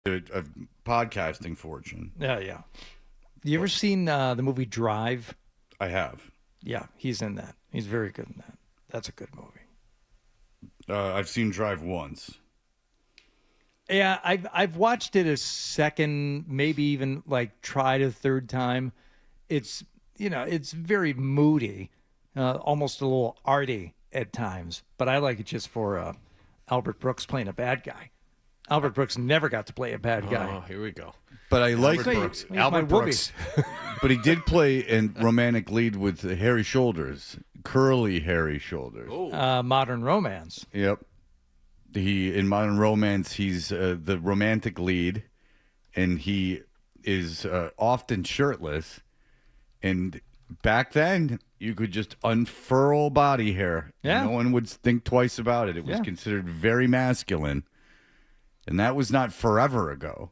a podcasting fortune. Yeah. You ever seen the movie Drive? I have. Yeah, he's in that. He's very good in that. That's a good movie. I've seen Drive once. Yeah, I've watched it a second, maybe even like tried a third time. It's it's very moody, almost a little arty at times. But I like it just for Albert Brooks playing a bad guy. Albert Brooks never got to play a bad guy. Oh, here we go. But I like Albert Brooks. He's Albert my Brooks. But he did play in romantic lead with hairy shoulders, curly hairy shoulders. Modern Romance. Yep. In Modern Romance, he's the romantic lead, and he is often shirtless. And back then, you could just unfurl body hair. Yeah. No one would think twice about it. It was considered very masculine. And that was not forever ago.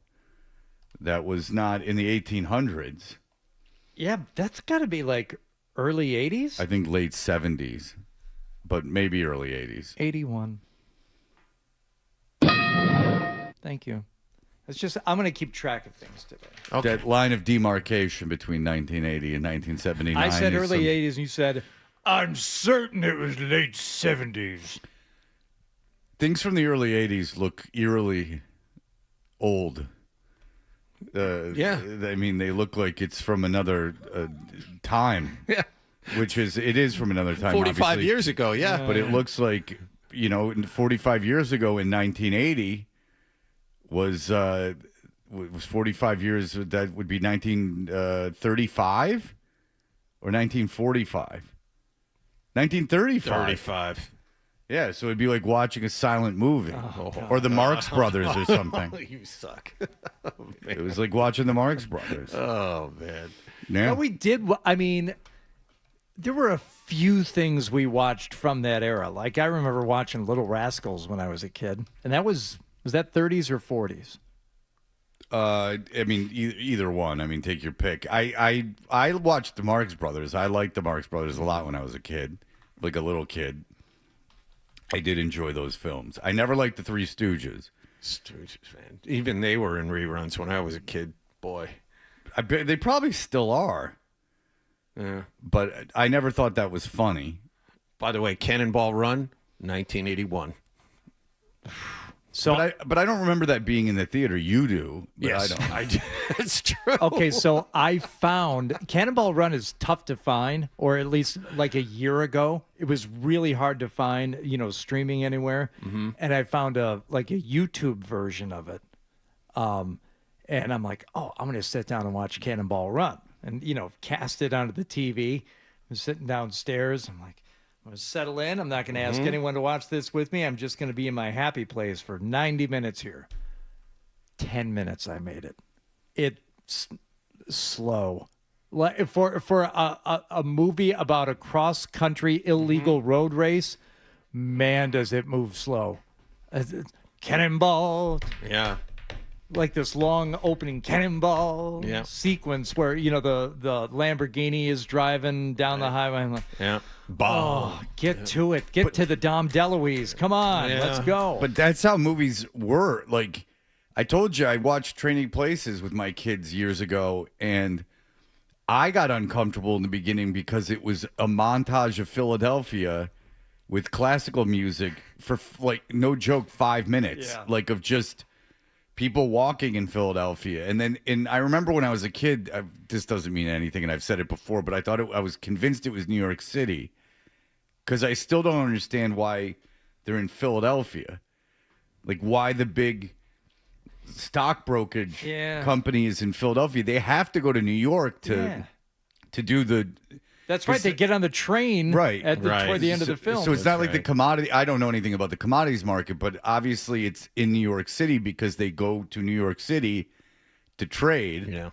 That was not in the 1800s. Yeah, that's got to be like early 80s? I think late 70s, but maybe early 80s. 81. Thank you. It's just, I'm going to keep track of things today. Okay. That line of demarcation between 1980 and 1979. I said is early 80s, and you said, I'm certain it was late 70s. Things from the early 80s look eerily old. Yeah. I mean, they look like it's from another time. Yeah. Which it is from another time. 45 obviously. years ago, yeah. But it looks like, 45 years ago in 1980 was 45 years. That would be 1935 or 1945. 1935. 35. Yeah, so it'd be like watching a silent movie or the Marx Brothers or something. You suck. It was like watching the Marx Brothers. Oh, man. Yeah. No, we did. I mean, there were a few things we watched from that era. Like, I remember watching Little Rascals when I was a kid. And that was that 30s or 40s? I mean, either one. I mean, take your pick. I watched the Marx Brothers. I liked the Marx Brothers a lot when I was a kid, like a little kid. I did enjoy those films. I never liked the Three Stooges. Stooges, man. Even they were in reruns when I was a kid. Boy. I bet they probably still are. Yeah. But I never thought that was funny. By the way, Cannonball Run, 1981. So, But I don't remember that being in the theater. You do, but Yes, I don't. It's true. okay, so I found Cannonball Run is tough to find, or at least like a year ago, it was really hard to find, streaming anywhere. Mm-hmm. And I found a YouTube version of it. And I'm like, oh, I'm going to sit down and watch Cannonball Run. And, cast it onto the TV. I'm sitting downstairs. I'm like, I'm going to settle in. I'm not going to ask anyone to watch this with me. I'm just going to be in my happy place for 90 minutes here. 10 minutes I made it. It's slow. Like for a movie about a cross-country illegal road race, man, does it move slow. Cannonball. Yeah. Like this long opening cannonball sequence where, the Lamborghini is driving down the highway. I'm like, Yeah. oh, get to it. Get to the Dom DeLuise. Come on, let's go. But that's how movies were. Like, I told you, I watched Training Places with my kids years ago, and I got uncomfortable in the beginning because it was a montage of Philadelphia with classical music for, no joke, 5 minutes. Yeah. Like, of just people walking in Philadelphia. And I remember when I was a kid, this doesn't mean anything, and I've said it before, but I was convinced it was New York City because I still don't understand why they're in Philadelphia. Like, why the big stock brokerage company is in Philadelphia. They have to go to New York to do the... That's right. They get on the train toward the end of the film. So it's not like the commodity. I don't know anything about the commodities market, but obviously it's in New York City because they go to New York City to trade. Yeah.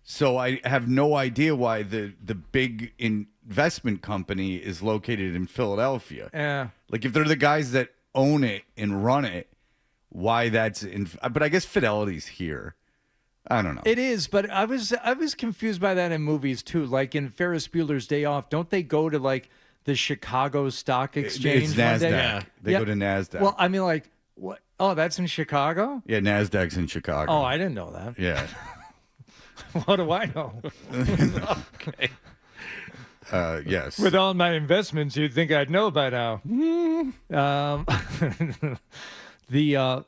So I have no idea why the big investment company is located in Philadelphia. Yeah. Like if they're the guys that own it and run it, why that's in? But I guess Fidelity's here. I don't know. It is, but I was confused by that in movies too. Like in Ferris Bueller's Day Off, don't they go to like the Chicago Stock Exchange? It's NASDAQ. One day? They go to NASDAQ. Well, I mean, like what? Oh, that's in Chicago? Yeah, NASDAQ's in Chicago. Oh, I didn't know that. Yeah. What do I know? Okay. Yes. With all my investments, you'd think I'd know by now. The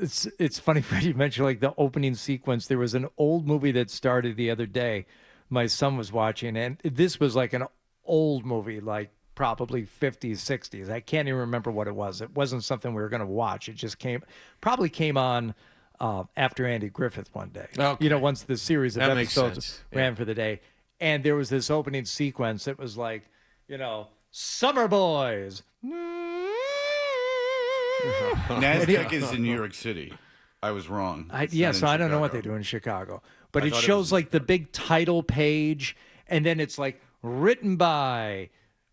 it's funny, Fred, you mentioned like the opening sequence. There was an old movie that started the other day. My son was watching, and this was like an old movie, like probably 50s, 60s. I can't even remember what it was. It wasn't something we were going to watch. It just probably came on after Andy Griffith one day. Okay. You know, once the series of That makes episodes sense. ran for the day. And there was this opening sequence. It was like, you know, Summer Boys. NASDAQ is in New York City. I was wrong. It's not So in I don't know what they Chicago. do in Chicago, but it thought it shows was- like the big title page, and then it's like written by,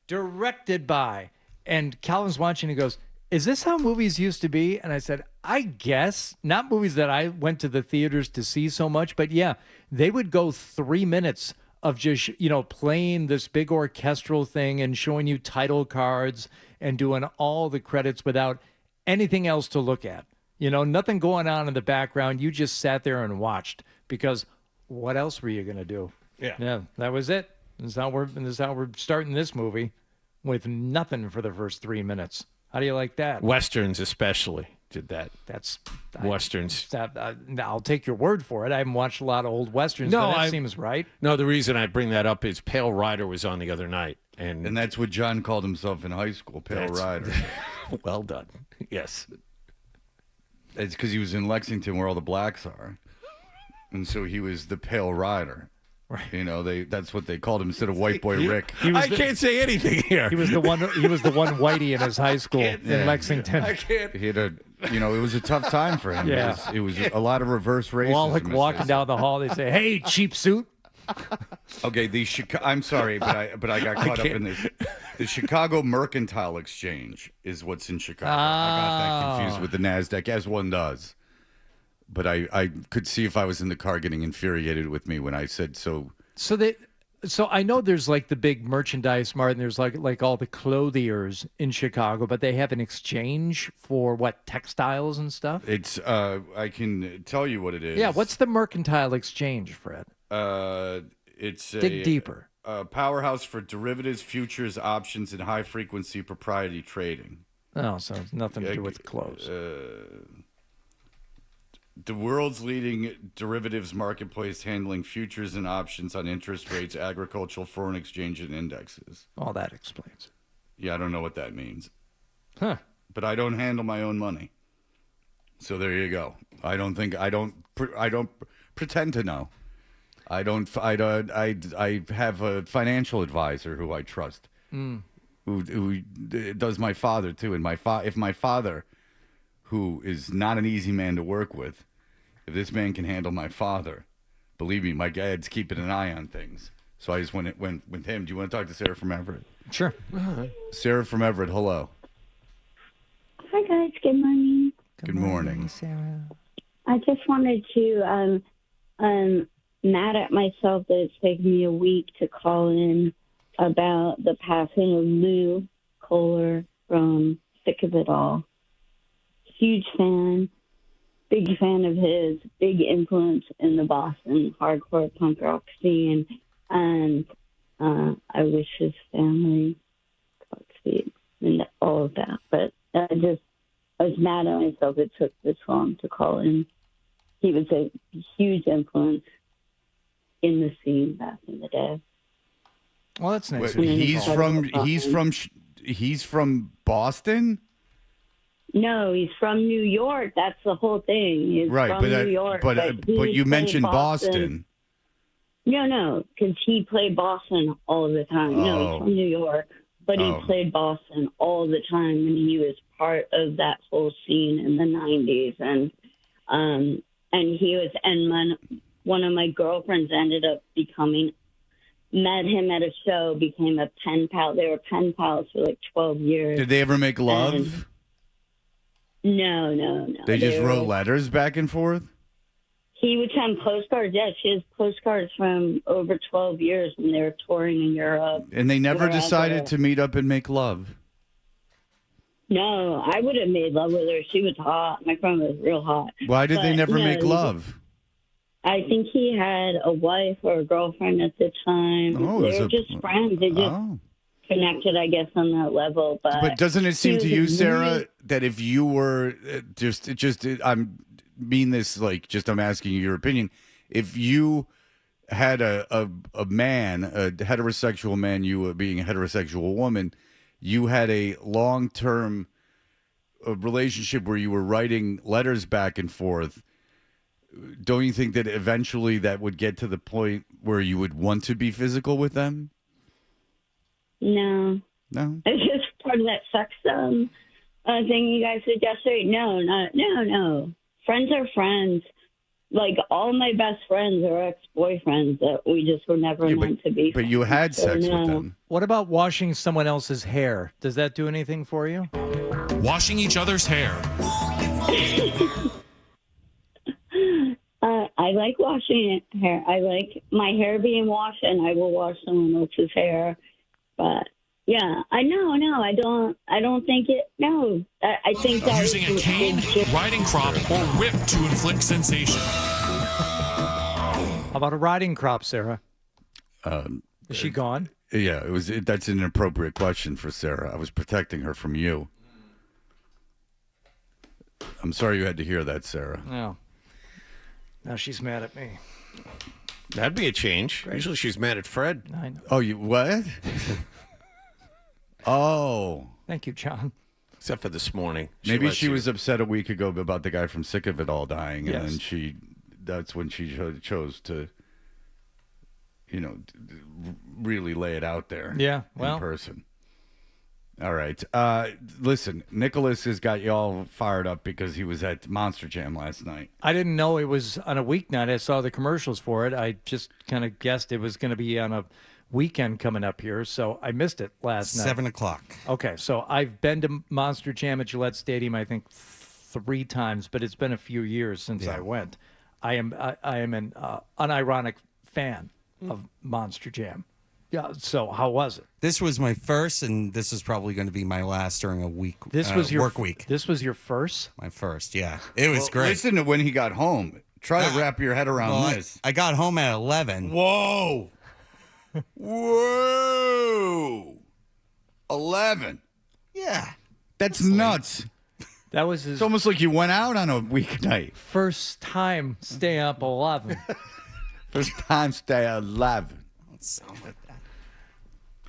directed by, and Calvin's watching. He goes, "Is this how movies used to be?" And I said, "I guess not movies that I went to the theaters to see so much, but yeah, they would go 3 minutes of just playing this big orchestral thing and showing you title cards and doing all the credits without anything else to look at." Nothing going on in the background. You just sat there and watched because what else were you going to do? Yeah. That was it. This is how we're starting this movie with nothing for the first 3 minutes. How do you like that? Westerns especially did that. That's Westerns. I'll take your word for it. I haven't watched a lot of old westerns, No, but that I- seems right. No, the reason I bring that up is Pale Rider was on the other night, and And that's what John called himself in high school, Pale That's- Rider. well done. Yes. It's because he was in Lexington where all the blacks are. And so he was the Pale Rider. Right. That's what they called him instead of White Boy Rick. I can't say anything here. He was the one. He was the one whitey in his high school in Yeah. Lexington. I can't. He had it was a tough time for him. Yeah. It was a lot of reverse racism. While like as walking they down the hall, they say, "Hey, cheap suit." say. Okay, I'm sorry, but I got caught up in this. The Chicago Mercantile Exchange is what's in Chicago. I got that confused with the NASDAQ, as one does. But I could see if I was in the car getting infuriated with me when I said so. So I know there's like the big merchandise mart, and there's like all the clothiers in Chicago, but they have an exchange for what, textiles and stuff. It's I can tell you what it is. Yeah, what's the mercantile exchange, Fred? It's Dig deeper. A powerhouse for derivatives, futures, options, and high frequency propriety trading. Oh, so it's nothing to do with clothes. The world's leading derivatives marketplace handling futures and options on interest rates, agricultural, foreign exchange, and indexes. All that explains. Yeah, I don't know what that means. Huh. But I don't handle my own money. So there you go. I don't pretend to know. I have a financial advisor who I trust. Who does my father too. And if my father, who is not an easy man to work with, if this man can handle my father, believe me, my dad's keeping an eye on things. So I just went with him. Do you want to talk to Sarah from Everett? Sure. Sarah from Everett, hello. Hi guys, good morning. Good morning. Sarah. I just wanted to mad at myself that it's taken me a week to call in about the passing of Lou Kohler from Sick of It All. Huge fan, big fan of his, big influence in the Boston hardcore punk rock scene, and I wish his family Godspeed and all of that. But I was mad at myself it took this long to call in. He was a huge influence in the scene back in the day. Well, that's nice. Wait, of you. he's from Boston? No, he's from New York. That's the whole thing. He's Right, from New York. but he you played mentioned Boston. No, because he played Boston all the time. No, Oh. he's from New York, but he Oh. played Boston all the time, and he was part of that whole scene in the '90s. And he was, and one of my girlfriends ended up met him at a show, became a pen pal. They were pen pals for like 12 years. Did they ever make love? No. They just wrote letters back and forth? He would send postcards. Yes, she has postcards from over 12 years when they were touring in Europe. And they never Wherever. decided to meet up and make love? No, I would have made love with her. She was hot. My friend was real hot. Why did they But never no, make love? I think he had a wife or a girlfriend at the time. Oh, it They was were just friends. They just Oh. connected, I guess, on that level. But doesn't it seem to he you, was Sarah, really- that if you were I'm mean this like just I'm asking you your opinion. If you had a man, a heterosexual man, you were being a heterosexual woman, you had a long-term relationship where you were writing letters back and forth. Don't you think that eventually that would get to the point where you would want to be physical with them? No. No. It's just part of that sex thing you guys suggested. No. Friends are friends. Like, all my best friends are ex-boyfriends that we just were never meant to be But friends. you had So, sex no. with them. What about washing someone else's hair? Does that do anything for you? Washing each other's hair. I like washing hair. I like my hair being washed, and I will wash someone else's hair. But yeah, I don't think it. No, I think that Using a cane, riding crop, or whip to inflict sensation. How about a riding crop, Sarah? Is she gone? Yeah, that's an inappropriate question for Sarah. I was protecting her from you. I'm sorry you had to hear that, Sarah. No. Now she's mad at me. That'd be a change. Usually she's mad at Fred. I know. Oh, you what? Oh. Thank you, John. Except for this morning. Maybe lets she you- was upset a week ago about the guy from Sick of It All dying, and Yes. then that's when she chose to, really lay it out there. Yeah, in well. person. All right. Listen, Nicholas has got you all fired up because he was at Monster Jam last night. I didn't know it was on a weeknight. I saw the commercials for it. I just kind of guessed it was going to be on a weekend coming up here, so I missed it last night. 7 o'clock. Okay, so I've been to Monster Jam at Gillette Stadium, I think 3 times, but it's been a few years since I went. I am an unironic fan of Monster Jam. Yeah. So how was it? This was my first, and this is probably going to be my last during a week. This was your work week. This was your first. My first, yeah. It was Well, great. Listen to when he got home. Try to wrap your head around Well, this. I got home at 11. Whoa. Whoa. 11. Yeah. That's nuts. That was his It's almost like you went out on a weeknight. first time stay up 11. First time stay 11. Sound like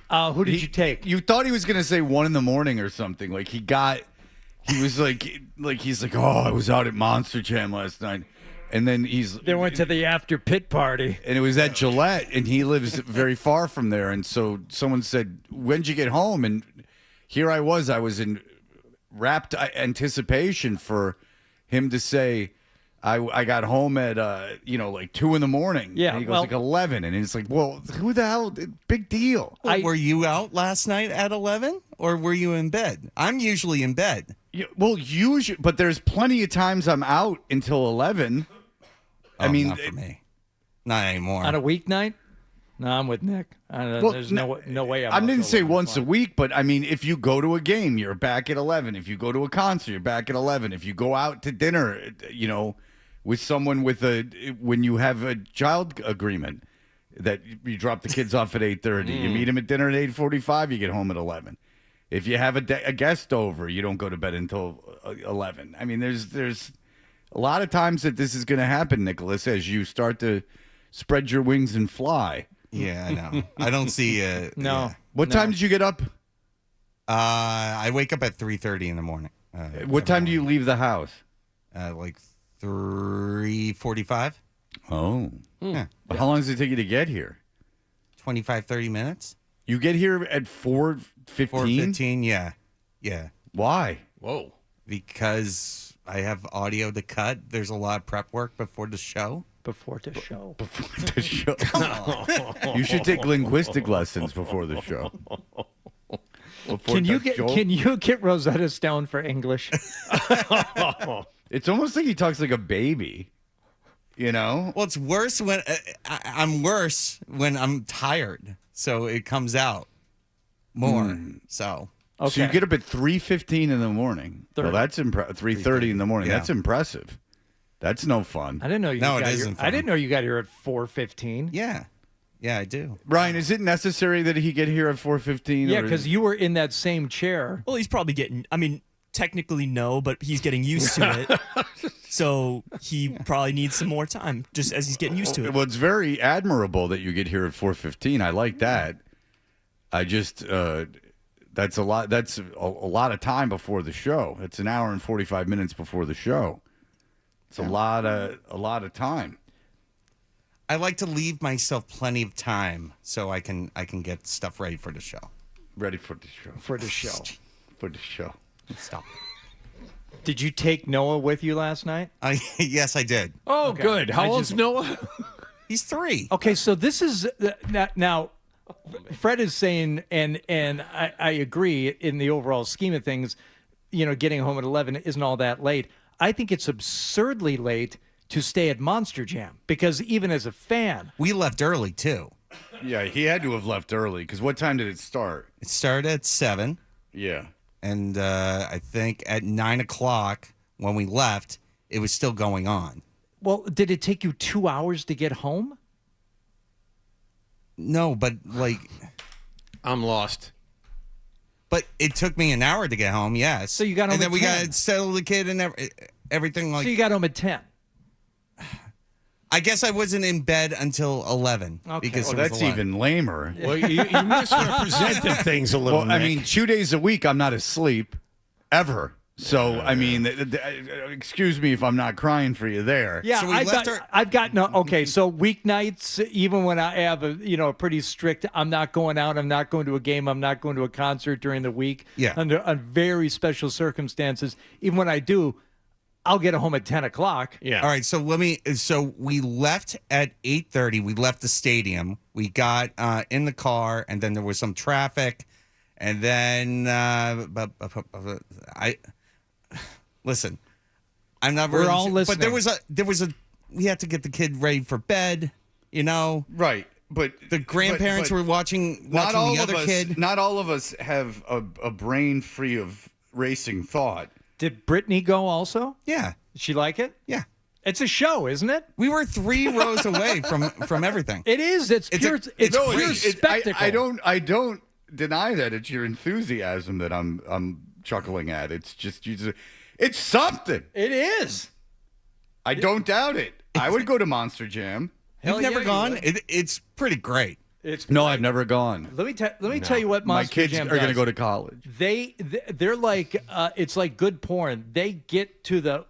that. Who did you take? You thought he was going to say 1 a.m. or something. Like he was like, he's like, oh, I was out at Monster Jam last night. And then They went to the after pit party. and it was at Gillette, and he lives very far from there. And so someone said, when'd you get home? And here I was in rapt anticipation for him to say, I got home at, like 2 a.m. Yeah, And he goes well- like 11. And it's like, well, who the hell? Big deal. Were you out last night at 11, or were you in bed? I'm usually in bed. Well, usually, but there's plenty of times I'm out until 11. I Oh, mean, not for me. Not anymore. On a weeknight? No, I'm with Nick. well, There's no way I'm I out didn't till say 11 once a o'clock. week, but I mean, if you go to a game, you're back at 11. If you go to a concert, you're back at 11. If you go out to dinner, with someone when you have a child agreement that you drop the kids off at 8:30, you meet them at dinner at 8:45, you get home at 11. If you have a guest over, you don't go to bed until 11. I mean, there's a lot of times that this is going to happen, Nicholas, as you start to spread your wings and fly. Yeah, I know. I don't see. No. Yeah. What time did you get up? I wake up at 3:30 in the morning. What time do you leave the house? Like 3:45. Oh. Yeah. How long does it take you to get here? 25, 30 minutes. You get here at 4:15? 4:15. Yeah. Yeah. Why? Whoa. Because I have audio to cut. There's a lot of prep work before the show. Before the show. The show. You should take linguistic lessons before the show. Can you get Rosetta Stone for English? It's almost like he talks like a baby. Well, it's worse when I'm worse when I'm tired, so it comes out more. So Okay. So you get up at 3:15 in the morning. Well, that's 3:30 in the morning. Yeah. That's impressive. That's no fun. I didn't know you. No, it got isn't I fun. didn't know you got here at 4:15. Yeah. Yeah, I do. Ryan, is it necessary that he get here at 4:15? Yeah, because you were in that same chair. Well, he's probably getting. I mean, technically no, but he's getting used to it. So he probably needs some more time, just as he's getting used to it. Well, it's very admirable that you get here at 4:15. I like that. I just that's a lot. That's a lot of time before the show. It's an hour and 45 minutes before the show. It's a lot of time. I like to leave myself plenty of time so I can get stuff ready for the show. Ready for the show. For the show. For the show. Stop. Did you take Noah with you last night? Yes, I did. Oh, good. How old's Noah? He's 3. Okay, so this is now. Fred is saying, and I agree in the overall scheme of things. Getting home at 11 isn't all that late. I think it's absurdly late to stay at Monster Jam because even as a fan, We left early too. Yeah, he had to have left early because what time did it start? It started at 7, Yeah. and I think at 9 o'clock when we left, it was still going on. well, did it take you 2 hours to get home? No, but I'm lost. but it took me an hour to get home. Yes. So you got home and then at we 10. got to settle the kid and everything. So you got home at 10. I guess I wasn't in bed until 11 Okay. because Oh, there was that's a lot. even lamer. Well, you misrepresented things a little. Well, I Nick. mean, 2 days a week, I'm not asleep ever. So, I mean, excuse me if I'm not crying for you there. Yeah, So we I've got no. Okay, so weeknights, even when I have a pretty strict, I'm not going out, I'm not going to a game, I'm not going to a concert during the week. Yeah. Under very special circumstances, even when I do, I'll get home at 10 o'clock. Yeah. All right, so we left at 8:30. We left the stadium. We got in the car, and then there was some traffic, and then listen. I'm not. We're really all sure, listening. But there was a. We had to get the kid ready for bed. Right. But The grandparents but were watching not all the of other us, kid. Not all of us have a brain free of racing thought. Did Brittany go also? Yeah, Did she like it? yeah. It's a show, isn't it? We were 3 rows away from everything. It is. It's It's a- pure. it's It's no, pure spectacle. I don't deny that. It's your enthusiasm that I'm chuckling at. It's just it's something. It is. I don't doubt it. I would go to Monster Jam. You've never yeah, gone? you It's pretty great. It's No, I've never gone. Let me tell you what My Monster kids Jam are going to does. go to college. They're like it's like good porn. They get to the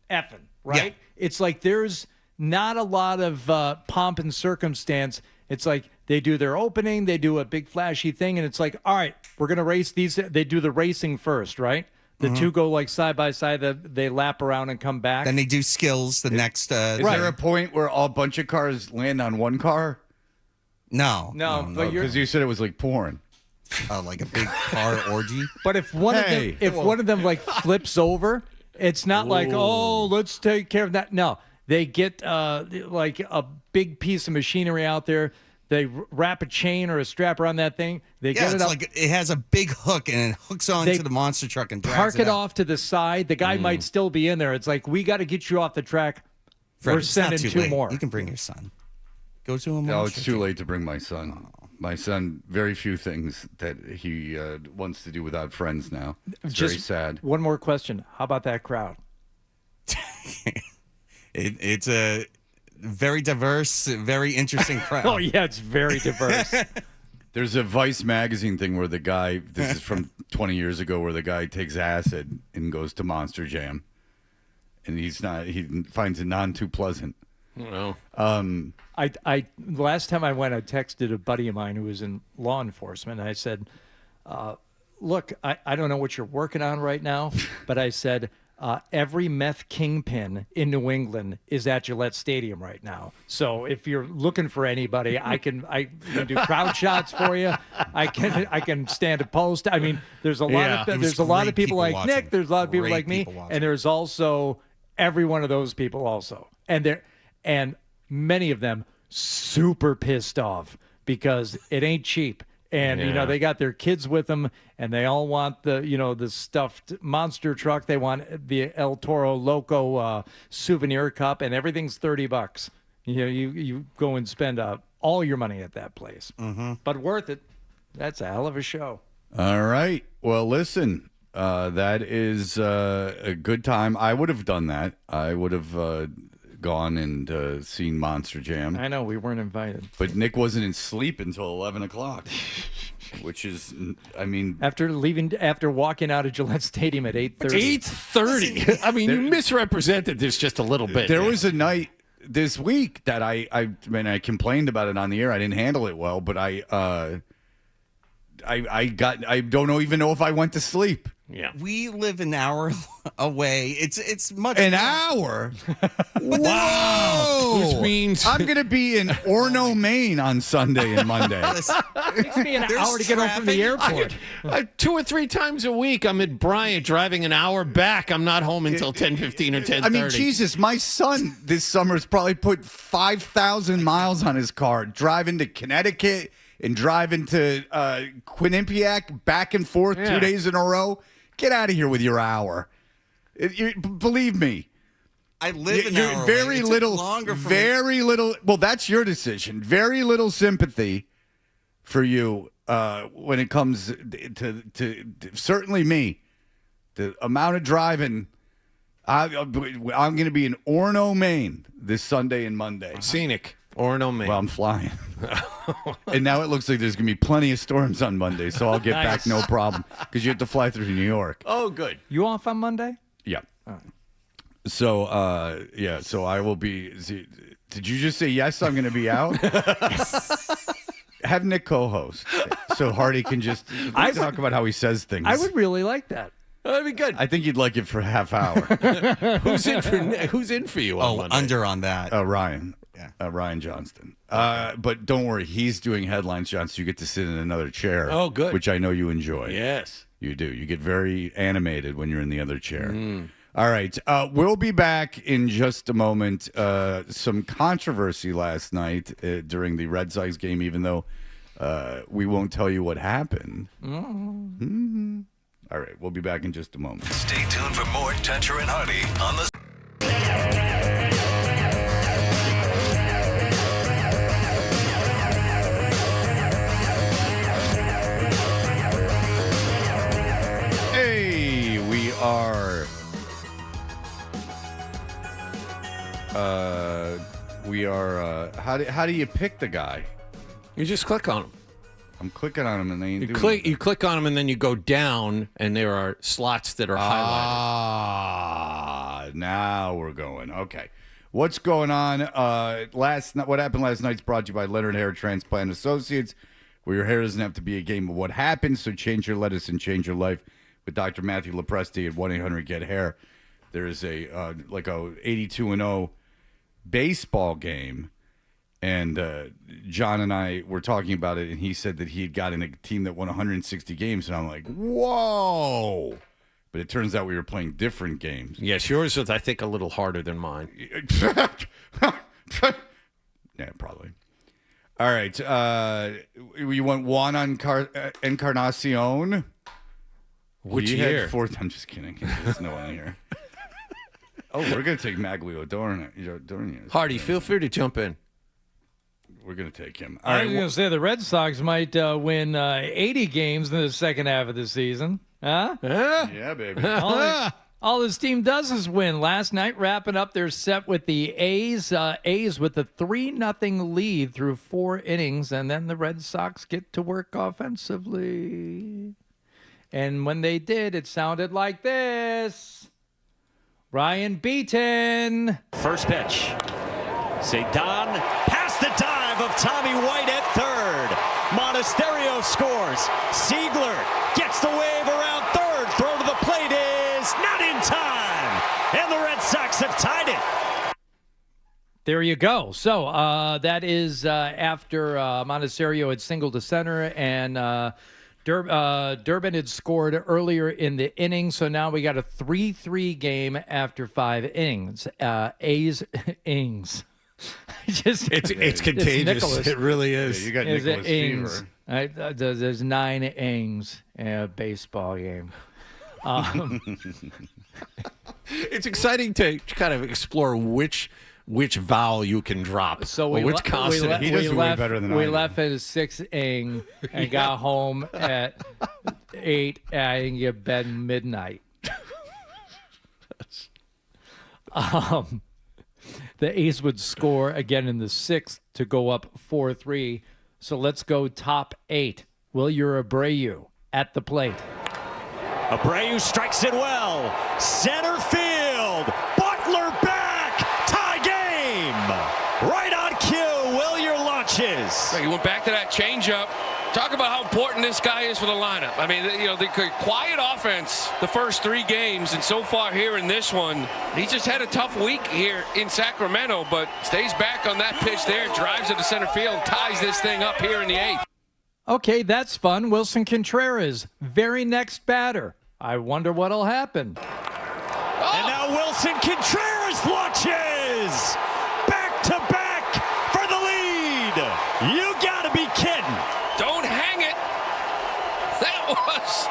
effing, right? Yeah. It's like there's not a lot of pomp and circumstance. It's like they do their opening, they do a big flashy thing, and it's like, all right, we're gonna race these. They do the racing first, right? The two go like side by side. They lap around and come back. Then they do skills the next. Is there a point where a bunch of cars land on one car? No. No, but you're. Because you said it was like porn. Like a big car orgy. But if one Hey. of them, one of them like flips over, it's not like, oh, let's take care of that. No, they get like a big piece of machinery out there. They wrap a chain or a strap around that thing. They Yeah, get it it's up, like it has a big hook and it hooks onto They the monster truck and drags park it out. off to the side. The guy might still be in there. It's like, we got to get you off the track. Fred, We're it's not sending too 2 late. more. You can bring your son. Go to a No, monster it's too truck. late to bring my son. My son, very few things that he wants to do without friends now. It's very sad. One more question. How about that crowd? It's a very diverse, very interesting crowd. Oh, yeah, it's very diverse. There's a Vice magazine thing where the guy, this is from 20 years ago, where the guy takes acid and goes to Monster Jam. And he finds it none too pleasant. Well, I last time I went, I texted a buddy of mine who was in law enforcement. I said, look, I don't know what you're working on right now, but I said, every meth kingpin in New England is at Gillette Stadium right now. So if you're looking for anybody, I can do crowd shots for you. I can stand a post. I mean, there's a lot It of was there's a lot great of people people like watching. Nick. There's a lot of people Great like me, people watching. and there's also every one of those people also, and many of them super pissed off because it ain't cheap. And Yeah. they got their kids with them, and they all want the stuffed monster truck. They want the El Toro Loco souvenir cup, and everything's $30. You go and spend all your money at that place, but worth it. That's a hell of a show. All right. Well, listen, that is a good time. I would have done that. I would have gone and seen Monster Jam. I know we weren't invited. But Nick wasn't in sleep until 11 o'clock, which is, I mean, After walking out of Gillette Stadium at 8:30. 8:30. I mean, you misrepresented this just a little bit. there was a night this week that I complained about it on the air. I didn't handle it well, but I don't even know if I went to sleep. Yeah. We live an hour away. It's much An hour? Wow. Which means I'm going to be in Orono, Maine on Sunday and Monday. It takes me an There's hour to get home from the traffic. airport. 2 or 3 times a week, I'm at Bryant driving an hour back. I'm not home until 10:15 or 10:30. I mean, Jesus, my son this summer has probably put 5,000 miles on his car, driving to Connecticut and driving to Quinnipiac back and forth 2 days in a row. Get out of here with your hour. Believe me. I live an You're hour very away. It took little, longer for me. very little. Well, that's your decision. Very little sympathy for you when it comes to certainly me. The amount of driving. I'm going to be in Orono, Maine this Sunday and Monday. Scenic. Orono, Maine. Well, I'm flying. And now it looks like there's going to be plenty of storms on Monday, so I'll get back no problem because you have to fly through New York. Oh, good. You off on Monday? Yeah. So, so I will be. Did you just say yes? I'm going to be out? Have Nick co-host so Hardy can just talk about how he says things. I would really like that. That'd be good. I think you'd like it for a half hour. Who's in for you on Oh, Monday? under on that. Ryan. Yeah. Ryan Johnston. But don't worry, he's doing headlines, John, so you get to sit in another chair. Oh, good. Which I know you enjoy. Yes. You do. You get very animated when you're in the other chair. All right. We'll be back in just a moment. Some controversy last night during the Red Sox game, even though we won't tell you what happened. Mm-hmm. All right. We'll be back in just a moment. Stay tuned for more Toucher and Hardy on the... Hey, we are. How do you pick the guy? You just click on them. I'm clicking on him and they ain't You doing click. anything. You click on them, and then you go down, and there are slots that are highlighted. Now we're going. Okay. What's going on? What happened last night's brought to you by Leonard Hair Transplant Associates, where your hair doesn't have to be a game of what happened. So change your lettuce and change your life with Dr. Matthew Lepresti at 1-800-GET-HAIR. There is a 82-0 baseball game, and John and I were talking about it, and he said that he had gotten a team that won 160 games, and I'm like, whoa! But it turns out we were playing different games. Yes, yours was, I think, a little harder than mine. Yeah, probably. All right. You want Juan Encarnacion? Which You year? had fourth. I'm just kidding. There's no one here. Oh, we're going to take Maglio Dornier. Hardy, feel free to jump in. We're going to take him. All I right. was going to say the Red Sox might win 80 games in the second half of the season. Huh? Yeah, baby. All this team does is win. Last night, wrapping up their set with the A's. A's with a 3-0 lead through 4 innings, and then the Red Sox get to work offensively. And when they did, it sounded like this. Ryan Beaton. First pitch. Zidane past the dive of Tommy White at third. Monasterio scores. Siegler gets the wave around third. Throw to the plate is not in time. And the Red Sox have tied it. There you go. So that is after Monasterio had singled to center and Durbin had scored earlier in the inning. So now we got a 3-3 game after 5 innings. A's innings. It's contagious. Nicholas. It really Yeah, is. you got Is it Nicholas Ings? Fever. There's 9 innings in a baseball game. It's exciting to kind of explore which vowel you can drop. So or which consonant. He does it way better than I we do. left at 6 ing and got home at 8. I didn't get bed midnight. The A's would score again in the 6th to go up 4-3. So let's go top 8. Wilyer Abreu at the plate. Abreu strikes it well. Center field. Butler back. Tie game. Right on cue. Wilyer launches. He went back to that changeup. Talk about how important this guy is for the lineup. I mean, the quiet offense the first 3 games, and so far here in this one, he just had a tough week here in Sacramento, but stays back on that pitch there, drives it to center field, ties this thing up here in the 8th. Okay, that's fun. Wilson Contreras, very next batter. I wonder what'll happen. And now Wilson Contreras launches. Back to back for the lead. You gotta be kidding. Don't hang it. That was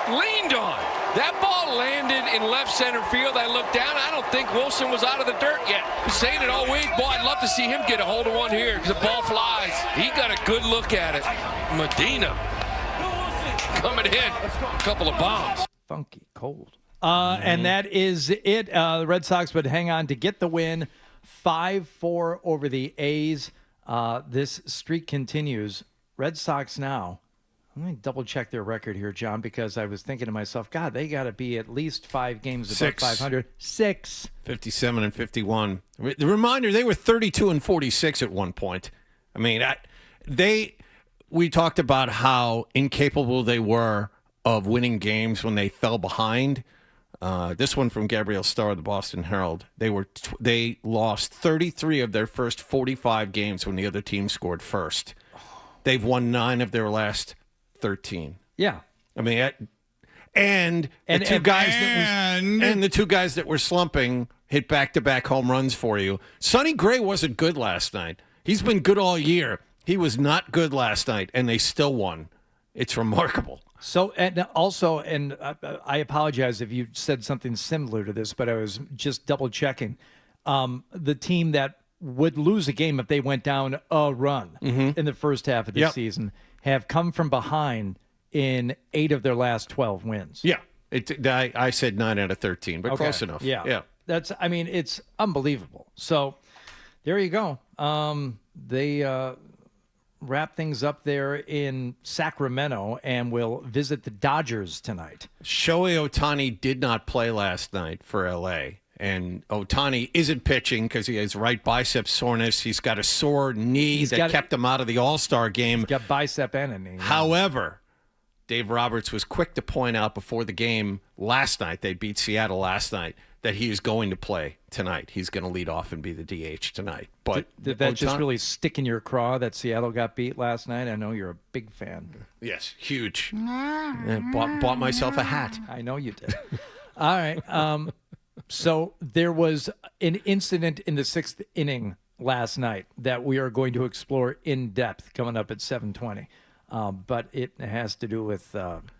leaned on. That ball landed in left center field. I looked down. I don't think Wilson was out of the dirt yet. Been saying it all week. Boy, I'd love to see him get a hold of one here because the ball flies. He got a good look at it. Medina coming in. A couple of bombs. Funky cold. And that is it. The Red Sox would hang on to get the win. 5-4 over the A's. This streak continues. Red Sox now. Let me double check their record here, John, because I was thinking to myself, God, they got to be at least 5 games above 500. 6. 57 and 51. The reminder, they were 32 and 46 at one point. I mean, we talked about how incapable they were of winning games when they fell behind. This one from Gabrielle Starr of the Boston Herald. They lost 33 of their first 45 games when the other team scored first. They've won 9 of their last 13. Yeah. I mean, and the two guys that were slumping hit back-to-back home runs for you. Sonny Gray wasn't good last night. He's been good all year. He was not good last night, and they still won. It's remarkable. So, and also, and I apologize if you said something similar to this, but I was just double checking. The team that would lose a game if they went down a run in the first half of the season have come from behind in 8 of their last 12 wins. Yeah. I said 9 out of 13, but close enough. Yeah. It's unbelievable. So there you go. They wrap things up there in Sacramento and will visit the Dodgers tonight. Shohei Ohtani did not play last night for L.A., and Ohtani isn't pitching because he has right bicep soreness. He's got a sore knee that kept him out of the All-Star game. He's got bicep and a knee. However, Dave Roberts was quick to point out before the game last night, they beat Seattle last night, that he is going to play tonight. He's going to lead off and be the DH tonight. But did that just really stick in your craw that Seattle got beat last night? I know you're a big fan. Yes, huge. Bought myself a hat. I know you did. All right. So there was an incident in the 6th inning last night that we are going to explore in depth coming up at 7:20. But it has to do with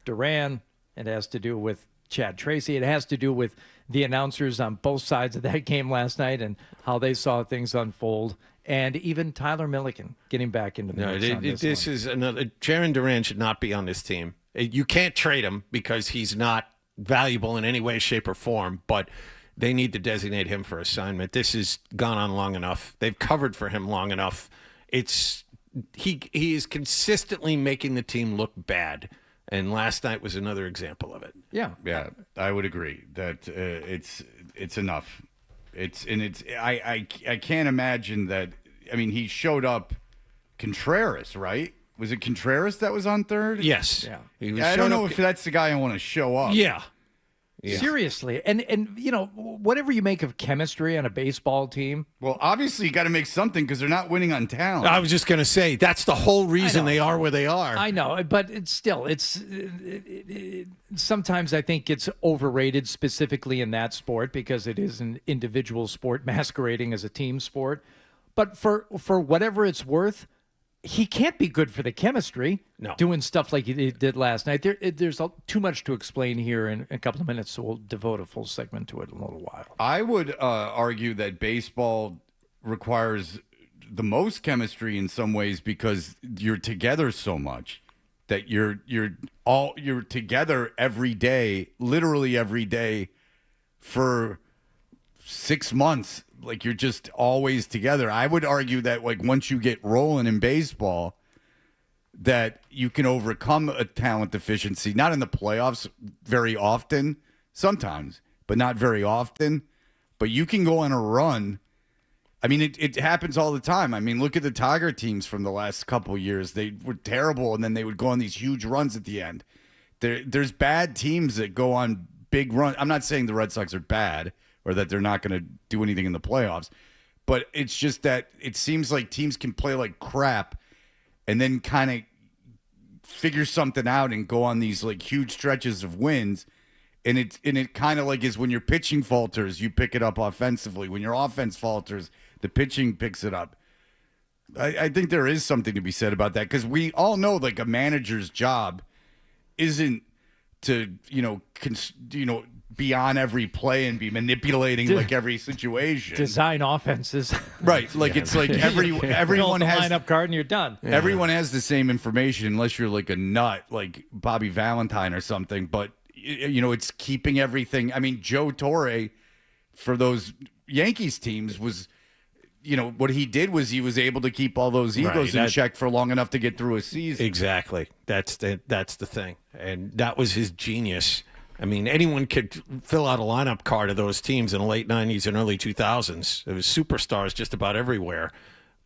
Duran. It has to do with Chad Tracy. It has to do with the announcers on both sides of that game last night and how they saw things unfold. And even Tyler Milliken getting back into the mix on this is another. Jaron Duran should not be on this team. You can't trade him because he's not valuable in any way, shape, or form, but they need to designate him for assignment. This has gone on long enough. They've covered for him long enough. He is consistently making the team look bad, and last night was another example of it. Yeah, I would agree that it's enough. I can't imagine that. I mean, he showed up. Contreras, right? Was it Contreras that was on third? Yes. Yeah. I don't know if that's the guy I want to show up. Yeah. Seriously. And you know, whatever you make of chemistry on a baseball team. Well, obviously you got to make something because they're not winning on talent. I was just going to say, that's the whole reason they are where they are. I know, but sometimes I think it's overrated, specifically in that sport, because it is an individual sport masquerading as a team sport. But for whatever it's worth, he can't be good for the chemistry. No. Doing stuff like he did last night. There's too much to explain here in a couple of minutes, so we'll devote a full segment to it in a little while. I would argue that baseball requires the most chemistry in some ways because you're together so much that you're together every day, literally every day for 6 months. Like you're just always together. I would argue that like once you get rolling in baseball, that you can overcome a talent deficiency, not in the playoffs very often, sometimes, but not very often. But you can go on a run. I mean, it happens all the time. I mean, look at the Tiger teams from the last couple years. They were terrible, and then they would go on these huge runs at the end. There's bad teams that go on big runs. I'm not saying the Red Sox are bad or that they're not going to do anything in the playoffs, but it's just that it seems like teams can play like crap and then kind of figure something out and go on these like huge stretches of wins. And it kind of like is when your pitching falters, you pick it up offensively. When your offense falters, the pitching picks it up. I think there is something to be said about that because we all know like a manager's job isn't to be on every play and be manipulating like every situation. Design offenses. Right. Like it's like everyone has lineup card and you're done. Everyone has the same information unless you're like a nut like Bobby Valentine or something, but it's keeping everything. I mean, Joe Torre for those Yankees teams was what he did was he was able to keep all those egos in check for long enough to get through a season. Exactly. That's the thing. And that was his genius. I mean, anyone could fill out a lineup card of those teams in the late 90s and early 2000s. There was superstars just about everywhere.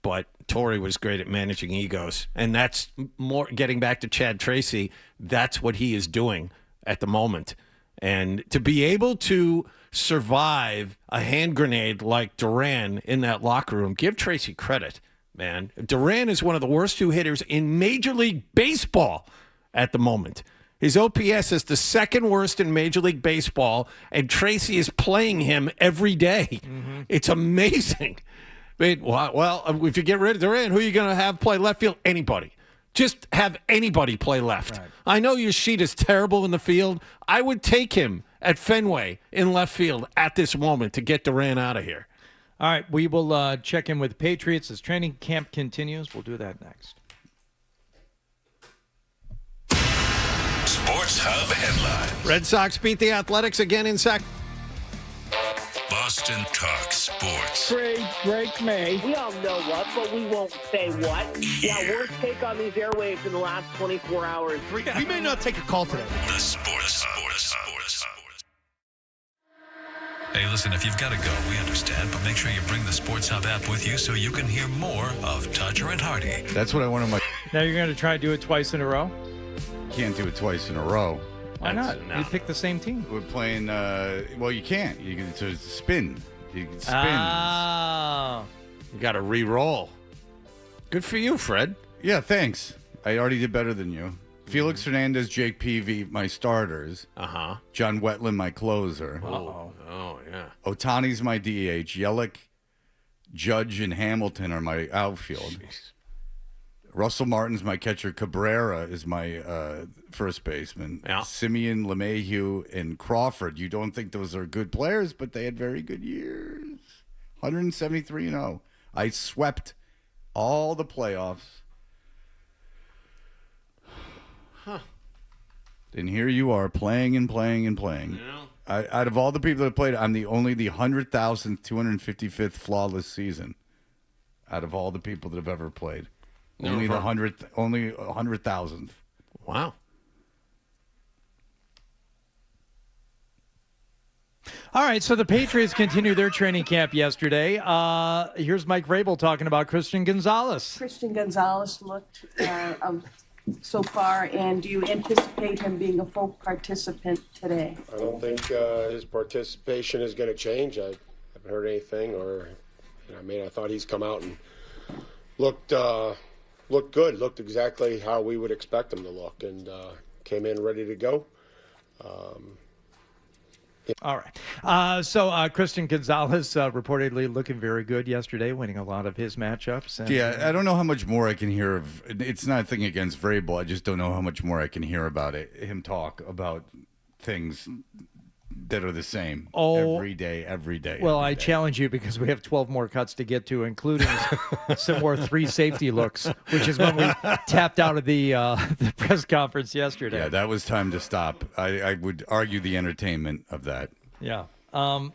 But Torrey was great at managing egos. And that's more getting back to Chad Tracy. That's what he is doing at the moment. And to be able to survive a hand grenade like Duran in that locker room, give Tracy credit, man. Duran is one of the worst two hitters in Major League Baseball at the moment. His OPS is the second worst in Major League Baseball, and Tracy is playing him every day. Mm-hmm. It's amazing. Well, if you get rid of Duran, who are you going to have play left field? Anybody. Just have anybody play left. Right. I know your sheet is terrible in the field. I would take him at Fenway in left field at this moment to get Duran out of here. All right, we will check in with the Patriots as training camp continues. We'll do that next. Sports Hub headlines. Red Sox beat the Athletics again in Boston Talk Sports. Trade Drake May. We all know what, but we won't say what. Yeah, worst take on these airwaves in the last 24 hours. We may not take a call today. The Sports. Hey, listen, if you've got to go, we understand, but make sure you bring the Sports Hub app with you so you can hear more of Todger and Hardy. That's what I want to. Now you're going to try to do it twice in a row? Can't do it twice in a row. Why not? No. You pick the same team. We're playing. Well, you can't. It's a spin. You can spin. Oh. You got to re-roll. Good for you, Fred. Yeah, thanks. I already did better than you. Felix Hernandez, Jake Peavy, my starters. Uh-huh. John Wetland, my closer. Oh, yeah. Otani's my DH. Yelich, Judge, and Hamilton are my outfield. Jeez. Russell Martin's my catcher. Cabrera is my first baseman. Yeah. Simeon, LeMahieu, and Crawford. You don't think those are good players, but they had very good years. 173-0. I swept all the playoffs. Huh. And here you are playing and playing and playing. Yeah. Out of all the people that played, I'm the 100,000th, 255th flawless season out of all the people that have ever played. Only 100,000th. Wow. All right, so the Patriots continued their training camp yesterday. Here's Mike Vrabel talking about Christian Gonzalez. Christian Gonzalez looked so far, and do you anticipate him being a full participant today? I don't think his participation is going to change. I haven't heard anything, I thought he's come out and looked good, looked exactly how we would expect him to look, and came in ready to go. All right. So Christian Gonzalez reportedly looking very good yesterday, winning a lot of his matchups. And, Yeah, I don't know how much more I can hear of. It's not a thing against Vrabel. I just don't know how much more I can hear about it. Him talk about things that are the same every day. Well, every I day. challenge you because we have 12 more cuts to get to, including some more 3 safety looks, which is when we tapped out of the press conference yesterday. Yeah, that was time to stop. I would argue the entertainment of that. Yeah. How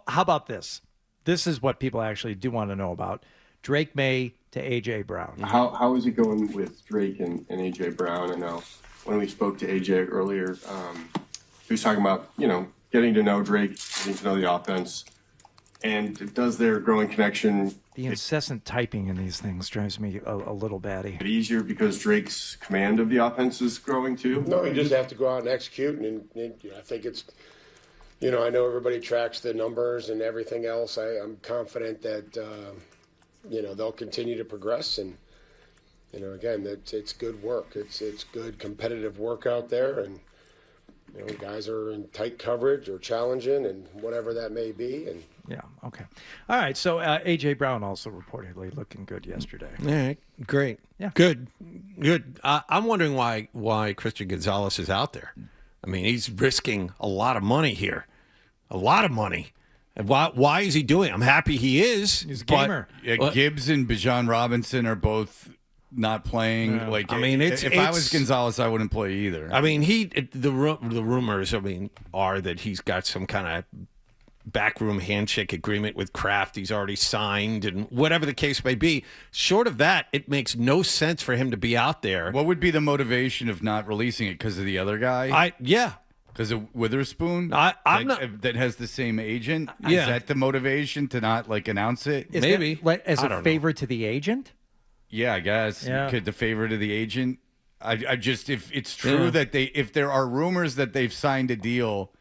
about this? This is what people actually do want to know about. Drake May to A.J. Brown. How is it going with Drake and A.J. Brown? I know when we spoke to A.J. earlier, he was talking about, getting to know Drake, getting to know the offense. And does their growing connection The incessant typing in these things drives me a little batty. get easier because Drake's command of the offense is growing too? No, you just have to go out and execute. And I think it's, I know everybody tracks the numbers and everything else. I'm confident that, they'll continue to progress. And, again, it's good work. It's good competitive work out there. And, guys are in tight coverage or challenging and whatever that may be. And Yeah, okay. All right, so A.J. Brown also reportedly looking good yesterday. All right, great. Yeah. Good. I'm wondering why Christian Gonzalez is out there. I mean, he's risking a lot of money here. A lot of money. And why is he doing it? I'm happy he is. He's a gamer. Gibbs and Bijan Robinson are both not playing. Yeah. Like, I mean, if I was Gonzalez, I wouldn't play either. I mean, the rumors, are that he's got some kind of backroom handshake agreement with Kraft. He's already signed, and whatever the case may be. Short of that, it makes no sense for him to be out there. What would be the motivation of not releasing it? Because of the other guy? Because of Witherspoon? I'm not. That has the same agent? Yeah. Is that the motivation to not announce it? Is Maybe. that, as I a don't favor to the agent? Yeah, I guess. Yeah. Could the favor to the agent? I just, if it's true Yeah. that if there are rumors that they've signed a deal,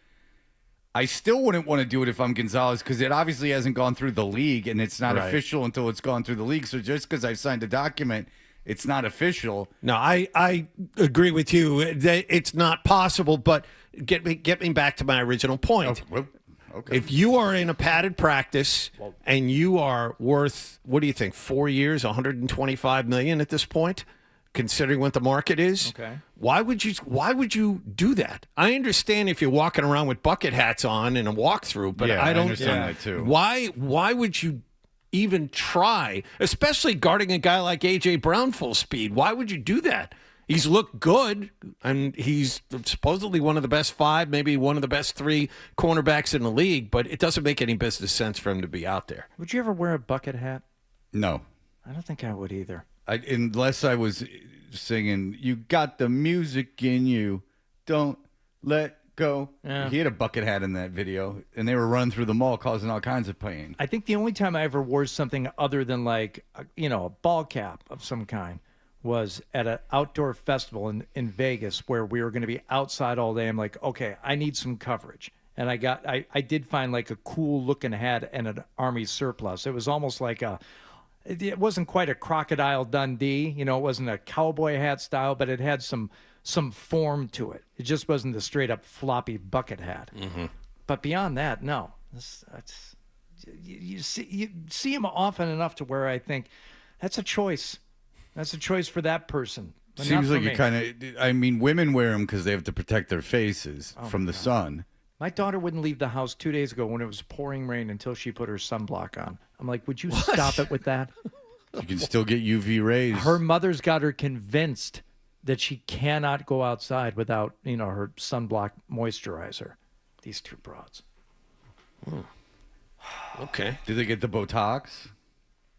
I still wouldn't want to do it if I'm Gonzalez, because it obviously hasn't gone through the league and it's not Right. official until it's gone through the league. So just because I've signed a document, it's not official. No, I agree with you. It's not possible, but get me back to my original point. Okay. If you are in a padded practice and you are worth, what do you think, 4 years, $125 million at this point, considering what the market is? Okay. Why would you do that? I understand if you're walking around with bucket hats on in a walkthrough, but Yeah, I I don't understand that too. Why would you even try, especially guarding a guy like A.J. Brown full speed? Why would you do that? He's looked good, and he's supposedly one of the best 5, maybe one of the best 3 cornerbacks in the league, but it doesn't make any business sense for him to be out there. Would you ever wear a bucket hat? No. I don't think I would either. Unless I was singing, "You got the music in you, don't let go." Yeah. He had a bucket hat in that video, and they were running through the mall causing all kinds of pain. I think the only time I ever wore something other than a ball cap of some kind was at an outdoor festival in Vegas where we were going to be outside all day. I'm like, okay, I need some coverage. And I did find like a cool looking hat and an Army surplus. It was almost like it wasn't quite a Crocodile Dundee. It wasn't a cowboy hat style, but it had some form to it. It just wasn't the straight up floppy bucket hat. Mm-hmm. But beyond that, no. You see him often enough to where I think that's a choice. That's a choice for that person. But not Seems for like me. it kind of. I mean, women wear them because they have to protect their faces from the sun. My daughter wouldn't leave the house 2 days ago when it was pouring rain until she put her sunblock on. I'm like, would you stop it with that? You can still get UV rays. Her mother's got her convinced that she cannot go outside without, her sunblock moisturizer. These two broads. Okay. Did they get the Botox?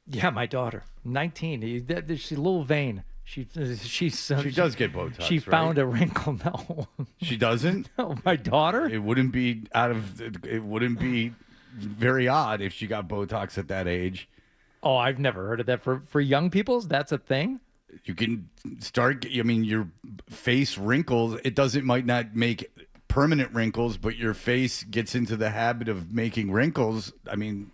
Yeah, my daughter, 19. She's a little vain. She does get Botox. She found a wrinkle. No, She doesn't. no, my daughter. It wouldn't be very odd if she got Botox at that age. Oh, I've never heard of that. For young people, that's a thing. You can start. I mean, your face wrinkles. Might not make permanent wrinkles, but your face gets into the habit of making wrinkles. I mean,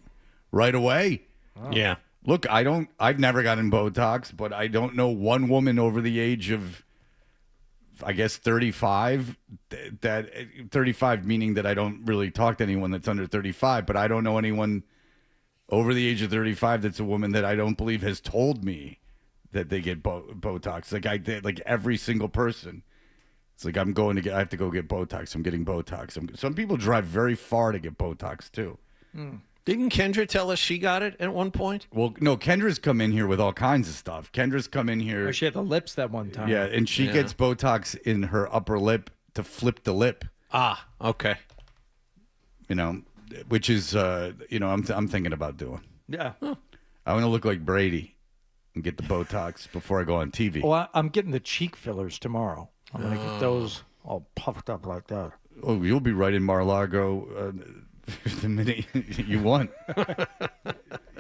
right away. Yeah. Look, I've never gotten Botox, but I don't know one woman over the age of I guess 35. That 35 meaning that I don't really talk to anyone that's under 35, but I don't know anyone over the age of 35 that's a woman that I don't believe has told me that they get Botox. Like I did, like every single person. It's like I have to go get Botox. I'm getting Botox. Some people drive very far to get Botox too. Didn't Kendra tell us she got it at one point? Well, no, Kendra's come in here with all kinds of stuff. Kendra's come in here. Or she had the lips that one time. Yeah, and she gets Botox in her upper lip to flip the lip. Ah, okay. You know, which is, I'm thinking about doing. Yeah. I want to look like Brady and get the Botox before I go on TV. Well, I'm getting the cheek fillers tomorrow. I'm going to get those all puffed up like that. Oh, you'll be right in Mar-a-Lago the minute you want.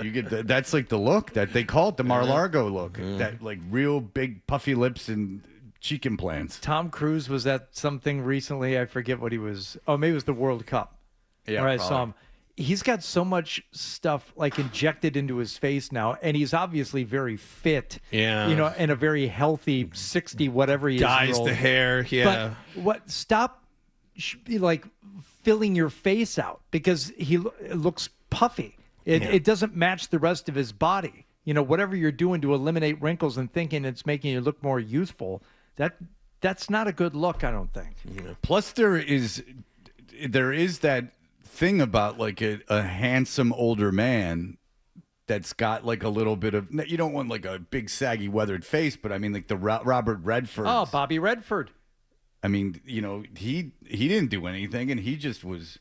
You get that's like the look that they call it, the Mar-a-Lago look. That like real big puffy lips and cheek implants. Tom Cruise was at something recently. I forget what he was. Oh, maybe it was the World Cup. Yeah, where I saw him. He's got so much stuff like injected into his face now, and he's obviously very fit. Yeah. You know, and a very healthy 60 whatever he Dyes is. the hair. Yeah. But stop like filling your face out because it looks puffy. It doesn't match the rest of his body. You know, whatever you're doing to eliminate wrinkles and thinking it's making you look more youthful, that's not a good look, I don't think. Plus, there is that thing about like a handsome older man that's got like a little bit of, you don't want like a big saggy weathered face, but I mean like the Robert Redford. Oh, Bobby Redford. I mean, you know, he didn't do anything and he just was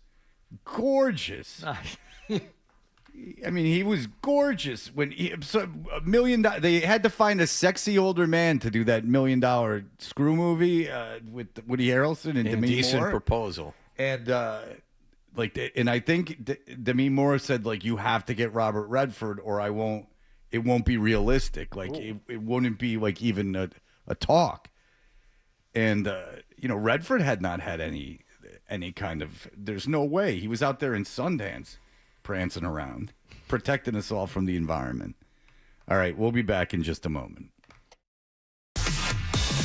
gorgeous. I mean, he was gorgeous when $1 million. They had to find a sexy older man to do that $1 million Screw movie with Woody Harrelson and Demi Indecent Moore. Proposal. And and I think Demi Moore said like you have to get Robert Redford or it won't be realistic. Like it wouldn't be like even a talk. And Redford had not had any kind of. There's no way he was out there in Sundance, prancing around, protecting us all from the environment. All right, we'll be back in just a moment.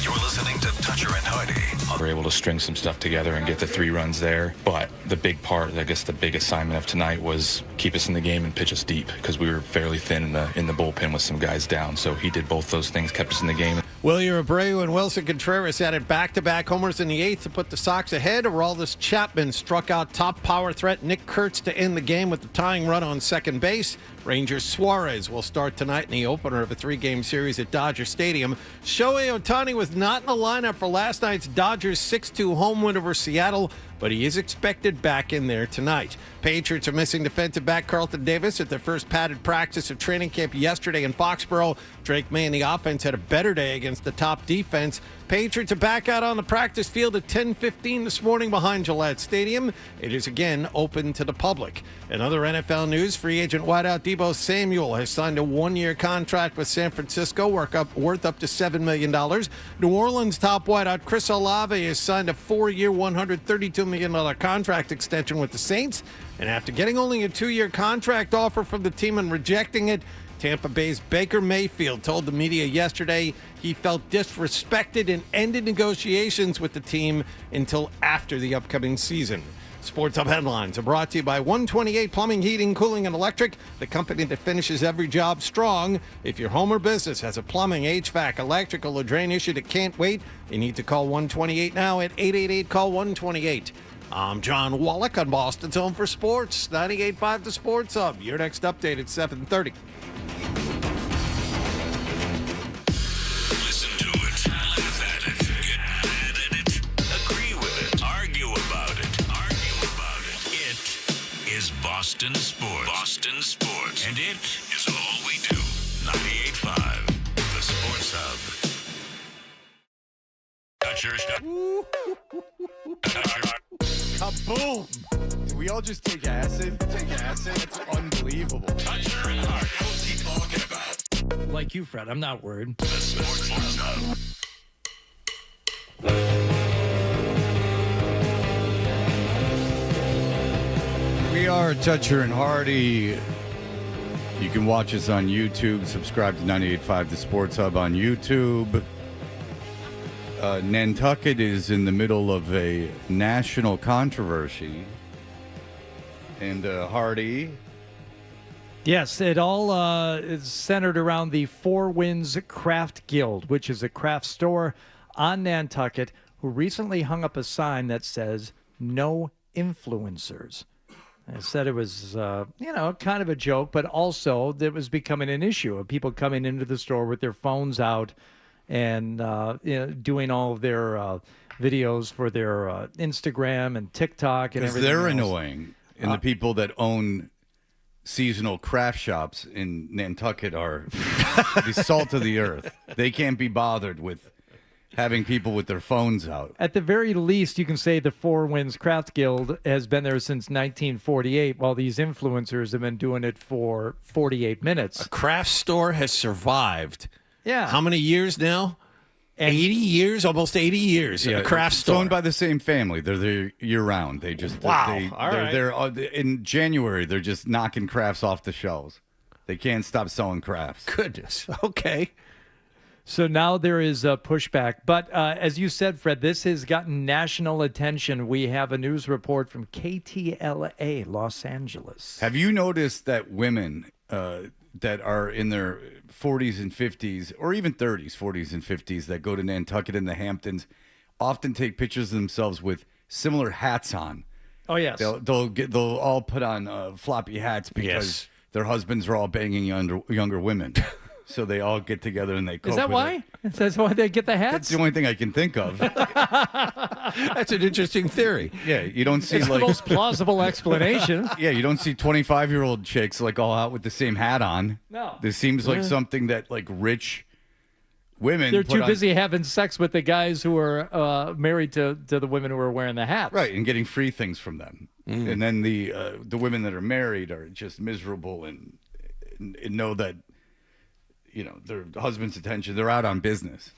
You're listening to Toucher and Hardy. We were able to string some stuff together and get the 3 runs there. But the big part, I guess the big assignment of tonight was keep us in the game and pitch us deep because we were fairly thin in the bullpen with some guys down. So he did both those things, kept us in the game. Wilyer Abreu and Wilson Contreras added back-to-back homers in the 8th to put the Sox ahead. Aroldis Chapman struck out top power threat Nick Kurtz to end the game with the tying run on second base. Rangers Suarez will start tonight in the opener of a 3-game series at Dodger Stadium. Shohei Ohtani was not in the lineup for last night's Dodgers 6-2 home win over Seattle, but he is expected back in there tonight. Patriots are missing defensive back Carlton Davis at their first padded practice of training camp yesterday in Foxborough. Drake May and the offense had a better day against the top defense. Patriots are back out on the practice field at 10:15 this morning behind Gillette Stadium. It is again open to the public. In other NFL news, free agent wideout Deebo Samuel has signed a 1-year contract with San Francisco worth up to $7 million. New Orleans top wideout Chris Olave has signed a 4-year, $132 million contract extension with the Saints. And after getting only a 2-year contract offer from the team and rejecting it, Tampa Bay's Baker Mayfield told the media yesterday he felt disrespected and ended negotiations with the team until after the upcoming season. Sports Hub headlines are brought to you by 128 Plumbing, Heating, Cooling, and Electric, the company that finishes every job strong. If your home or business has a plumbing, HVAC, electrical, or drain issue that can't wait, you need to call 128 now at 888-CALL-128. I'm John Wallach on Boston's Home for Sports, 98.5 The Sports Hub. Your next update at 7:30. Listen to it, laugh at it, get mad at it, agree with it, argue about it. It is Boston Sports. Boston Sports. And it is all we do. 98.5 The Sports Hub. Kaboom! Do we all just take acid? It's unbelievable. Toucher and Hart. What he talking about? Like you, Fred. I'm not worried. The Sports Hub. We are Toucher and Hardy. You can watch us on YouTube. Subscribe to 98.5 The Sports Hub on YouTube. Nantucket is in the middle of a national controversy. And Hardy. Yes, it all is centered around the Four Winds Craft Guild, which is a craft store on Nantucket, who recently hung up a sign that says, "No influencers." I said it was, kind of a joke, but also it was becoming an issue of people coming into the store with their phones out and doing all of their videos for their Instagram and TikTok and everything They're else. annoying. And the people that own seasonal craft shops in Nantucket are the salt of the earth. They can't be bothered with having people with their phones out. At the very least, you can say the Four Winds Craft Guild has been there since 1948, while these influencers have been doing it for 48 minutes. A craft store has survived. Yeah. How many years now? 80 years, almost 80 years. A craft It's store. owned by the same family. They're there year round. They just Wow. All they're right. there in January. They're just knocking crafts off the shelves. They can't stop selling crafts. Goodness. Okay. So now there is a pushback. But as you said, Fred, this has gotten national attention. We have a news report from KTLA, Los Angeles. Have you noticed that women that are in their 40s and 50s, or even 30s, 40s and 50s, that go to Nantucket and the Hamptons, often take pictures of themselves with similar hats on? Oh, yes. They'll all put on floppy hats because Yes. their husbands are all banging younger women. So they all get together and they cope Is that with why? it. That's why they get the That's hats? the only thing I can think of. That's an interesting theory. Yeah, you don't see It's the like most plausible explanation. yeah, you don't see 25-year-old chicks like all out with the same hat on. No. This seems like something that like rich women They're put too on- busy having sex with the guys who are married to the women who are wearing the hats. right, and getting free things from them. And then the women that are married are just miserable and know that their husband's attention. They're out on business.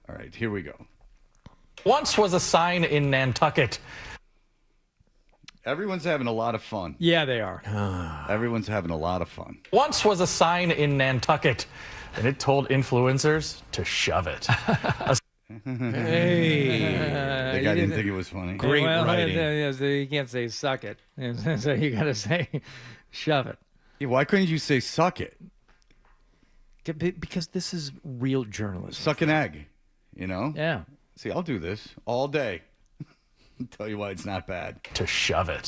All right, here we go. Once was a sign in Nantucket. Everyone's having a lot of fun. Yeah, they are. Everyone's having a lot of fun. Once was a sign in Nantucket, and it told influencers to shove it. Hey. The guy didn't think it was funny. Great writing. So you can't say suck it. So you got to say shove it. Yeah, why couldn't you say suck it? Because this is real journalism. Suck an egg, Yeah. See, I'll do this all day. Tell you why it's not bad. To shove it.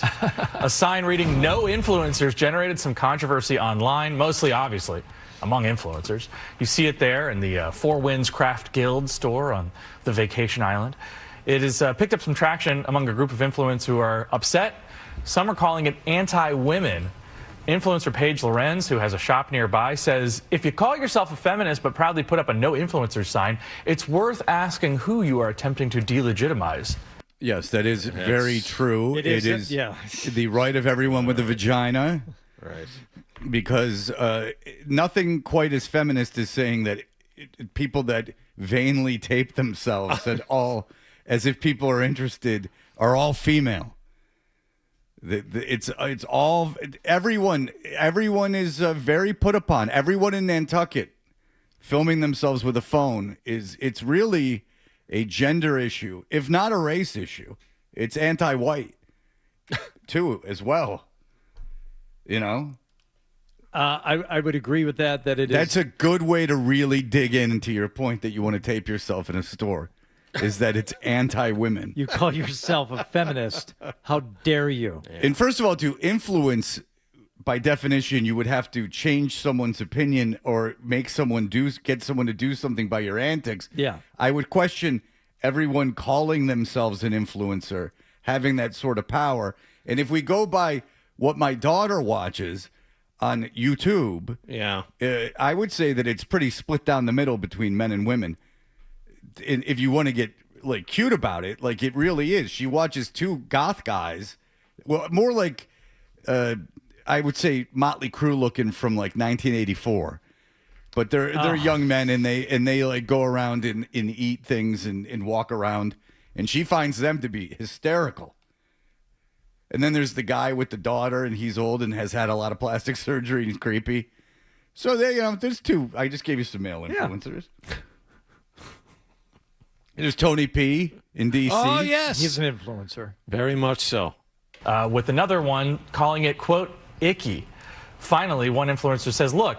A sign reading "No influencers" generated some controversy online, mostly obviously among influencers. You see it there in the Four Winds Craft Guild store on the vacation island. It has picked up some traction among a group of influencers who are upset. Some are calling it anti-women. Influencer Paige Lorenz, who has a shop nearby, says, if you call yourself a feminist but proudly put up a no influencer sign, it's worth asking who you are attempting to delegitimize. Yes, that is very true. It is, It is yeah. the right of everyone with a vagina. Right. Because nothing quite as feminist as saying that people that vainly tape themselves and all, as if people are interested, are all female. It's all everyone is very put upon. Everyone in Nantucket filming themselves with a phone it's really a gender issue, if not a race issue. It's anti-white too, as well. I would agree with that. That's a good way to really dig into your point that you want to tape yourself in a store. Is that it's anti-women. You call yourself a feminist. How dare you? And first of all, to influence, by definition, you would have to change someone's opinion or get someone to do something by your antics. Yeah. I would question everyone calling themselves an influencer having that sort of power. And if we go by what my daughter watches on YouTube, Yeah. I would say that it's pretty split down the middle between men and women. If you want to get like cute about it, like it really is. She watches two goth guys, well, more like I would say Motley Crue looking from like 1984, but they're young men and they like go around and eat things and walk around, and she finds them to be hysterical. And then there's the guy with the daughter, and he's old and has had a lot of plastic surgery and he's creepy. So there's two. I just gave you some male influencers. There's Tony P. in D.C. Oh, yes. He's an influencer. Very much so. With another one calling it, quote, icky. Finally, one influencer says, look,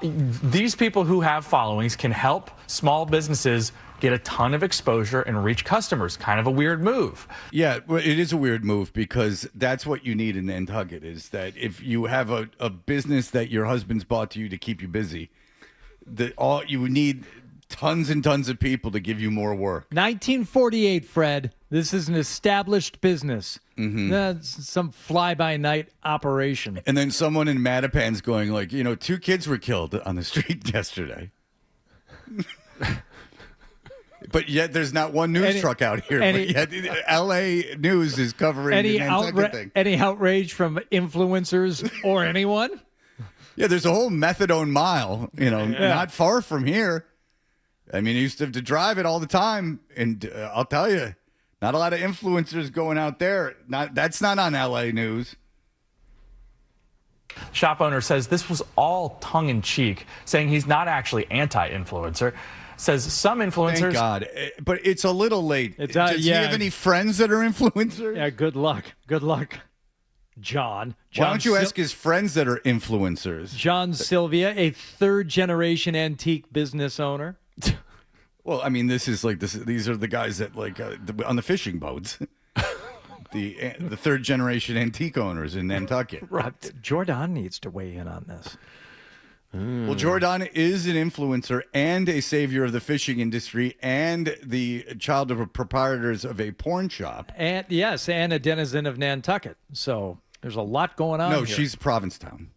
these people who have followings can help small businesses get a ton of exposure and reach customers. Kind of a weird move. Yeah, well, it is a weird move because that's what you need in Nantucket is that if you have a business that your husband's bought to you to keep you busy, you need tons and tons of people to give you more work. 1948, Fred. This is an established business. That's some fly-by-night operation. And then someone in Mattapan's going like, 2 kids were killed on the street yesterday. But yet there's not one news truck out here. But yet L.A. News is covering the Nantucket thing. Any outrage from influencers or anyone? Yeah, there's a whole methadone mile, not far from here. I mean, I used to have to drive it all the time. And I'll tell you, not a lot of influencers going out there. That's not on L.A. News. Shop owner says this was all tongue-in-cheek, saying he's not actually anti-influencer. Says some influencers... Thank God. But it's a little late. Does he have any friends that are influencers? Yeah, good luck. Good luck, John. Why don't you ask his friends that are influencers? John Sylvia, a third-generation antique business owner. Well, I mean, these are the guys that on the fishing boats. The third generation antique owners in Nantucket. Right. Jordan needs to weigh in on this. Well, Jordan is an influencer and a savior of the fishing industry and the child of proprietors of a porn shop. And yes, and a denizen of Nantucket. So there's a lot going on. No, here. she's Provincetown.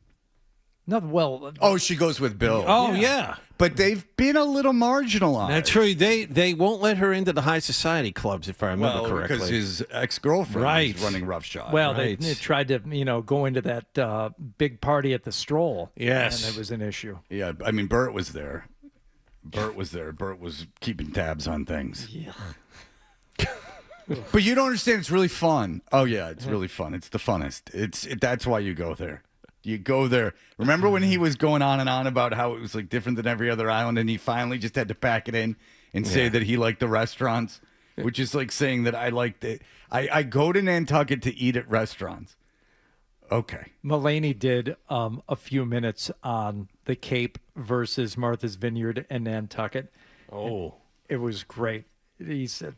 No, well. Oh, she goes with Bill. Oh, yeah. But they've been a little marginalized. That's true. They won't let her into the high society clubs, if I remember correctly. Because his ex-girlfriend is running roughshod. Well, they tried to, go into that big party at the Stroll. Yes. And it was an issue. Yeah, I mean, Bert was there. Bert was keeping tabs on things. Yeah. But you don't understand. It's really fun. Oh, yeah, it's really fun. It's the funnest. That's why you go there. You go there. Remember when he was going on and on about how it was different than every other island, and he finally just had to pack it in and say that he liked the restaurants, which is like saying that I liked it. I go to Nantucket to eat at restaurants. Okay. Mulaney did a few minutes on the Cape versus Martha's Vineyard and Nantucket. Oh. It was great. He said,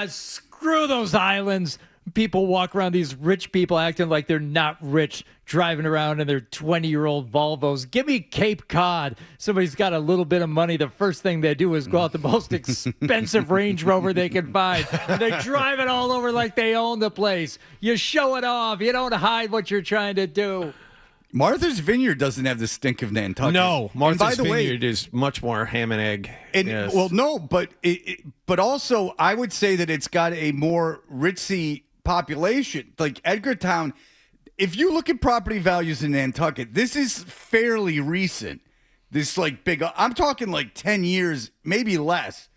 screw those islands. People walk around, these rich people acting like they're not rich, driving around in their 20-year-old Volvos. Give me Cape Cod. Somebody's got a little bit of money. The first thing they do is go out the most expensive Range Rover they can find. And they drive it all over like they own the place. You show it off. You don't hide what you're trying to do. Martha's Vineyard doesn't have the stink of Nantucket. No, Martha's Vineyard is much more ham and egg. Yes. Well, no, but also I would say that it's got a more ritzy population. Like Edgartown, if you look at property values in Nantucket, this is fairly recent. This big, I'm talking 10 years, maybe less.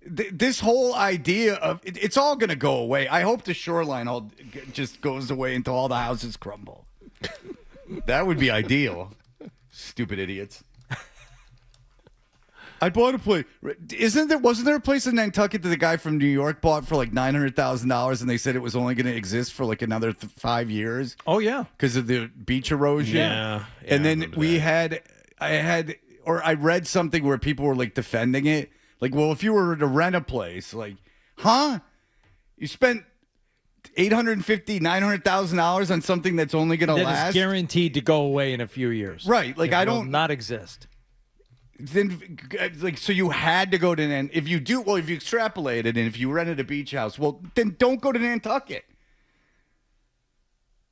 This whole idea of it's all going to go away. I hope the shoreline all just goes away until all the houses crumble. That would be ideal. Stupid idiots. I bought a place. Wasn't there a place in Nantucket that the guy from New York bought for $900,000, and they said it was only going to exist for another 5 years? Oh yeah, because of the beach erosion. Yeah, and then I read something where people were defending it. Well, if you were to rent a place, you spent $850,000, $900,000 on something that's only going to last, is guaranteed to go away in a few years. Right? I don't not exist. Then, so you had to go to if you extrapolate it, and if you rented a beach house, well, then don't go to Nantucket.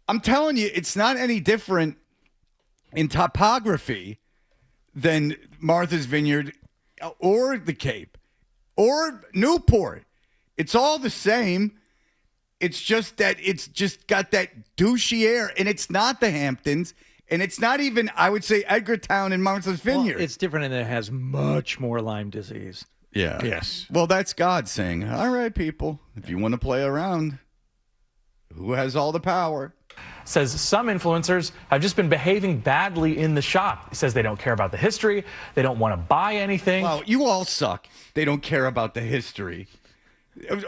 I'm telling you, it's not any different in topography than Martha's Vineyard or the Cape or Newport. It's all the same. It's just that it's just got that douchey air, and it's not the Hamptons. And it's not even, I would say, Edgartown and Martha's Vineyard. Well, it's different in that it has much more Lyme disease. Yeah. Yes. Well, that's God saying, all right, people, if you want to play around, who has all the power? Says some influencers have just been behaving badly in the shop. He says they don't care about the history. They don't want to buy anything. Wow, you all suck. They don't care about the history.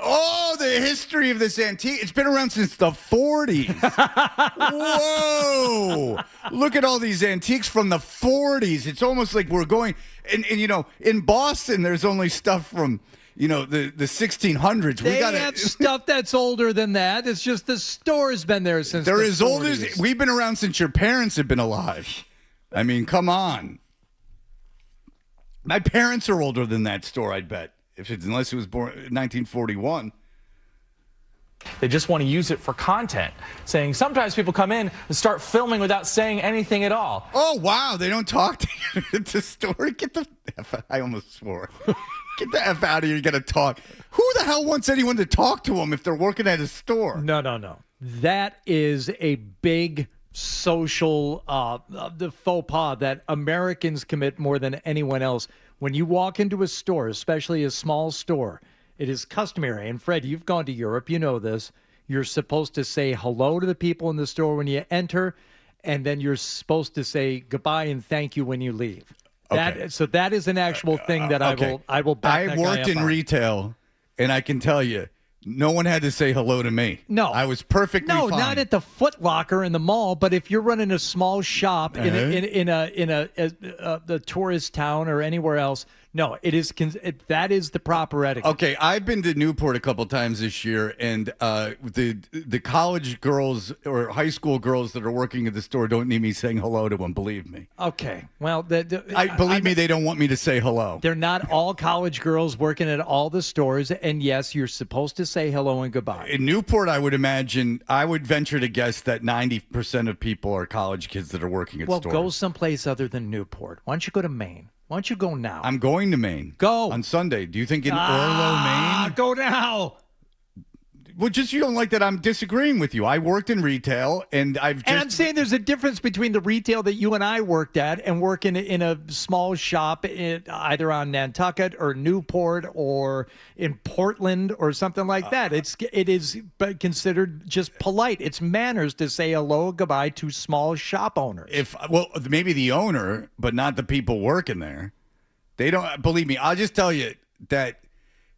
Oh, the history of this antique. It's been around since the 40s. Whoa. Look at all these antiques from the 40s. It's almost like we're going. And in Boston, there's only stuff from, the 1600s. They have stuff that's older than that. It's just the store's been there since They're the as old 40s. as we've been around since your parents have been alive. I mean, come on. My parents are older than that store, I'd bet. Unless it was born in 1941. They just want to use it for content, saying sometimes people come in and start filming without saying anything at all. Oh, wow. They don't talk to you at the store. Get the F out. I almost swore. Get the F out of here. You got to talk. Who the hell wants anyone to talk to them if they're working at a store? No. That is a big social the faux pas that Americans commit more than anyone else. When you walk into a store, especially a small store, it is customary, and Fred, you've gone to Europe, you know this, you're supposed to say hello to the people in the store when you enter, and then you're supposed to say goodbye and thank you when you leave. Okay. So that is an actual thing that okay. I will back that I guy worked up in on. retail, and I can tell you, no one had to say hello to me. No. I was perfectly No, fine. not at the Foot Locker in the mall, but if you're running a small shop in the tourist town or anywhere else, no, that is the proper etiquette. Okay, I've been to Newport a couple times this year, and the college girls or high school girls that are working at the store don't need me saying hello to them. Believe me. Okay, well, Believe me, they don't want me to say hello. They're not all college girls working at all the stores, and yes, you're supposed to say hello and goodbye. In Newport, I would venture to guess that 90% of people are college kids that are working at stores. Well, go someplace other than Newport. Why don't you go to Maine? Why don't you go now? I'm going to Maine. Go. On Sunday. Do you think in Orlo, Maine? Go now. Well, just you don't like that I'm disagreeing with you. I worked in retail, and And I'm saying there's a difference between the retail that you and I worked at and working in a small shop either on Nantucket or Newport or in Portland or something like that. It is considered just polite. It's manners to say hello, goodbye to small shop owners. Maybe the owner, but not the people working there. They don't believe me. I'll just tell you that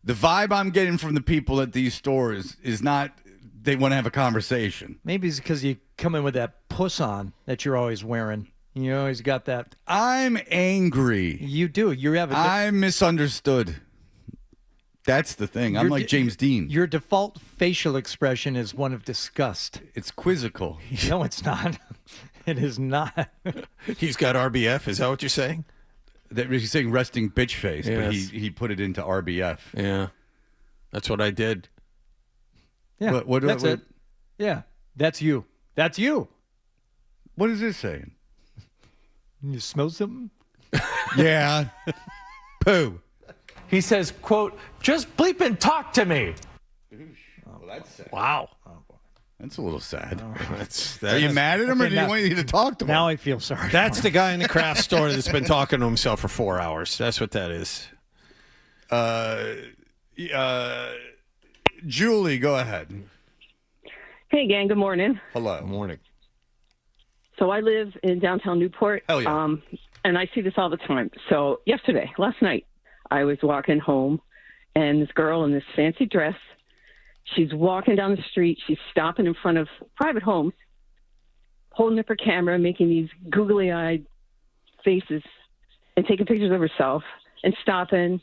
the vibe I'm getting from the people at these stores is not they want to have a conversation. Maybe it's because you come in with that puss on that you're always wearing. You always got that. I'm angry. You do. You have I'm misunderstood. That's the thing. I'm like James Dean. Your default facial expression is one of disgust. It's quizzical. No, it's not. It is not. He's got RBF. Is that what you're saying? He's saying resting bitch face, Yes. but he put it into RBF. Yeah, that's what I did. Yeah, that's it. Yeah, that's you. That's you. What is this saying? You smell something? Yeah. Poo. He says, quote, just bleep and talk to me. Well, that's sad. Wow. That's a little sad. That's Are you mad at him, or do you want you to talk to him? Now I feel sorry. That's the guy in the craft store that's been talking to himself for 4 hours. That's what that is. Julie, go ahead. Hey, gang. Good morning. Hello. Good morning. So I live in downtown Newport. Hell yeah. And I see this all the time. So last night, I was walking home, and this girl in this fancy dress, she's walking down the street. She's stopping in front of private homes, holding up her camera, making these googly-eyed faces and taking pictures of herself and stopping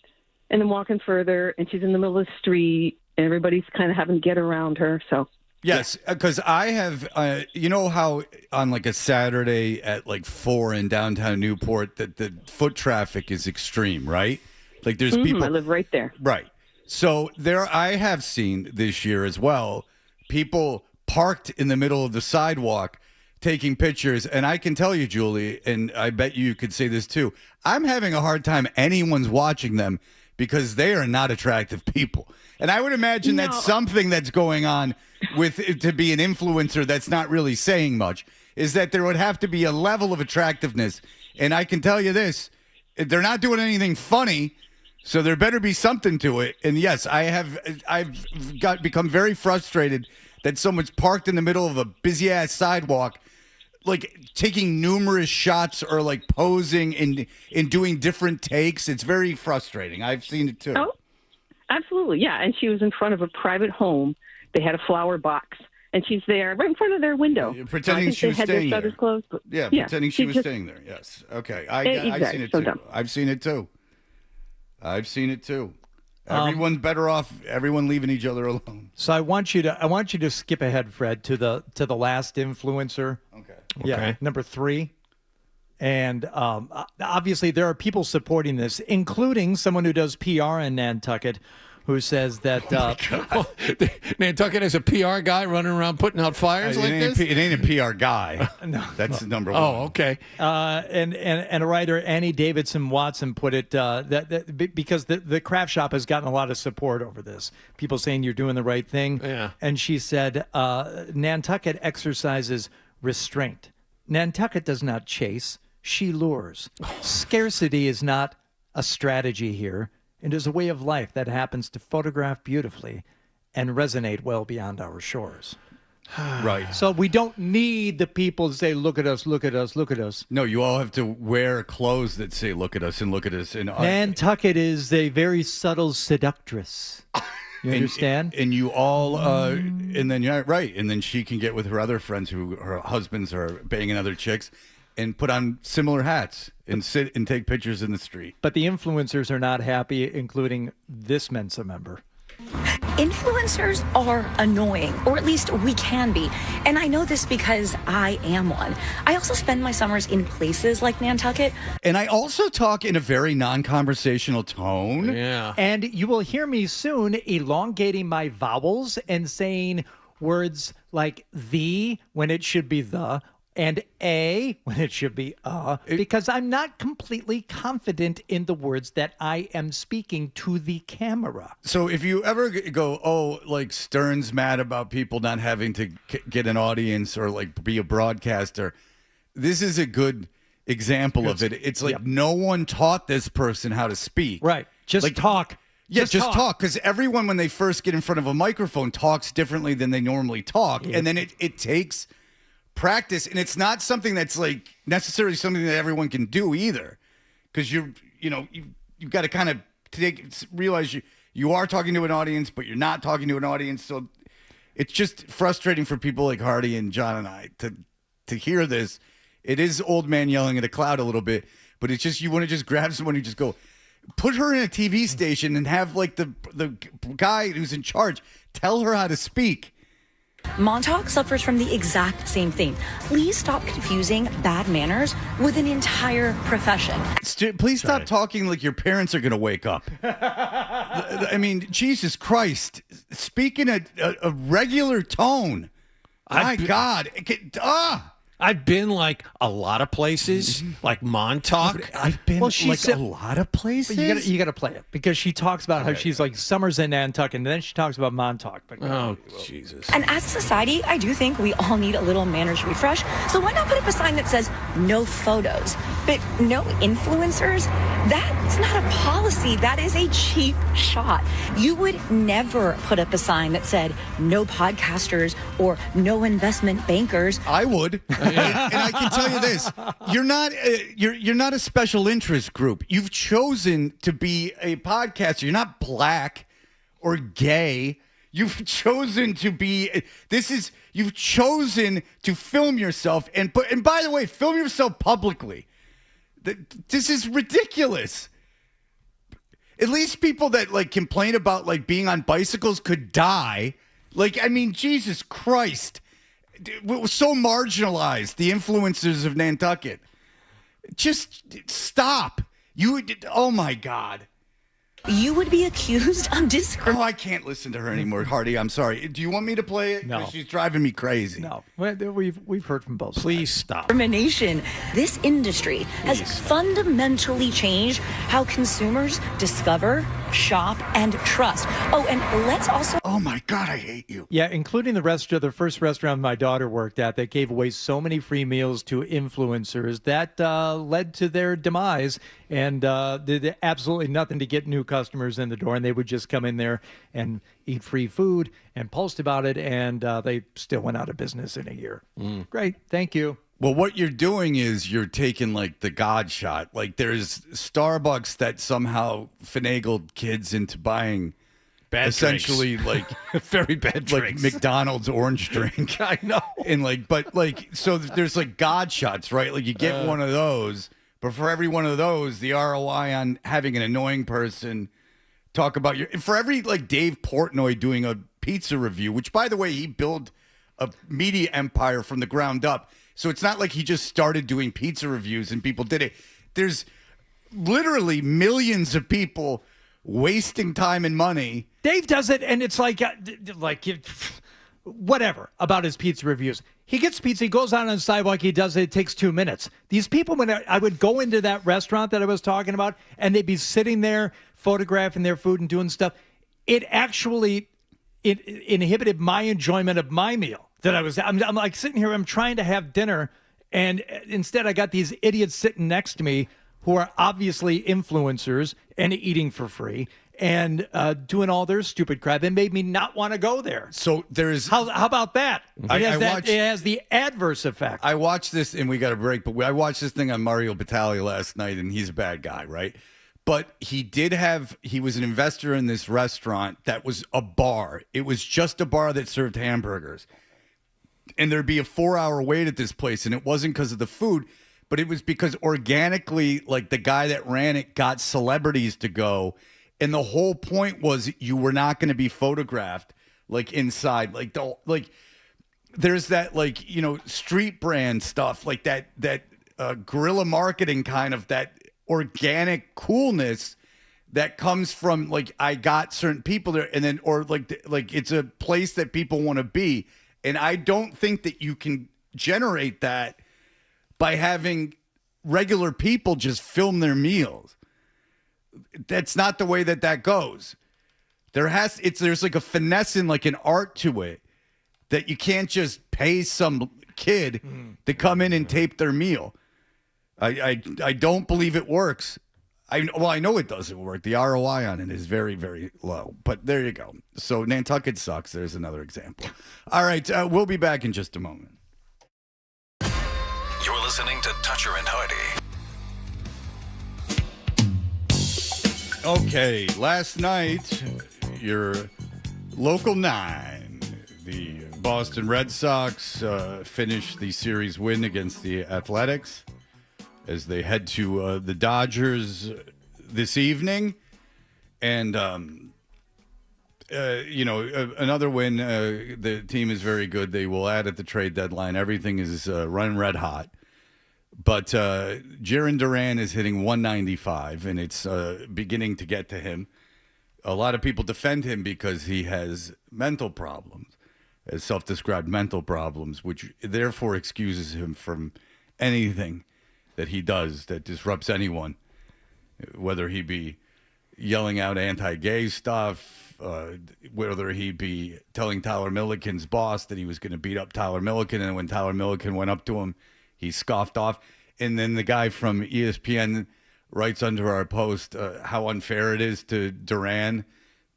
and then walking further. And she's in the middle of the street, and everybody's kind of having to get around her. So Yes, because I have, you know how on like a Saturday at like 4 in downtown Newport that the foot traffic is extreme, right? Like there's people. I live right there. Right. So I have seen this year as well, people parked in the middle of the sidewalk taking pictures. And I can tell you, Julie, and I bet you could say this too, I'm having a hard time anyone's watching them because they are not attractive people. And I would imagine that's something that's going on with to be an influencer that's not really saying much, is that there would have to be a level of attractiveness. And I can tell you this, they're not doing anything funny, so there better be something to it. And yes, I've become very frustrated that someone's parked in the middle of a busy ass sidewalk, like taking numerous shots or like posing and doing different takes. It's very frustrating. I've seen it too. Oh, absolutely. Yeah. And she was in front of a private home. They had a flower box, and she's there right in front of their window. Pretending she was staying there. Closed, but Yeah, pretending she was staying there. Yes. Okay. I've seen it so too. dumb. I've seen it too. I've seen it too. Everyone's better off. Everyone leaving each other alone. So I want you to skip ahead, Fred, to the last influencer. Okay. Yeah, Okay. number 3. And obviously there are people supporting this, including someone who does PR in Nantucket, who says that Nantucket has a PR guy running around putting out fires like this. It ain't a PR guy. No, that's number one. Oh, okay. and a writer, Annie Davidson Watson, put it because the craft shop has gotten a lot of support over this. People saying you're doing the right thing. Yeah. And she said Nantucket exercises restraint. Nantucket does not chase; she lures. Scarcity is not a strategy here. It is a way of life that happens to photograph beautifully and resonate well beyond our shores. Right. So we don't need the people to say, look at us, look at us, look at us. No, you all have to wear clothes that say "Look at us" and "Look at us." And Nantucket is a very subtle seductress. You understand? And you all, and then you're right, and then she can get with her other friends who her husbands are banging other chicks, and put on similar hats and sit and take pictures in the street. But the influencers are not happy, including this Mensa member. Influencers are annoying, or at least we can be. And I know this because I am one. I also spend my summers in places like Nantucket. And I also talk in a very non-conversational tone. Yeah. And you will hear me soon elongating my vowels and saying words like the when it should be the, and a when it should be because I'm not completely confident in the words that I am speaking to the camera. So if you ever go, oh, like Stern's mad about people not having to get an audience or like be a broadcaster, this is a good example of it. It's like no one taught this person how to speak. Right. Just like, talk. Yeah, just talk. Because everyone, when they first get in front of a microphone, talks differently than they normally talk. And then it takes practice, and it's not something that's like necessarily something that everyone can do either, because you've got to kind of realize you are talking to an audience, but you're not talking to an audience. So it's just frustrating for people like Hardy and John and I to hear this. It is old man yelling at a cloud a little bit, but it's just you want to just grab someone and just go put her in a TV station and have like the guy who's in charge tell her how to speak. Montauk suffers from the exact same thing. Please stop confusing bad manners with an entire profession. Please stop talking like your parents are going to wake up. I mean, Jesus Christ. Speak in a regular tone. My God. I've been like a lot of places, like Montauk. I've been a lot of places. You got to play it because she talks about how she's like summers in Nantucket, and then she talks about Montauk. But Jesus! And as a society, I do think we all need a little manners refresh. So why not put up a sign that says no photos, but no influencers? That is not a policy. That is a cheap shot. You would never put up a sign that said no podcasters or no investment bankers. I would. And I can tell you this: you're not a special interest group. You've chosen to be a podcaster. You're not black or gay. You've chosen to be. You've chosen to film yourself and by the way, film yourself publicly. This is ridiculous. At least people that like complain about like being on bicycles could die. Like, I mean, Jesus Christ. We're so marginalized, the influencers of Nantucket. Just stop. Oh my God. You would be accused of discrimination. Oh, I can't listen to her anymore, Hardy. I'm sorry. Do you want me to play it? No. She's driving me crazy. No. We've heard from both. Please stop. Discrimination. This industry has fundamentally changed how consumers discover shop, and trust. Oh, and let's also... Oh, my God, I hate you. Yeah, including the first restaurant my daughter worked at that gave away so many free meals to influencers that led to their demise and did absolutely nothing to get new customers in the door. And they would just come in there and eat free food and post about it, and they still went out of business in a year. Great. Thank you. Well, what you're doing is you're taking like the God shot. Like there's Starbucks that somehow finagled kids into buying Bad essentially drinks. like very bad like drinks. McDonald's orange drink. I know. And like, but like, so there's like God shots, right? Like you get one of those, but for every one of those, the ROI on having an annoying person talk about for every like Dave Portnoy doing a pizza review, which by the way, he built a media empire from the ground up. So it's not like he just started doing pizza reviews and people did it. There's literally millions of people wasting time and money. Dave does it, and it's like whatever about his pizza reviews. He gets pizza, he goes out on the sidewalk, he does it, it takes 2 minutes. These people, when I would go into that restaurant that I was talking about, and they'd be sitting there photographing their food and doing stuff, it actually inhibited my enjoyment of my meal. I'm like sitting here, I'm trying to have dinner, and instead I got these idiots sitting next to me who are obviously influencers and eating for free and doing all their stupid crap. It made me not want to go there. So there's how about that? It it has the adverse effect. I watched this, and we got a break, but I watched this thing on Mario Batali last night, and he's a bad guy, right? But he was an investor in this restaurant that was a bar. It was just a bar that served hamburgers. And there'd be a 4-hour wait at this place, and it wasn't because of the food, but it was because organically, like the guy that ran it got celebrities to go, and the whole point was you were not going to be photographed like inside, like there's that like street brand stuff like that guerrilla marketing kind of that organic coolness that comes from like I got certain people there, and then or like it's a place that people want to be. And I don't think that you can generate that by having regular people just film their meals. That's not the way that goes. There's like a finesse and like an art to it that you can't just pay some kid to come in and tape their meal. I don't believe it works. I know it doesn't work. The ROI on it is very, very low. But there you go. So Nantucket sucks. There's another example. All right, we'll be back in just a moment. You're listening to Toucher and Hardy. Okay, last night, your local 9, the Boston Red Sox, finished the series win against the Athletics as they head to the Dodgers this evening. And, another win. The team is very good. They will add at the trade deadline. Everything is running red hot. But Jarren Duran is hitting 195, and it's beginning to get to him. A lot of people defend him because he has mental problems, self-described mental problems, which therefore excuses him from anything that he does that disrupts anyone, whether he be yelling out anti-gay stuff, whether he be telling Tyler Milliken's boss that he was going to beat up Tyler Milliken, and when Tyler Milliken went up to him, he scoffed off. And then the guy from ESPN writes under our post how unfair it is to Duran.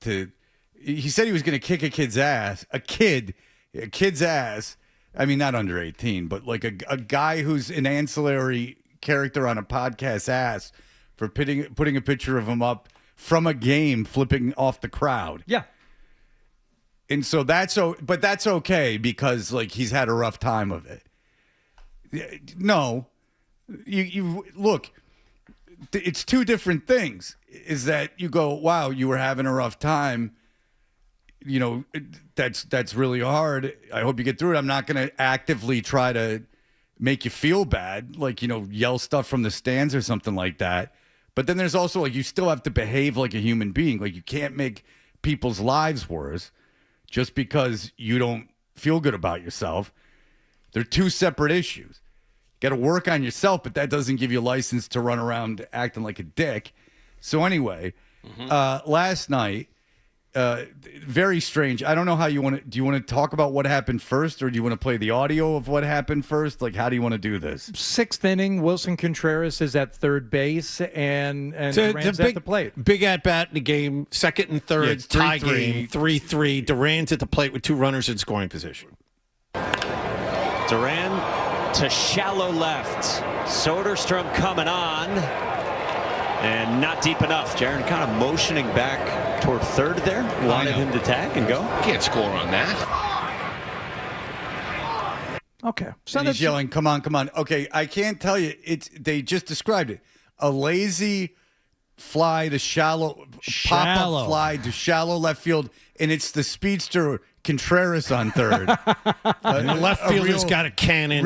He said he was going to kick a kid's ass. A kid's ass. I mean, not under 18, but like a guy who's an ancillary character on a podcast ass for putting a picture of him up from a game, flipping off the crowd. Yeah. And so that's okay because like he's had a rough time of it. No, you look, it's two different things. Is that you go, wow, you were having a rough time. That's really hard. I hope you get through it. I'm not going to actively try to make you feel bad, like, yell stuff from the stands or something like that. But then there's also like, you still have to behave like a human being. Like you can't make people's lives worse just because you don't feel good about yourself. They're two separate issues. You got to work on yourself, but that doesn't give you a license to run around acting like a dick. So anyway, last night. Very strange. I don't know how you want to. Do you want to talk about what happened first, or do you want to play the audio of what happened first? Like, how do you want to do this? 6th inning, Wilson Contreras is at third base, and Duran's at the plate. Big at bat in the game, second and third, Yeah, it's tie 3-3. game, 3-3. Duran's at the plate with 2 runners in scoring position. Duran to shallow left. Soderstrom coming on. And not deep enough. Jaron kind of motioning back toward third there. Wanted him to tag and go. Can't score on that. Okay. So he's yelling, "Come on, come on!" Okay, I can't tell you. They just described it. A lazy fly to shallow. Pop-up fly to shallow left field, and it's the speedster Contreras on third. The left fielder's got a cannon.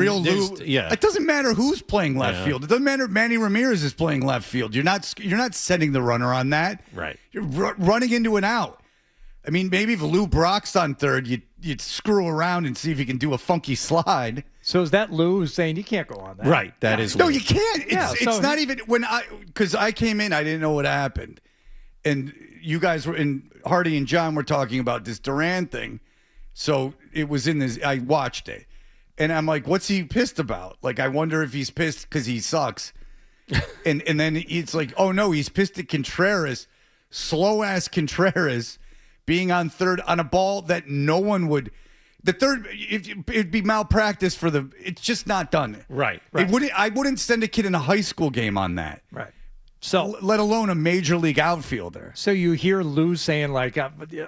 Yeah. It doesn't matter who's playing left field. It doesn't matter if Manny Ramirez is playing left field. You're not setting the runner on that. Right. You're running into an out. I mean, maybe if Lou Brock's on third, you'd screw around and see if you can do a funky slide. So is that Lou who's saying you can't go on that? Right. That is No, Lou. you can't. It's not even because I came in, I didn't know what happened. And you guys were Hardy and John were talking about this Duran thing. So it was in this, I watched it. And I'm like, what's he pissed about? Like, I wonder if he's pissed because he sucks. and then it's like, oh no, he's pissed at Contreras, slow ass Contreras, being on third on a ball that no one would. The third, it'd be malpractice for the. It's just not done. Right. I wouldn't send a kid in a high school game on that. Right. So, let alone a major league outfielder. So you hear Lou saying like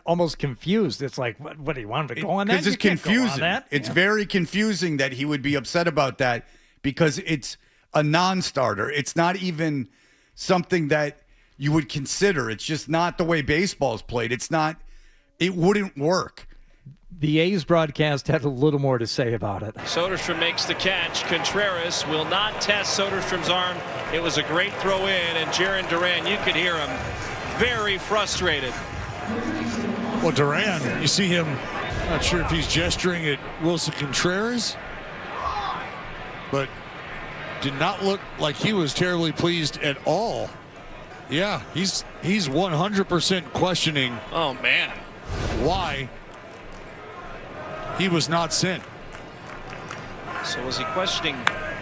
almost confused. It's like, what do you want him to go on that? Because it's You can't go on confusing. that. It's very confusing that he would be upset about that because it's a non-starter. It's not even something that you would consider. It's just not the way baseball's played. It's not. It wouldn't work. The A's broadcast had a little more to say about it. Soderstrom makes the catch. Contreras will not test Soderstrom's arm. It was a great throw in, and Jaron Duran, you could hear him very frustrated. Well, Duran, you see him, not sure if he's gesturing at Wilson Contreras, but did not look like he was terribly pleased at all. Yeah, he's 100% questioning. Oh, man. Why he was not sent. So was he questioning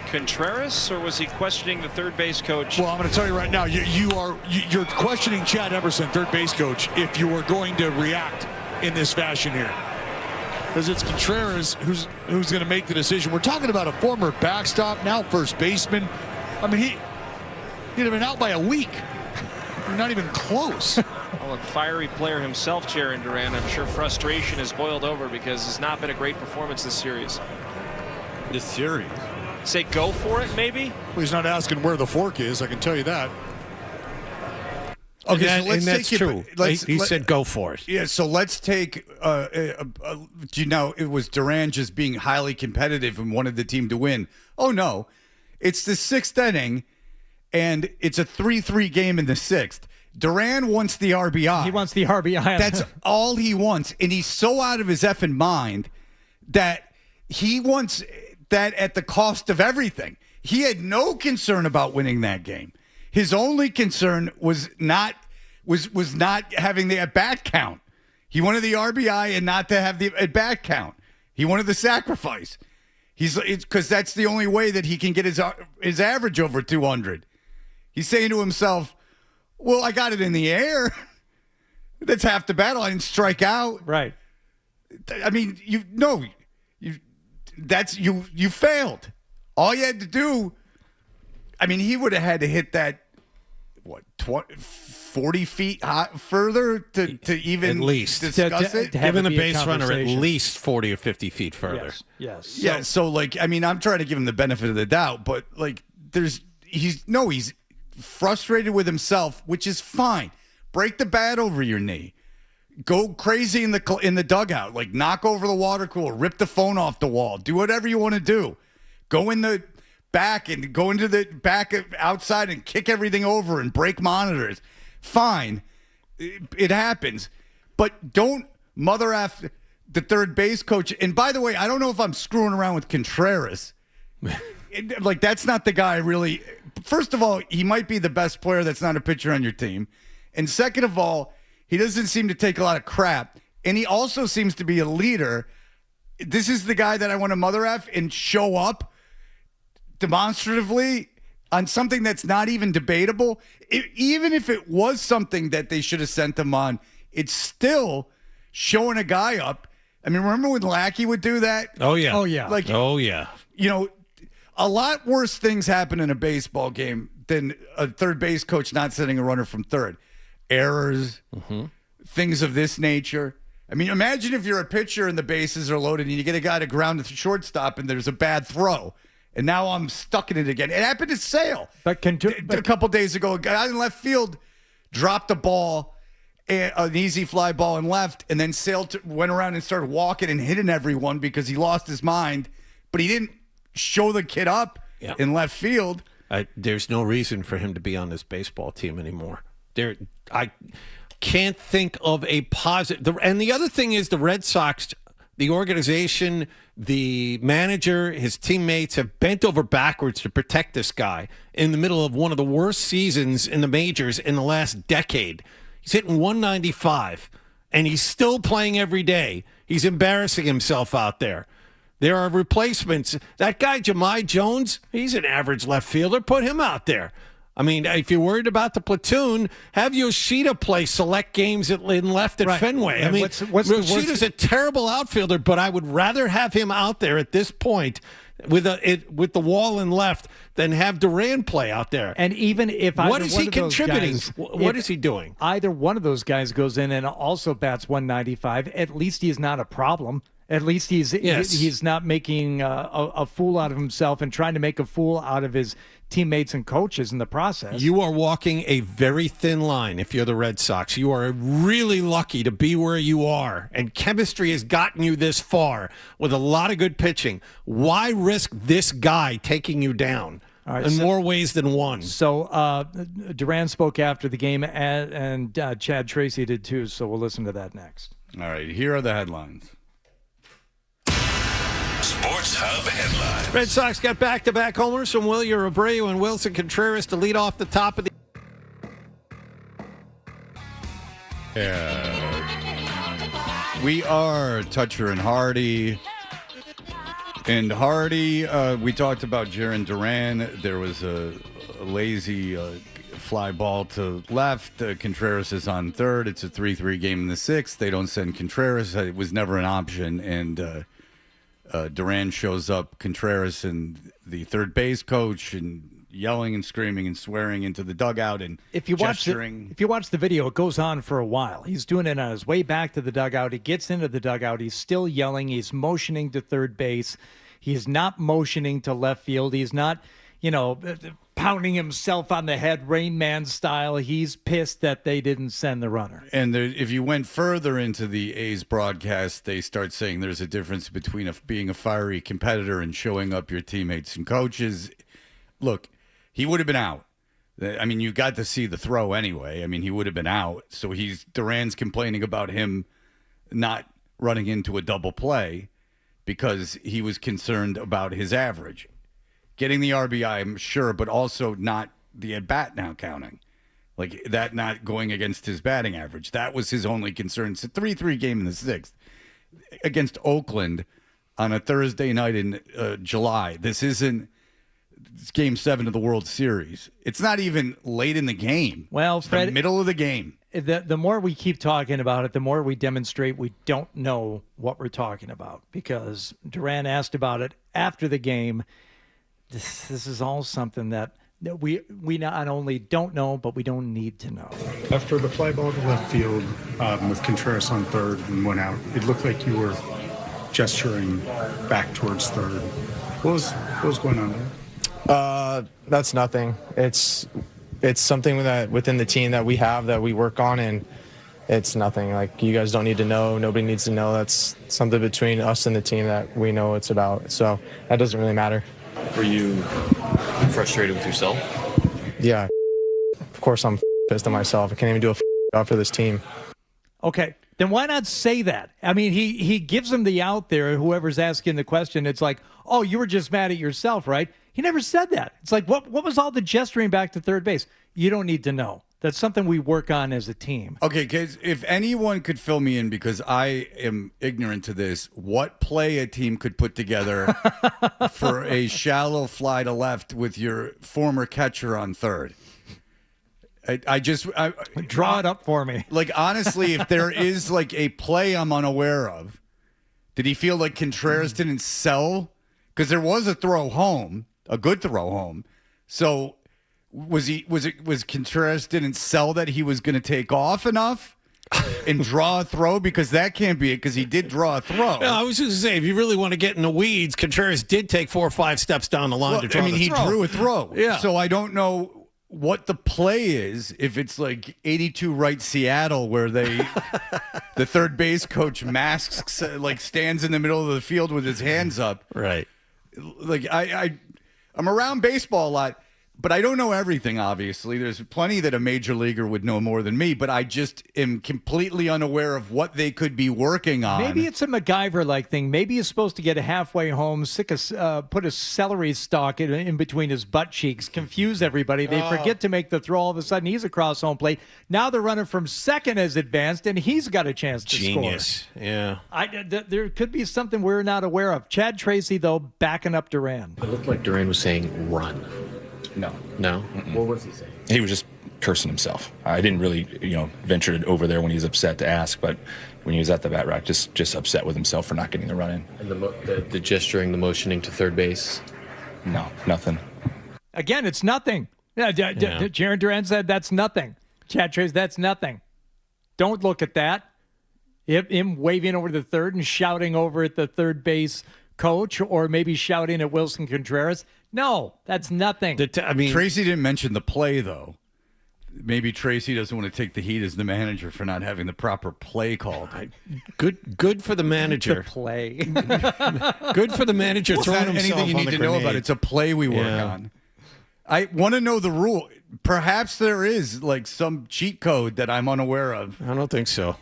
Contreras or was he questioning the third base coach? Well, I'm going to tell you right now, you're questioning Chad Emerson, third base coach, if you are going to react in this fashion here. Because it's Contreras who's going to make the decision. We're talking about a former backstop, now first baseman. I mean, he'd have been out by a week. Not even close. Well, a fiery player himself, Jaron Duran. I'm sure frustration has boiled over because it's not been a great performance this series. This series? Say go for it, maybe? Well, he's not asking where the fork is, I can tell you that. Okay, and so let's that's take true. He said go for it. Yeah, so let's take, it was Duran just being highly competitive and wanted the team to win. Oh, no. It's the 6th inning, and it's a 3-3 game in the 6th. Duran wants the RBI. He wants the RBI. That's all he wants. And he's so out of his effing mind that he wants that at the cost of everything. He had no concern about winning that game. His only concern was not having the at-bat count. He wanted the RBI and not to have the at-bat count. He wanted the sacrifice. Because that's the only way that he can get his average over 200. He's saying to himself, well, I got it in the air. That's half the battle. I didn't strike out. Right. I mean, you failed. All you had to do, I mean, he would have had to hit that, 40 feet further to even at least discuss it? Giving the base runner at least 40 or 50 feet further. Yes. Yeah, so I mean, I'm trying to give him the benefit of the doubt, but he's frustrated with himself, which is fine. Break the bat over your knee. Go crazy in the dugout, like knock over the water cooler, rip the phone off the wall, do whatever you want to do. Go in the back and go into the back outside and kick everything over and break monitors. Fine. It happens. But don't mother F the third base coach. And by the way, I don't know if I'm screwing around with Contreras. That's not the guy really. First of all, he might be the best player that's not a pitcher on your team. And second of all, he doesn't seem to take a lot of crap. And he also seems to be a leader. This is the guy that I want to mother F and show up demonstratively on something that's not even debatable. Even if it was something that they should have sent him on, it's still showing a guy up. I mean, remember when Lackey would do that? Oh, yeah. Oh, yeah. Like, Oh, yeah. you know, a lot worse things happen in a baseball game than a third base coach not sending a runner from third. Errors, things of this nature. I mean, imagine if you're a pitcher and the bases are loaded and you get a guy to ground to the shortstop and there's a bad throw. And now I'm stuck in it again. It happened to Sale. But a couple days ago, a guy in left field dropped a ball, an easy fly ball in left, and then Sale went around and started walking and hitting everyone because he lost his mind. But he didn't show the kid up in left field. There's no reason for him to be on this baseball team anymore. I can't think of a positive. And the other thing is the Red Sox, the organization, the manager, his teammates have bent over backwards to protect this guy in the middle of one of the worst seasons in the majors in the last decade. He's hitting 195, and he's still playing every day. He's embarrassing himself out there. There are replacements. That guy, Jahmai Jones, he's an average left fielder. Put him out there. I mean, if you're worried about the platoon, have Yoshida play select games in left at Fenway. I mean, Yoshida's a terrible outfielder, but I would rather have him out there at this point with the wall in left than have Duran play out there. And even if what is he contributing? What is he doing? Either one of those guys goes in and also bats 195. At least he's not a problem. At least he's not making a fool out of himself and trying to make a fool out of his teammates and coaches in the process. You are walking a very thin line if you're the Red Sox. You are really lucky to be where you are, and chemistry has gotten you this far with a lot of good pitching. Why risk this guy taking you down in more ways than one? So Duran spoke after the game, and Chad Tracy did too, so we'll listen to that next. All right, here are the headlines. Sports Hub headlines. Red Sox got back-to-back homers from Wilyer Abreu and Wilson Contreras to lead off the top of the... We are Toucher and Hardy. And Hardy, we talked about Jarren Duran. There was a lazy fly ball to left. Contreras is on third. It's a 3-3 game in the sixth. They don't send Contreras. It was never an option. And Duran shows up, Contreras and the third base coach, and yelling and screaming and swearing into the dugout and gesturing. If you watch the video, it goes on for a while. He's doing it on his way back to the dugout. He gets into the dugout. He's still yelling. He's motioning to third base. He's not motioning to left field. He's not, pounding himself on the head, Rain Man style. He's pissed that they didn't send the runner. And if you went further into the A's broadcast, they start saying there's a difference between being a fiery competitor and showing up your teammates and coaches. Look, he would have been out. I mean, you got to see the throw anyway. I mean, he would have been out. So Duran's complaining about him not running into a double play because he was concerned about his average. Getting the RBI, I'm sure, but also not the at-bat now counting. Like that not going against his batting average. That was his only concern. It's a 3-3 game in the sixth against Oakland on a Thursday night in July. It's Game 7 of the World Series. It's not even late in the game. Well, it's Fred, the middle of the game. The more we keep talking about it, the more we demonstrate we don't know what we're talking about, because Duran asked about it after the game. This is all something that we not only don't know, but we don't need to know. After the fly ball to left field with Contreras on third and went out, it looked like you were gesturing back towards third. What was going on there? That's nothing. It's something that within the team that we have that we work on, and it's nothing. Like, you guys don't need to know. Nobody needs to know. That's something between us and the team that we know it's about. So that doesn't really matter. Were you frustrated with yourself? Yeah. Of course I'm pissed at myself. I can't even do a job for this team. Okay. Then why not say that? I mean, he gives them the out there, whoever's asking the question. It's like, oh, you were just mad at yourself, right? He never said that. It's like, what was all the gesturing back to third base? You don't need to know. That's something we work on as a team. Okay, guys, if anyone could fill me in, because I am ignorant to this, what play a team could put together for a shallow fly to left with your former catcher on third? I Draw it up for me. Like, honestly, if there is like a play I'm unaware of, did he feel like Contreras didn't sell? Because there was a throw home, a good throw home. So was Contreras didn't sell that he was going to take off enough and draw a throw? Because that can't be it, because he did draw a throw. No, I was just going to say, if you really want to get in the weeds, Contreras did take 4 or 5 steps down the line to draw the throw. He drew a throw. Yeah. So I don't know what the play is, if it's like 82 right Seattle, where the third base coach masks, like stands in the middle of the field with his hands up. Right. Like I'm around baseball a lot, but I don't know everything, obviously. There's plenty that a major leaguer would know more than me, but I just am completely unaware of what they could be working on. Maybe it's a MacGyver-like thing. Maybe he's supposed to get a halfway home, put a celery stalk in between his butt cheeks, confuse everybody. They forget to make the throw. All of a sudden, he's across home plate. Now the runner from second has advanced, and he's got a chance to Genius. score. Yeah. There could be something we're not aware of. Chad Tracy, though, backing up Duran. It looked like Duran was saying run. No. No? What was he saying? He was just cursing himself. I didn't really, venture over there when he was upset to ask, but when he was at the bat rack, just upset with himself for not getting the run in. And the gesturing, the motioning to third base? No, nothing. Again, it's nothing. Jaron Duran said that's nothing. Chad Trace, that's nothing. Don't look at that. Him waving over to the third and shouting over at the third base coach, or maybe shouting at Wilson Contreras. No, that's nothing. Tracy didn't mention the play, though. Maybe Tracy doesn't want to take the heat as the manager for not having the proper play called. Good for the manager. The play. Good for the manager It's throwing not himself anything you on need the to know about. grenade. It's a play we work on. I want to know the rule. Perhaps there is like some cheat code that I'm unaware of. I don't think so.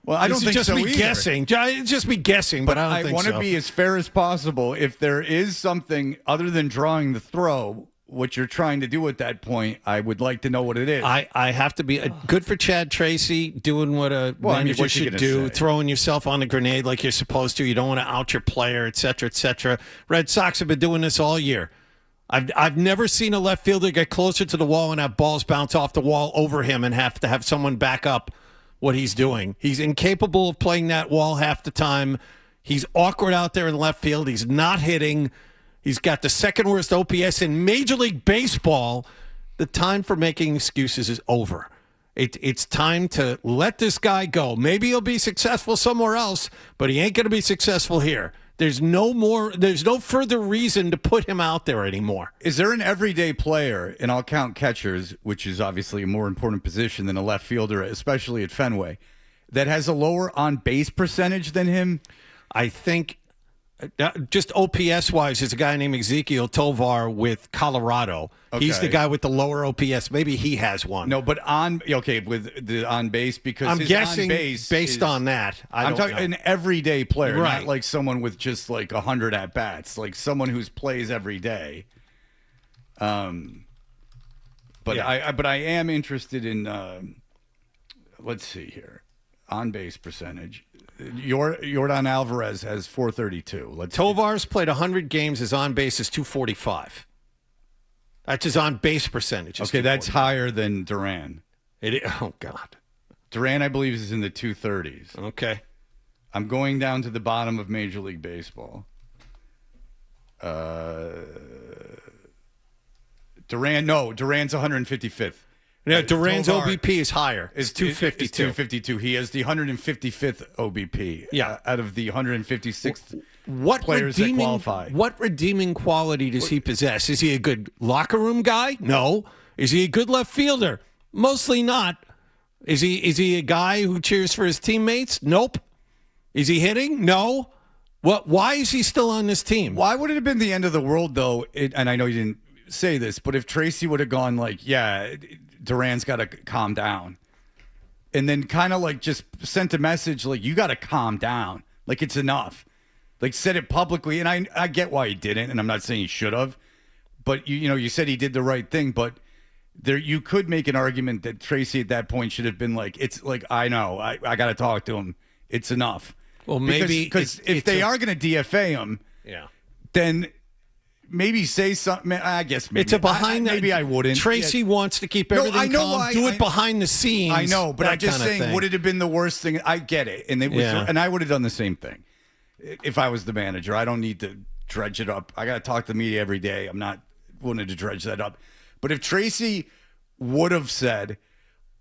Well, I don't think just so me either. guessing. It's just me guessing, but I don't think want so. to be as fair as possible. If there is something other than drawing the throw, what you're trying to do at that point, I would like to know what it is. I have to be good for Chad Tracy doing what a manager what's he should gonna do, say? throwing yourself on the grenade like you're supposed to. You don't want to out your player, et cetera, et cetera. Red Sox have been doing this all year. I've never seen a left fielder get closer to the wall and have balls bounce off the wall over him and have to have someone back up what he's doing. He's incapable of playing that wall half the time. He's awkward out there in left field. He's not hitting. He's got the second worst OPS in Major League Baseball. The time for making excuses is over. It's time to let this guy go. Maybe he'll be successful somewhere else, but he ain't going to be successful here. There's no further reason to put him out there anymore. Is there an everyday player, and I'll count catchers, which is obviously a more important position than a left fielder, especially at Fenway, that has a lower on-base percentage than him? I think just OPS-wise, there's a guy named Ezekiel Tovar with Colorado. He's the guy with the lower OPS. Maybe he has one. No, but with the on-base, because I'm his guessing on-base based on that. I'm talking an everyday player, Right. not like someone with just like 100 at-bats, like someone who plays every day. But I am interested in, let's see here, on-base percentage. Yordan Alvarez has 432. Tovar's played 100 games. His on-base is 245. That's his on-base percentage. Okay, that's higher than Duran. Oh, God. Duran, I believe, is in the 230s. Okay. I'm going down to the bottom of Major League Baseball. Duran's 155th. Yeah, Duran's Tovar OBP is higher. It's 252. It's 252. He has the 155th OBP. Yeah. Out of the 156th What players that qualify. What redeeming quality does he possess? Is he a good locker room guy? No. Is he a good left fielder? Mostly not. Is he a guy who cheers for his teammates? Nope. Is he hitting? No. Why is he still on this team? Why would it have been the end of the world, though? And I know you didn't say this, but if Tracy would have gone like, yeah, Duran's got to calm down, and then kind of like just sent a message like, you got to calm down, like it's enough, like said it publicly. And I get why he didn't, and I'm not saying he should have, but you said he did the right thing. But there you could make an argument that Tracy at that point should have been like, it's like, I know, I got to talk to him. It's enough. Well, maybe because if they are going to DFA him, then maybe say something. I guess maybe it's a behind. Maybe I wouldn't. Tracy wants to keep everything calm. Do it behind the scenes. I know, but I'm just saying, would it have been the worst thing? I get it, and it was, and I would have done the same thing if I was the manager. I don't need to dredge it up. I got to talk to the media every day. I'm not willing to dredge that up. But if Tracy would have said,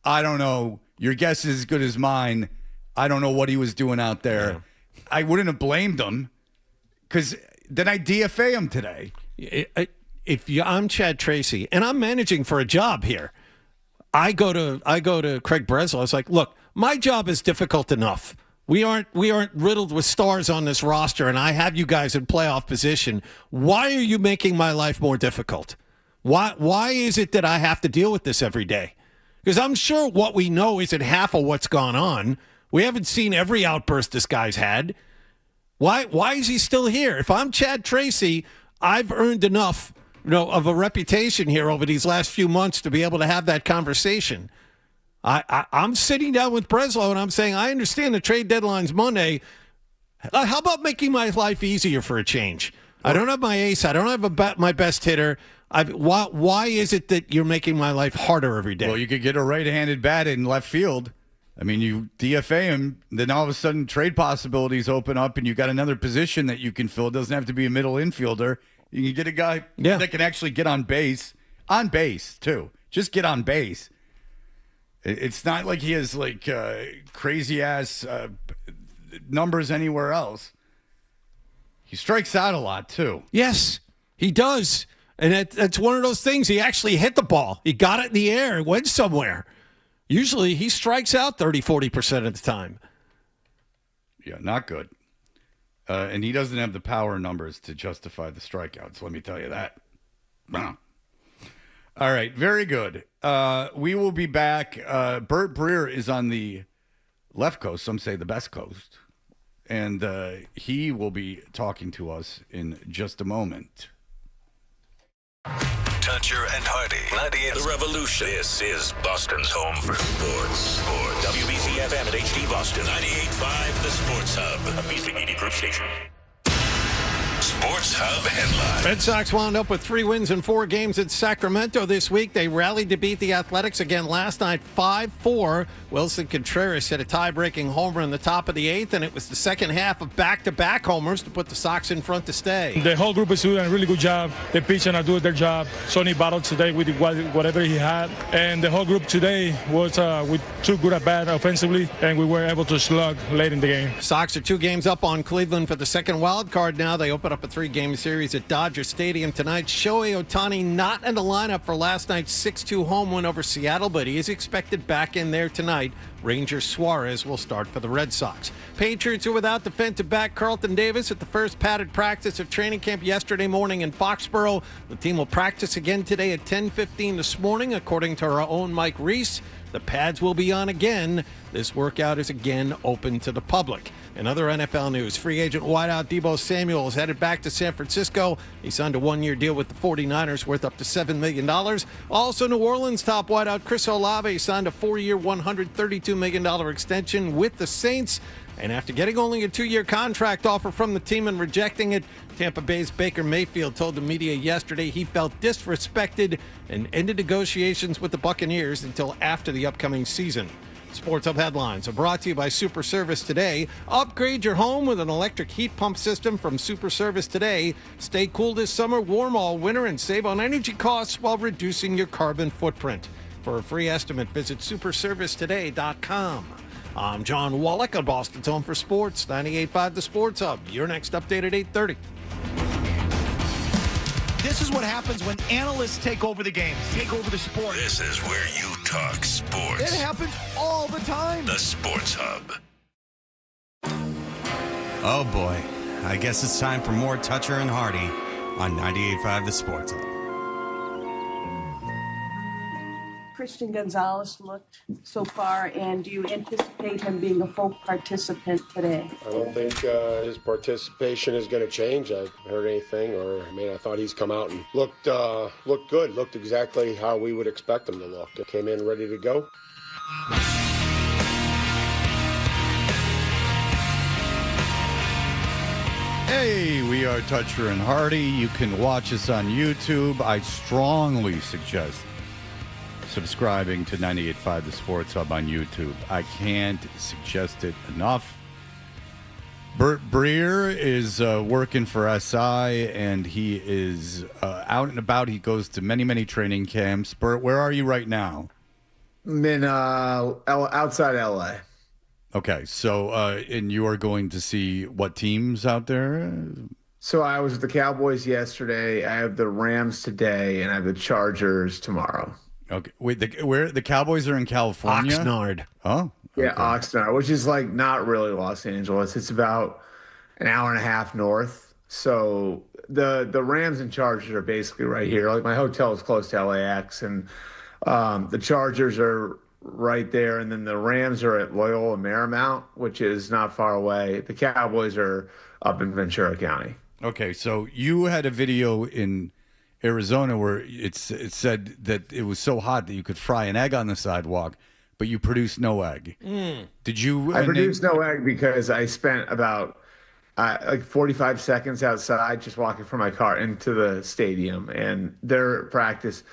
I don't know, your guess is as good as mine. I don't know what he was doing out there. I wouldn't have blamed him because then I DFA him today. I'm Chad Tracy and I'm managing for a job here. I go to Craig Breslow. I was like, look, my job is difficult enough. We aren't riddled with stars on this roster, and I have you guys in playoff position. Why are you making my life more difficult? Why is it that I have to deal with this every day? Because I'm sure what we know isn't half of what's gone on. We haven't seen every outburst this guy's had. Why is he still here? If I'm Chad Tracy, I've earned enough, of a reputation here over these last few months to be able to have that conversation. I'm sitting down with Breslow and I'm saying, I understand the trade deadline's Monday. How about making my life easier for a change? I don't have my ace. I don't have my best hitter. Why is it that you're making my life harder every day? Well, you could get a right-handed bat in left field. I mean, you DFA him, then all of a sudden trade possibilities open up, and you got another position that you can fill. It doesn't have to be a middle infielder. You can get a guy that can actually get on base too. Just get on base. It's not like he has like crazy ass numbers anywhere else. He strikes out a lot too. Yes, he does. And that's one of those things. He actually hit the ball. He got it in the air. It went somewhere. Usually he strikes out 30-40% of the time. Yeah, not good. And he doesn't have the power numbers to justify the strikeouts. Let me tell you that. All right, very good. We will be back. Bert Breer is on the left coast. Some say the best coast. And he will be talking to us in just a moment. Toucher and Hardy, 98. The Revolution. This is Boston's home for sports. WBC FM at HD Boston. 98.5 The Sports Hub. A Beasley Media Group station. Sports Hub headline. Red Sox wound up with 3 wins in 4 games at Sacramento this week. They rallied to beat the Athletics again last night 5-4. Wilson Contreras hit a tie-breaking homer in the top of the 8th, and it was the second half of back-to-back homers to put the Sox in front to stay. The whole group is doing a really good job. The pitchers are doing their job. Sonny battled today with whatever he had, and the whole group today was with 2 good at bat offensively, and we were able to slug late in the game. Sox are 2 games up on Cleveland for the second wild card now. They open up a 3-game series at Dodger Stadium tonight. Shohei Ohtani not in the lineup for last night's 6-2 home win over Seattle, but he is expected back in there tonight. Ranger Suarez will start for the Red Sox. Patriots are without defensive back Carlton Davis at the first padded practice of training camp yesterday morning in Foxborough. The team will practice again today at 10:15 this morning, according to our own Mike Reese. The pads will be on again. This workout is again open to the public. In other NFL news, free agent wideout Deebo Samuel is headed back to San Francisco. He signed a 1-year deal with the 49ers worth up to $7 million. Also, New Orleans top wideout Chris Olave signed a 4-year, $132 million extension with the Saints. And after getting only a 2-year contract offer from the team and rejecting it, Tampa Bay's Baker Mayfield told the media yesterday he felt disrespected and ended negotiations with the Buccaneers until after the upcoming season. Sports Hub headlines are brought to you by Super Service Today. Upgrade your home with an electric heat pump system from Super Service Today. Stay cool this summer, warm all winter, and save on energy costs while reducing your carbon footprint. For a free estimate, visit superservicetoday.com. I'm John Wallach on Boston's Home for Sports, 98.5 The Sports Hub. Your next update at 8:30. This is what happens when analysts take over the games, take over the sport. This is where you talk sports. It happens all the time. The Sports Hub. Oh boy, I guess it's time for more Toucher and Hardy on 98.5 The Sports Hub. Christian Gonzalez looked so far, and do you anticipate him being a full participant today? I don't think his participation is going to change. I haven't heard anything, I thought he's come out and looked good, looked exactly how we would expect him to look. Came in ready to go. Hey, we are Toucher and Hardy. You can watch us on YouTube. I strongly suggest subscribing to 98.5 The Sports Hub on YouTube. I can't suggest it enough. Bert Breer is working for SI, and he is out and about. He goes to many, many training camps. Bert, where are you right now? I'm in outside LA. Okay, so and you are going to see what teams out there? So I was with the Cowboys yesterday. I have the Rams today, and I have the Chargers tomorrow. Okay, wait, the Cowboys are in California? Oxnard. Oh, okay. Yeah, Oxnard, which is like not really Los Angeles. It's about an hour and a half north. So the Rams and Chargers are basically right here. Like my hotel is close to LAX, and the Chargers are right there, and then the Rams are at Loyola Marymount, which is not far away. The Cowboys are up in Ventura County. Okay, so you had a video in Arizona where it said that it was so hot that you could fry an egg on the sidewalk, but you produced no egg. Did you? I produced no egg because I spent about like 45 seconds outside just walking from my car into the stadium, and their practice.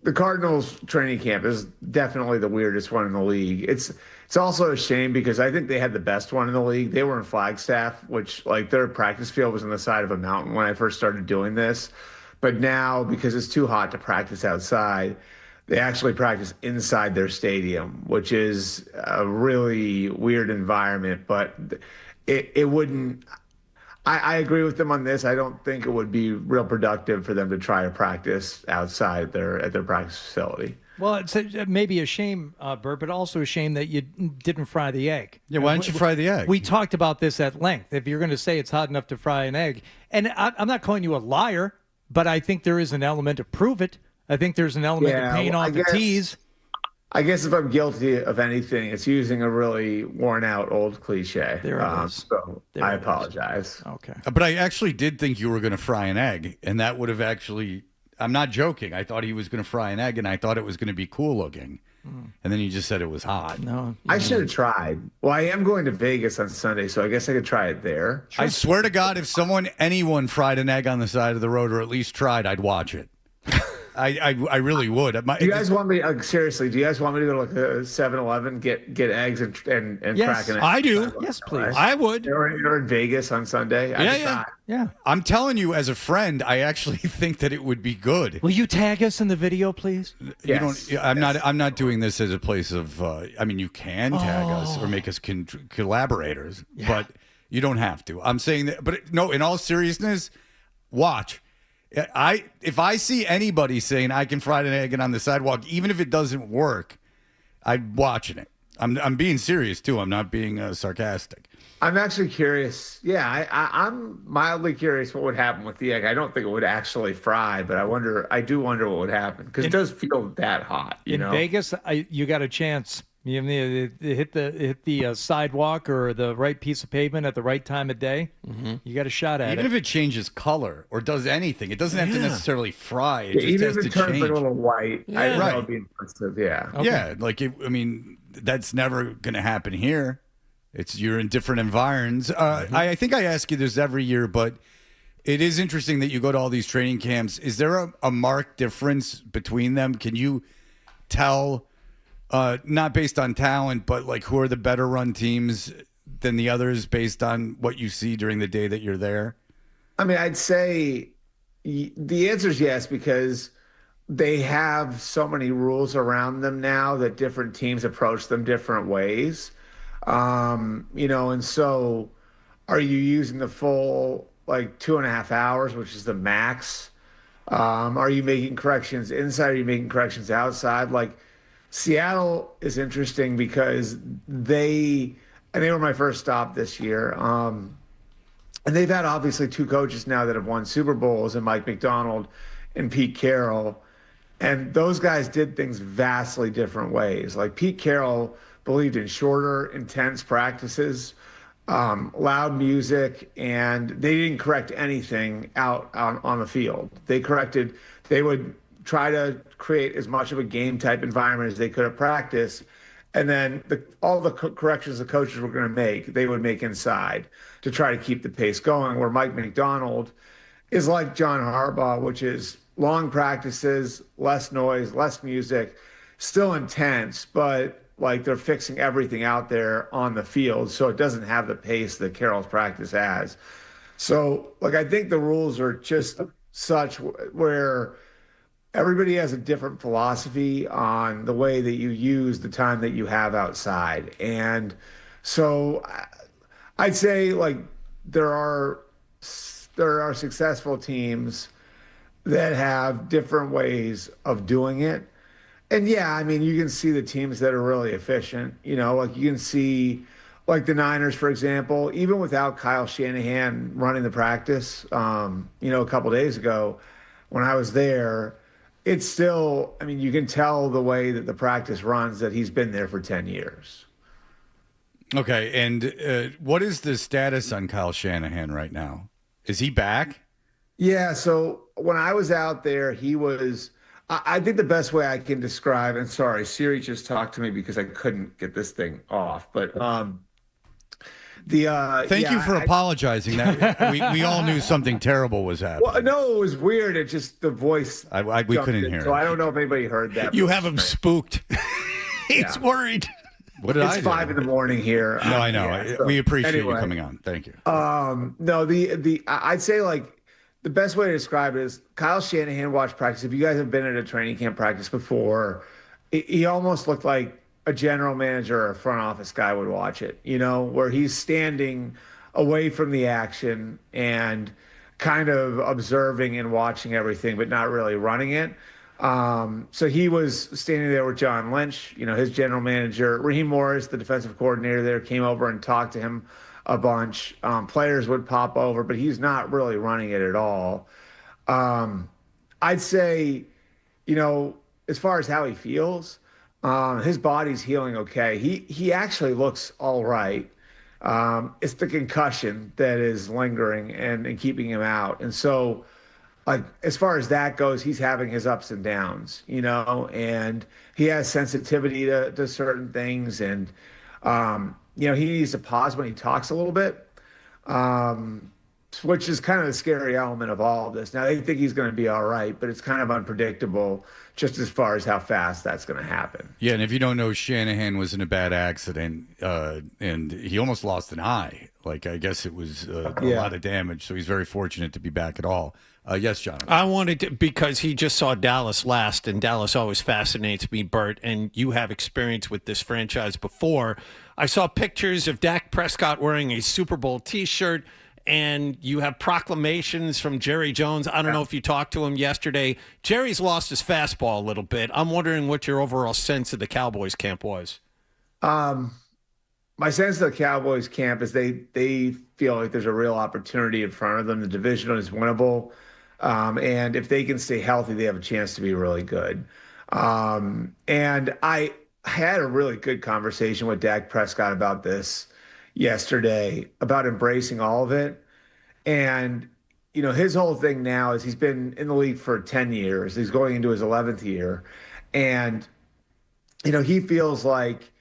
The Cardinals training camp is definitely the weirdest one in the league. It's also a shame because I think they had the best one in the league. They were in Flagstaff, which like their practice field was on the side of a mountain when I first started doing this. But now, because it's too hot to practice outside, they actually practice inside their stadium, which is a really weird environment. But it wouldn't. I agree with them on this. I don't think it would be real productive for them to try to practice outside at their practice facility. Well, it's maybe a shame, Bert, but also a shame that you didn't fry the egg. Yeah, why didn't you fry the egg? We talked about this at length. If you're going to say it's hot enough to fry an egg, and I'm not calling you a liar, but I think there is an element to prove it. I think there's an element to paint off the tease. I guess if I'm guilty of anything, it's using a really worn-out old cliche. There it is. So I apologize. Okay. But I actually did think you were going to fry an egg, and that would have actually. I'm not joking. I thought he was going to fry an egg, and I thought it was going to be cool looking. And then you just said it was hot. No, I should have tried. Well, I am going to Vegas on Sunday, so I guess I could try it there. I swear to God, if anyone fried an egg on the side of the road, or at least tried, I'd watch it. I really would. Do you guys want me? Seriously, do you guys want me to go to like a 7-Eleven, get eggs and crack an egg? I do. Yes, please. I would. You're in Vegas on Sunday. Yeah. I'm telling you, as a friend, I actually think that it would be good. Will you tag us in the video, please? Yes. I'm not doing this as a place of. I mean, you can tag us or make us collaborators, but you don't have to. I'm saying that. But no, in all seriousness, watch. If I see anybody saying I can fry an egg on the sidewalk, even if it doesn't work, I'm watching it. I'm being serious too. I'm not being sarcastic. I'm actually curious. Yeah, I'm mildly curious what would happen with the egg. I don't think it would actually fry, but I do wonder what would happen because it does feel that hot. In Vegas, you got a chance. You hit the sidewalk or the right piece of pavement at the right time of day. Mm-hmm. You got a shot at it. Even if it changes color or does anything, it doesn't have to necessarily fry. It just even has if it to turns change. like a little white, I think Right. that would be impressive. Yeah. Okay. Yeah, like that's never going to happen here. You're in different environs. I think I ask you this every year, but it is interesting that you go to all these training camps. Is there a marked difference between them? Can you tell? Not based on talent, but like who are the better run teams than the others based on what you see during the day that you're there? I mean, I'd say the answer is yes, because they have so many rules around them now that different teams approach them different ways. And so are you using the full like 2.5 hours, which is the max? Are you making corrections inside? Are you making corrections outside? Like, Seattle is interesting because they were my first stop this year. And they've had obviously two coaches now that have won Super Bowls, and Mike McDonald and Pete Carroll. And those guys did things vastly different ways. Like Pete Carroll believed in shorter, intense practices, loud music, and they didn't correct anything out on the field. They would try to create as much of a game type environment as they could at practice. And then all the corrections the coaches were going to make, they would make inside to try to keep the pace going. Where Mike McDonald is like John Harbaugh, which is long practices, less noise, less music, still intense, but like they're fixing everything out there on the field, so it doesn't have the pace that Carroll's practice has. So, like, I think the rules are just such where everybody has a different philosophy on the way that you use the time that you have outside. And so I'd say like there are successful teams that have different ways of doing it. And yeah, I mean, you can see the teams that are really efficient, like you can see like the Niners, for example, even without Kyle Shanahan running the practice, a couple days ago when I was there, it's still, I mean, you can tell the way that the practice runs that he's been there for 10 years. Okay. And what is the status on Kyle Shanahan right now? Is he back? Yeah. So when I was out there, I think the best way I can describe, and sorry, Siri just talked to me because I couldn't get this thing off, but Thank you for apologizing. That we all knew something terrible was happening. Well, no, it was weird. It just the voice. We couldn't hear So it. I don't know if anybody heard that. You have him spooked. He's worried. What did I It's do? 5 a.m. here. No, I know. Yeah, so We appreciate anyway. you coming on. Thank you. No, I'd say like the best way to describe it is Kyle Shanahan watched practice. If you guys have been at a training camp practice before, he almost looked like a general manager or a front office guy would watch it, where he's standing away from the action and kind of observing and watching everything, but not really running it. So he was standing there with John Lynch, his general manager. Raheem Morris, the defensive coordinator there, came over and talked to him a bunch. Players would pop over, but he's not really running it at all. I'd say, as far as how he feels, his body's healing okay. He actually looks all right. It's the concussion that is lingering and keeping him out. And so, like, as far as that goes, he's having his ups and downs, and he has sensitivity to certain things. And, he needs to pause when he talks a little bit, which is kind of the scary element of all of this. Now, they think he's going to be all right, but it's kind of unpredictable just as far as how fast that's going to happen. Yeah, and if you don't know, Shanahan was in a bad accident, and he almost lost an eye. Like, I guess it was a lot of damage, so he's very fortunate to be back at all. Yes, Jonathan. I wanted to, because he just saw Dallas last, and Dallas always fascinates me, Bert, and you have experience with this franchise before. I saw pictures of Dak Prescott wearing a Super Bowl T-shirt, and you have proclamations from Jerry Jones. I don't know if you talked to him yesterday. Jerry's lost his fastball a little bit. I'm wondering what your overall sense of the Cowboys camp was. My sense of the Cowboys camp is they feel like there's a real opportunity in front of them. The division is winnable. And if they can stay healthy, they have a chance to be really good. And I had a really good conversation with Dak Prescott about this yesterday, about embracing all of it. And, his whole thing now is he's been in the league for 10 years. He's going into his 11th year. And, he feels like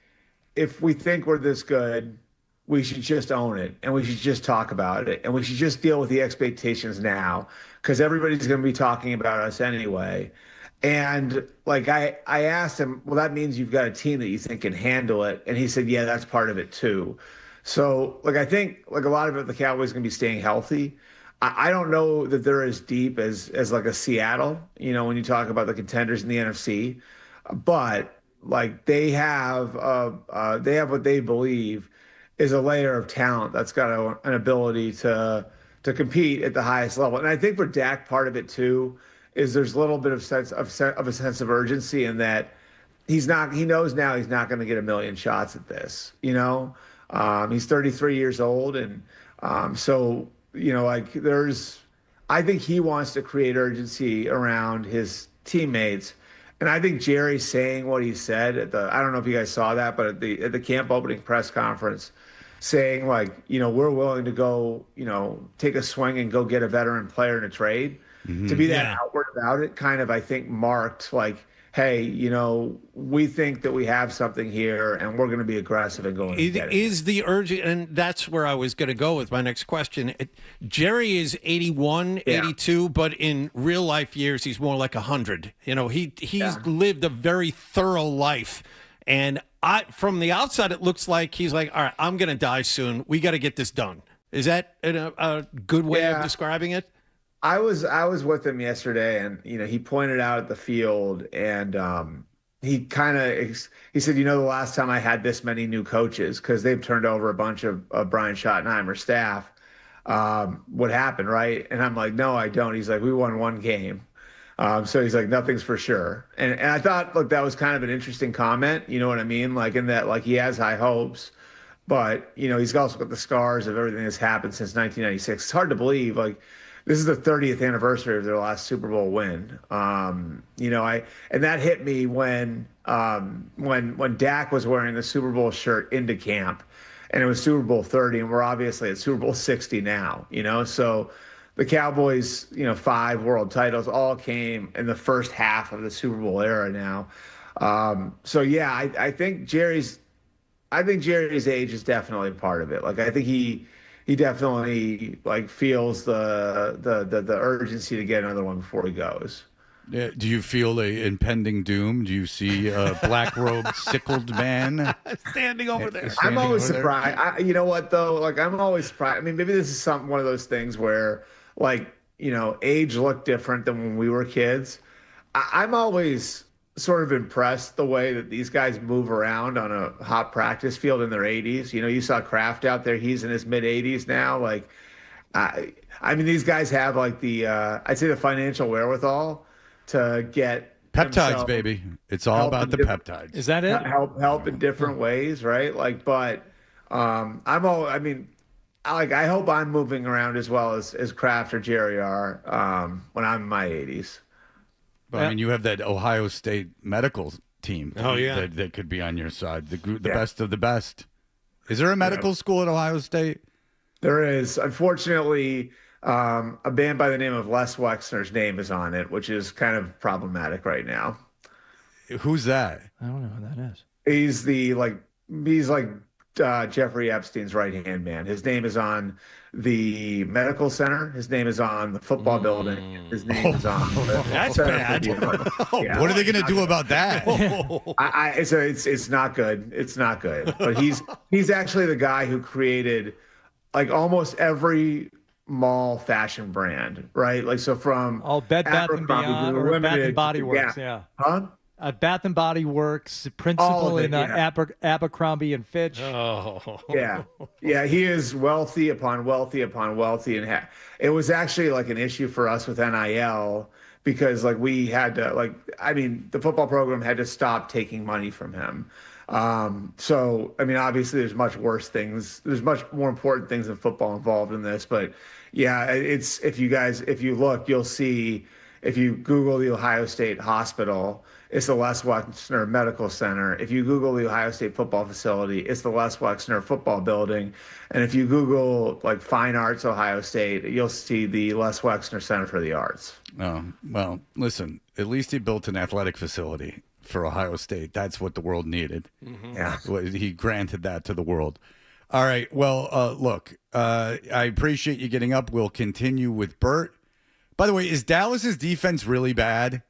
if we think we're this good, we should just own it, and we should just talk about it, and we should just deal with the expectations now, because everybody's going to be talking about us anyway. And like I asked him, well, that means you've got a team that you think can handle it, and he said, yeah, that's part of it too. So like I think like a lot of it, the Cowboys are going to be staying healthy. I don't know that they're as deep as like a Seattle, when you talk about the contenders in the NFC, but like they have what they believe is a layer of talent that's got an ability to compete at the highest level. And I think for Dak, part of it too is there's a little bit of a sense of urgency in that he knows now he's not going to get a million shots at this. He's 33 years old, and so I think he wants to create urgency around his teammates And I think Jerry saying what he said I don't know if you guys saw that, but at the camp opening press conference, saying like, we're willing to go, take a swing and go get a veteran player in a trade. To be that outward about it kind of, I think, marked like, hey, we think that we have something here and we're going to be aggressive and going to get it. Is the urge, and that's where I was going to go with my next question. Jerry is 81, 82, but in real life years, he's more like 100. He's lived a very thorough life. And from the outside, it looks like he's like, all right, I'm going to die soon. We got to get this done. Is that a good way of describing it? I was with him yesterday, and he pointed out at the field, and he said, the last time I had this many new coaches, because they've turned over a bunch of Brian Schottenheimer's staff. What happened, right? And I'm like, no, I don't. He's like, we won one game. So he's like, nothing's for sure. And I thought, look, that was kind of an interesting comment. You know what I mean? Like in that, like he has high hopes, but he's also got the scars of everything that's happened since 1996. It's hard to believe. Like, this is the 30th anniversary of their last Super Bowl win. And that hit me when Dak was wearing the Super Bowl shirt into camp, and it was Super Bowl 30, and we're obviously at Super Bowl 60 now. So the Cowboys, 5 world titles all came in the first half of the Super Bowl era now. I think Jerry's age is definitely a part of it. Like I think he definitely like feels the urgency to get another one before he goes. Yeah. Do you feel a impending doom? Do you see a black-robed, sickled man standing over there? I'm always surprised. You know what though? Like I'm always surprised. I mean, maybe this is one of those things where like age looked different than when we were kids. I'm always sort of impressed the way that these guys move around on a hot practice field in their 80s. You saw Kraft out there; he's in his mid 80s now. Like, I mean, these guys have like I'd say the financial wherewithal to get peptides, baby. It's all about the peptides. Is that it? Help in different ways, right? Like, but I hope I'm moving around as well as Kraft or Jerry are when I'm in my 80s. But I mean, you have that Ohio State medical team. Oh, yeah. That could be on your side. The best of the best. Is there a medical school at Ohio State? There is. Unfortunately, a band by the name of Les Wexner's name is on it, which is kind of problematic right now. Who's that? I don't know who that is. He's like Jeffrey Epstein's right-hand man. His name is on the medical center. His name is on the football building. His name is on that's bad. Yeah. What are they going to do about that? It's not good. It's not good. But he's actually the guy who created like almost every mall fashion brand, right? Like so from Bed Bath and Beyond or Bath and Body Works, yeah. Huh? Bath and Body Works, principal in Abercrombie and Fitch. Oh, yeah. He is wealthy upon wealthy upon wealthy, and it was actually like an issue for us with NIL because like we had to the football program had to stop taking money from him. So I mean, obviously, there's much worse things. There's much more important things than football involved in this, but yeah, it's if you look, you'll see if you Google the Ohio State Hospital. It's the Les Wexner Medical Center. If you Google the Ohio State football facility, it's the Les Wexner football building. And if you Google like Fine Arts Ohio State, you'll see the Les Wexner Center for the Arts. Oh, well, listen, at least he built an athletic facility for Ohio State. That's what the world needed. Mm-hmm. Yeah. He granted that to the world. All right. Well, look, I appreciate you getting up. We'll continue with Bert. By the way, is Dallas's defense really bad?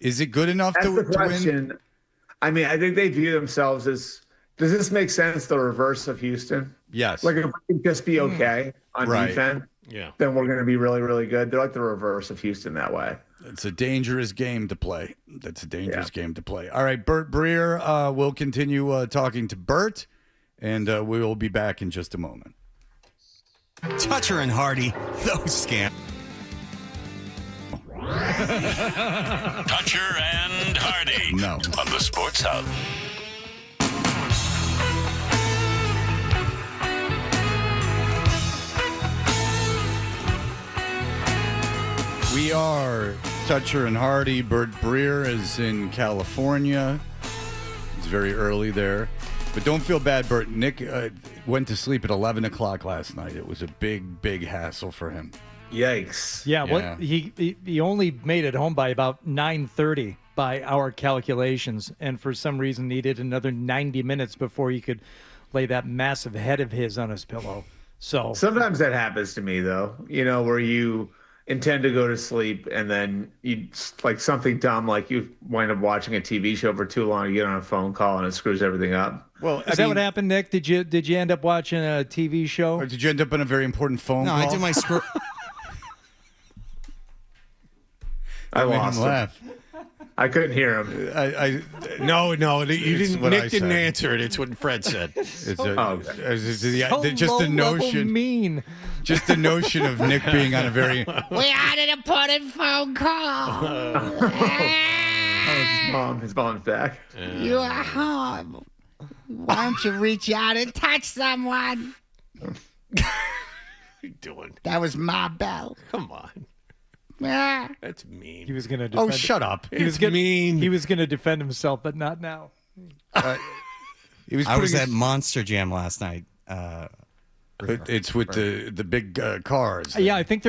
Is it good enough to win? I mean, I think they view themselves as, does this make sense, the reverse of Houston? Yes. Like if we can just be okay on defense, then we're going to be really, really good. They're like the reverse of Houston that way. It's a dangerous game to play. Game to play. All right, Bert Breer, we'll continue talking to Bert, and we will be back in just a moment. Toucher and Hardy, those scams. Toucher and Hardy. No. On the Sports Hub. We are Toucher and Hardy. Bert Breer is in California. It's very early there. But don't feel bad, Bert. Nick went to sleep at 11 o'clock last night. It was a big, big hassle for him. Yikes. Yeah, what he only made it home by about 9:30 by our calculations, and for some reason needed another 90 minutes before he could lay that massive head of his on his pillow. So sometimes that happens to me, though, where you intend to go to sleep and then you like something dumb, like you wind up watching a TV show for too long, you get on a phone call and it screws everything up. Well, is that what happened, Nick? Did you end up watching a TV show? Or did you end up on a very important phone call? I did my screw. I made lost him laugh. I couldn't hear him. No, you It's didn't. what Nick I didn't said. answer it. It's what Fred said. It's So just the low-level notion, mean. just the notion of Nick being on a very. We had an important phone call. His mom's back. You are home. Why don't you reach out and touch someone? What are you doing? That was my bell. Come on. Yeah. That's mean. He was going to. Oh, shut up! He was mean. He was going to defend himself, but not now. He was I was putting at his- Monster Jam last night. It's with the big cars. Yeah, I think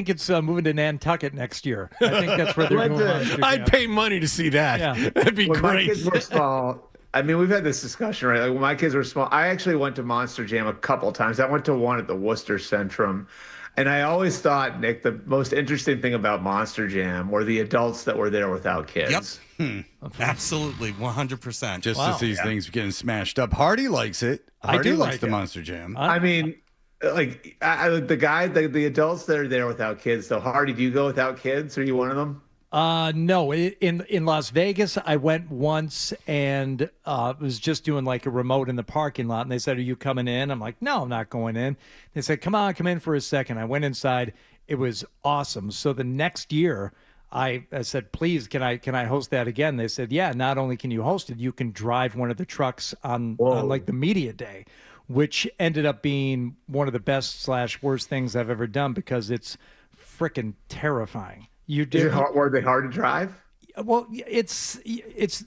it's moving to Nantucket next year. I think that's where they're going. I'd pay money to see that. Yeah. That'd be When my great. kids were small, I mean, we've had this discussion, right? Like when my kids were small, I actually went to Monster Jam a couple times. I went to one at the Worcester Centrum. And I always thought, Nick, the most interesting thing about Monster Jam were the adults that were there without kids. Yep. Absolutely, 100%. Just to see these things getting smashed up. Hardy likes it. I Hardy do likes like the it. Monster Jam. I mean, like the adults that are there without kids. So Hardy, do you go without kids? Are you one of them? No. In Las Vegas, I went once and was just doing like a remote in the parking lot, and they said, "Are you coming in?" I'm like, "No, I'm not going in." They said, "Come in for a second." I went inside. It was awesome. So the next year, I said, "Please, can I host that again?" They said, "Yeah. Not only can you host it, you can drive one of the trucks on like the media day," which ended up being one of the best / worst things I've ever done because it's freaking terrifying. Were they hard to drive? Well, it's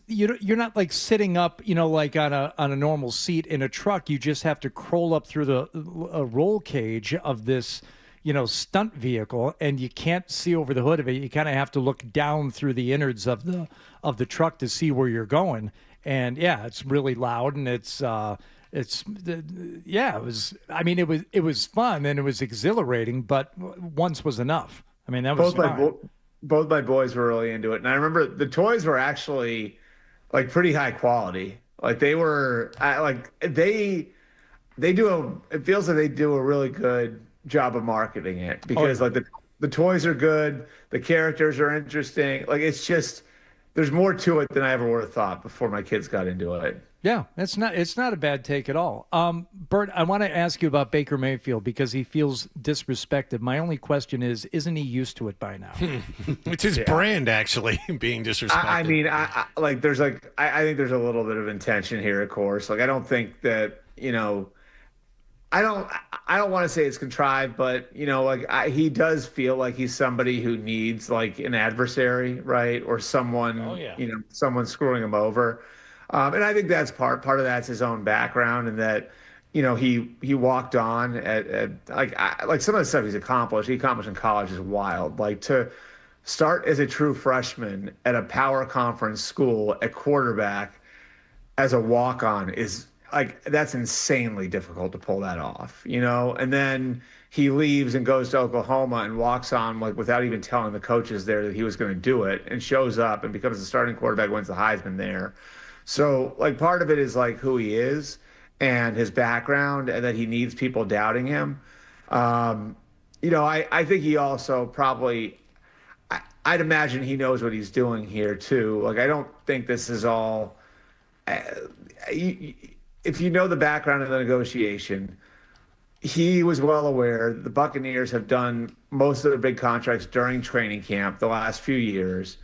you're not like sitting up, like on a normal seat in a truck. You just have to crawl up through the roll cage of this, stunt vehicle, and you can't see over the hood of it. You kind of have to look down through the innards of the truck to see where you're going. And yeah, it's really loud, and it was. I mean, it was fun and it was exhilarating, but once was enough. I mean, that was fine. Both my boys were really into it, and I remember the toys were actually like pretty high quality. Like they were, they do it feels like they do a really good job of marketing it because like the toys are good, the characters are interesting. Like it's just there's more to it than I ever would have thought before my kids got into it. Yeah, it's not a bad take at all. Bert, I want to ask you about Baker Mayfield because he feels disrespected. My only question is, isn't he used to it by now? It's his brand, actually, being disrespected. I mean, I think there's a little bit of intention here, of course. Like I don't think that I don't want to say it's contrived, but he does feel like he's somebody who needs like an adversary, right, or someone, someone screwing him over. And I think that's part of that's his own background, and that he walked on at like some of the stuff he accomplished in college is wild. Like to start as a true freshman at a power conference school at quarterback as a walk-on is like that's insanely difficult to pull that off, and then he leaves and goes to Oklahoma and walks on like without even telling the coaches there that he was going to do it, and shows up and becomes the starting quarterback, wins the Heisman there. So like part of it is like who he is and his background, and that he needs people doubting him. I think he also probably, I'd imagine he knows what he's doing here too. Like I don't think this is all. If you know the background of the negotiation, he was well aware the Buccaneers have done most of their big contracts during training camp the last few years.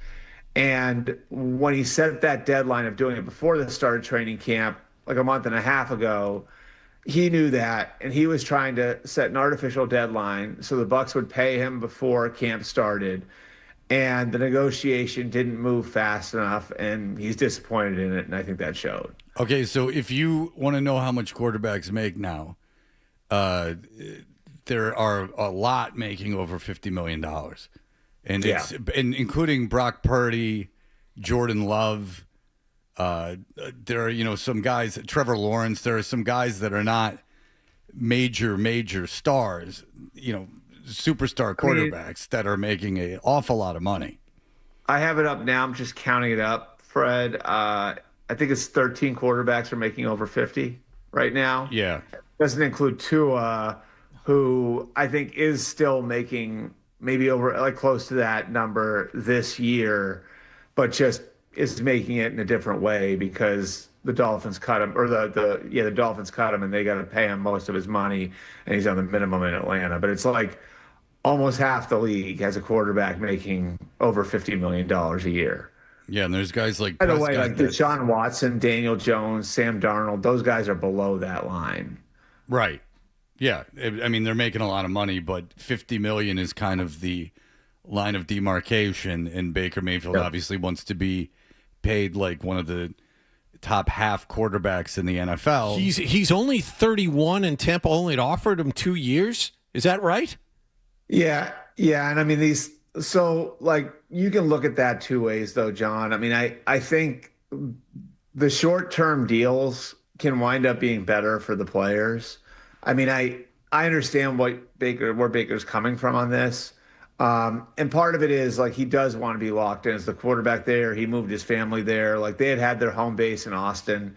And when he set that deadline of doing it before the start of training camp, like a month and a half ago, he knew that, and he was trying to set an artificial deadline so the Bucks would pay him before camp started. And the negotiation didn't move fast enough, and he's disappointed in it, and I think that showed. Okay, so if you want to know how much quarterbacks make now, there are a lot making over $50 million. And Yeah. it's and including Brock Purdy, Jordan Love. There are, some guys, Trevor Lawrence, there are some guys that are not major stars, superstar quarterbacks that are making an awful lot of money. I have it up now. I'm just counting it up, Fred. I think it's 13 quarterbacks are making over 50 right now. Yeah. Doesn't include Tua, who I think is still making maybe over like close to that number this year, but just is making it in a different way because the Dolphins cut him, or the Dolphins cut him, and they got to pay him most of his money, and he's on the minimum in Atlanta. But it's like almost half the league has a quarterback making over $50 million a year. Yeah, and there's guys like By the way, Prescott like that's- Deshaun Watson, Daniel Jones, Sam Darnold, those guys are below that line. Right. Yeah. I mean, they're making a lot of money, but 50 million is kind of the line of demarcation. And Baker Mayfield obviously wants to be paid like one of the top half quarterbacks in the NFL. He's only 31, and Tampa only offered him 2 years. Is that right? Yeah. And I mean, so like you can look at that two ways though, John. I mean, I think the short-term deals can wind up being better for the players. I mean, I understand where Baker's coming from on this. And part of it is like he does want to be locked in as the quarterback there. He moved his family there. Like they had their home base in Austin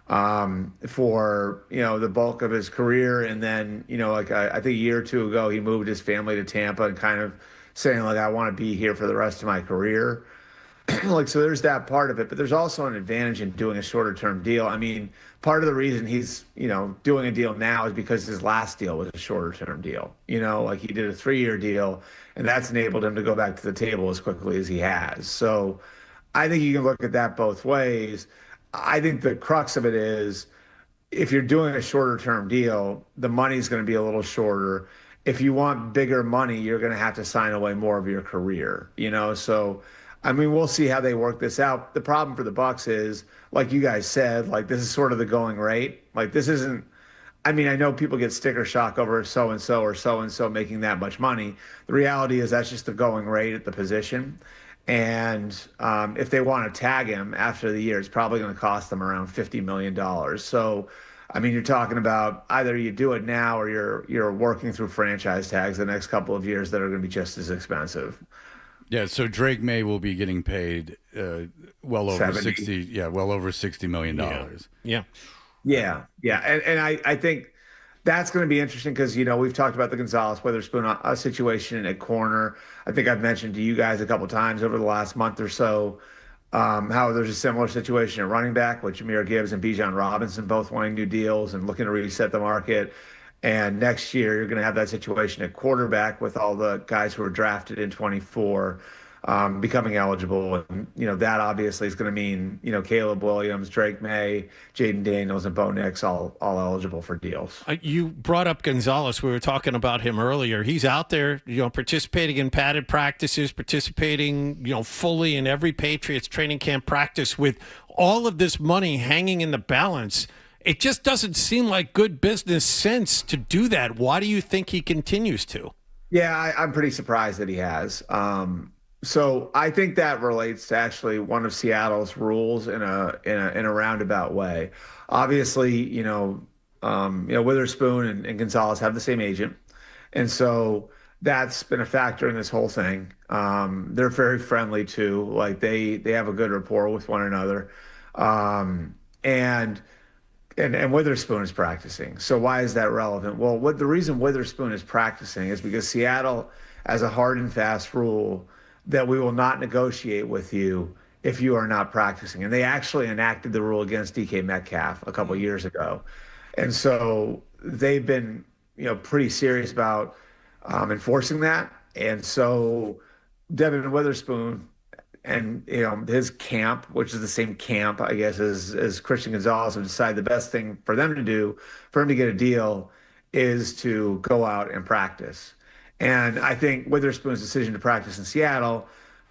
for the bulk of his career, and then like I think a year or two ago he moved his family to Tampa and kind of saying like I want to be here for the rest of my career. Like, so there's that part of it, but there's also an advantage in doing a shorter term deal. I mean, part of the reason he's, doing a deal now is because his last deal was a shorter term deal. Like he did a 3-year deal, and that's enabled him to go back to the table as quickly as he has. So I think you can look at that both ways. I think the crux of it is if you're doing a shorter term deal, the money's going to be a little shorter. If you want bigger money, you're going to have to sign away more of your career, So, I mean, we'll see how they work this out. The problem for the Bucks is, like you guys said, like this is sort of the going rate. Like this isn't. I mean, I know people get sticker shock over so and so making that much money. The reality is that's just the going rate at the position. And if they want to tag him after the year, it's probably going to cost them around $50 million. So, I mean, you're talking about either you do it now or you're working through franchise tags the next couple of years that are going to be just as expensive. Yeah, so Drake May will be getting paid well over 70. $60 million. Yeah. And I think that's going to be interesting because, we've talked about the Gonzalez Witherspoon situation at corner. I think I've mentioned to you guys a couple times over the last month or so how there's a similar situation at running back with Jahmyr Gibbs and Bijan Robinson both wanting new deals and looking to reset the market. And next year, you're going to have that situation at quarterback with all the guys who were drafted in 24 becoming eligible. And, that obviously is going to mean, Caleb Williams, Drake May, Jaden Daniels, and Bo Nix all eligible for deals. You brought up Gonzalez. We were talking about him earlier. He's out there, participating in padded practices, participating, fully in every Patriots training camp practice with all of this money hanging in the balance. It just doesn't seem like good business sense to do that. Why do you think he continues to? Yeah, I'm pretty surprised that he has. So I think that relates to actually one of Seattle's rules in a roundabout way. Obviously, Witherspoon and Gonzalez have the same agent, and so that's been a factor in this whole thing. They're very friendly too; like they have a good rapport with one another, and Witherspoon is practicing. So why is that relevant? Well, the reason Witherspoon is practicing is because Seattle has a hard and fast rule that we will not negotiate with you if you are not practicing. And they actually enacted the rule against DK Metcalf a couple of years ago. And so they've been, pretty serious about enforcing that. And so Devin Witherspoon and his camp, which is the same camp, I guess, as Christian Gonzalez, have decided the best thing for them to do, for him to get a deal, is to go out and practice. And I think Witherspoon's decision to practice in Seattle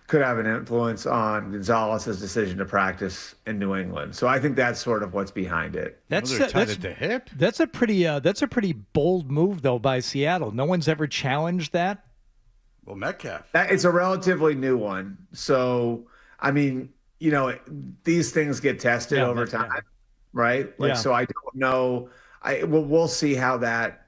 could have an influence on Gonzalez's decision to practice in New England. So I think that's sort of what's behind it. That's They're tied at the hip. That's a pretty bold move though by Seattle. No one's ever challenged that. Well, Metcalf. It's a relatively new one. So, I mean, these things get tested over time, right? So I don't know. We'll see how that,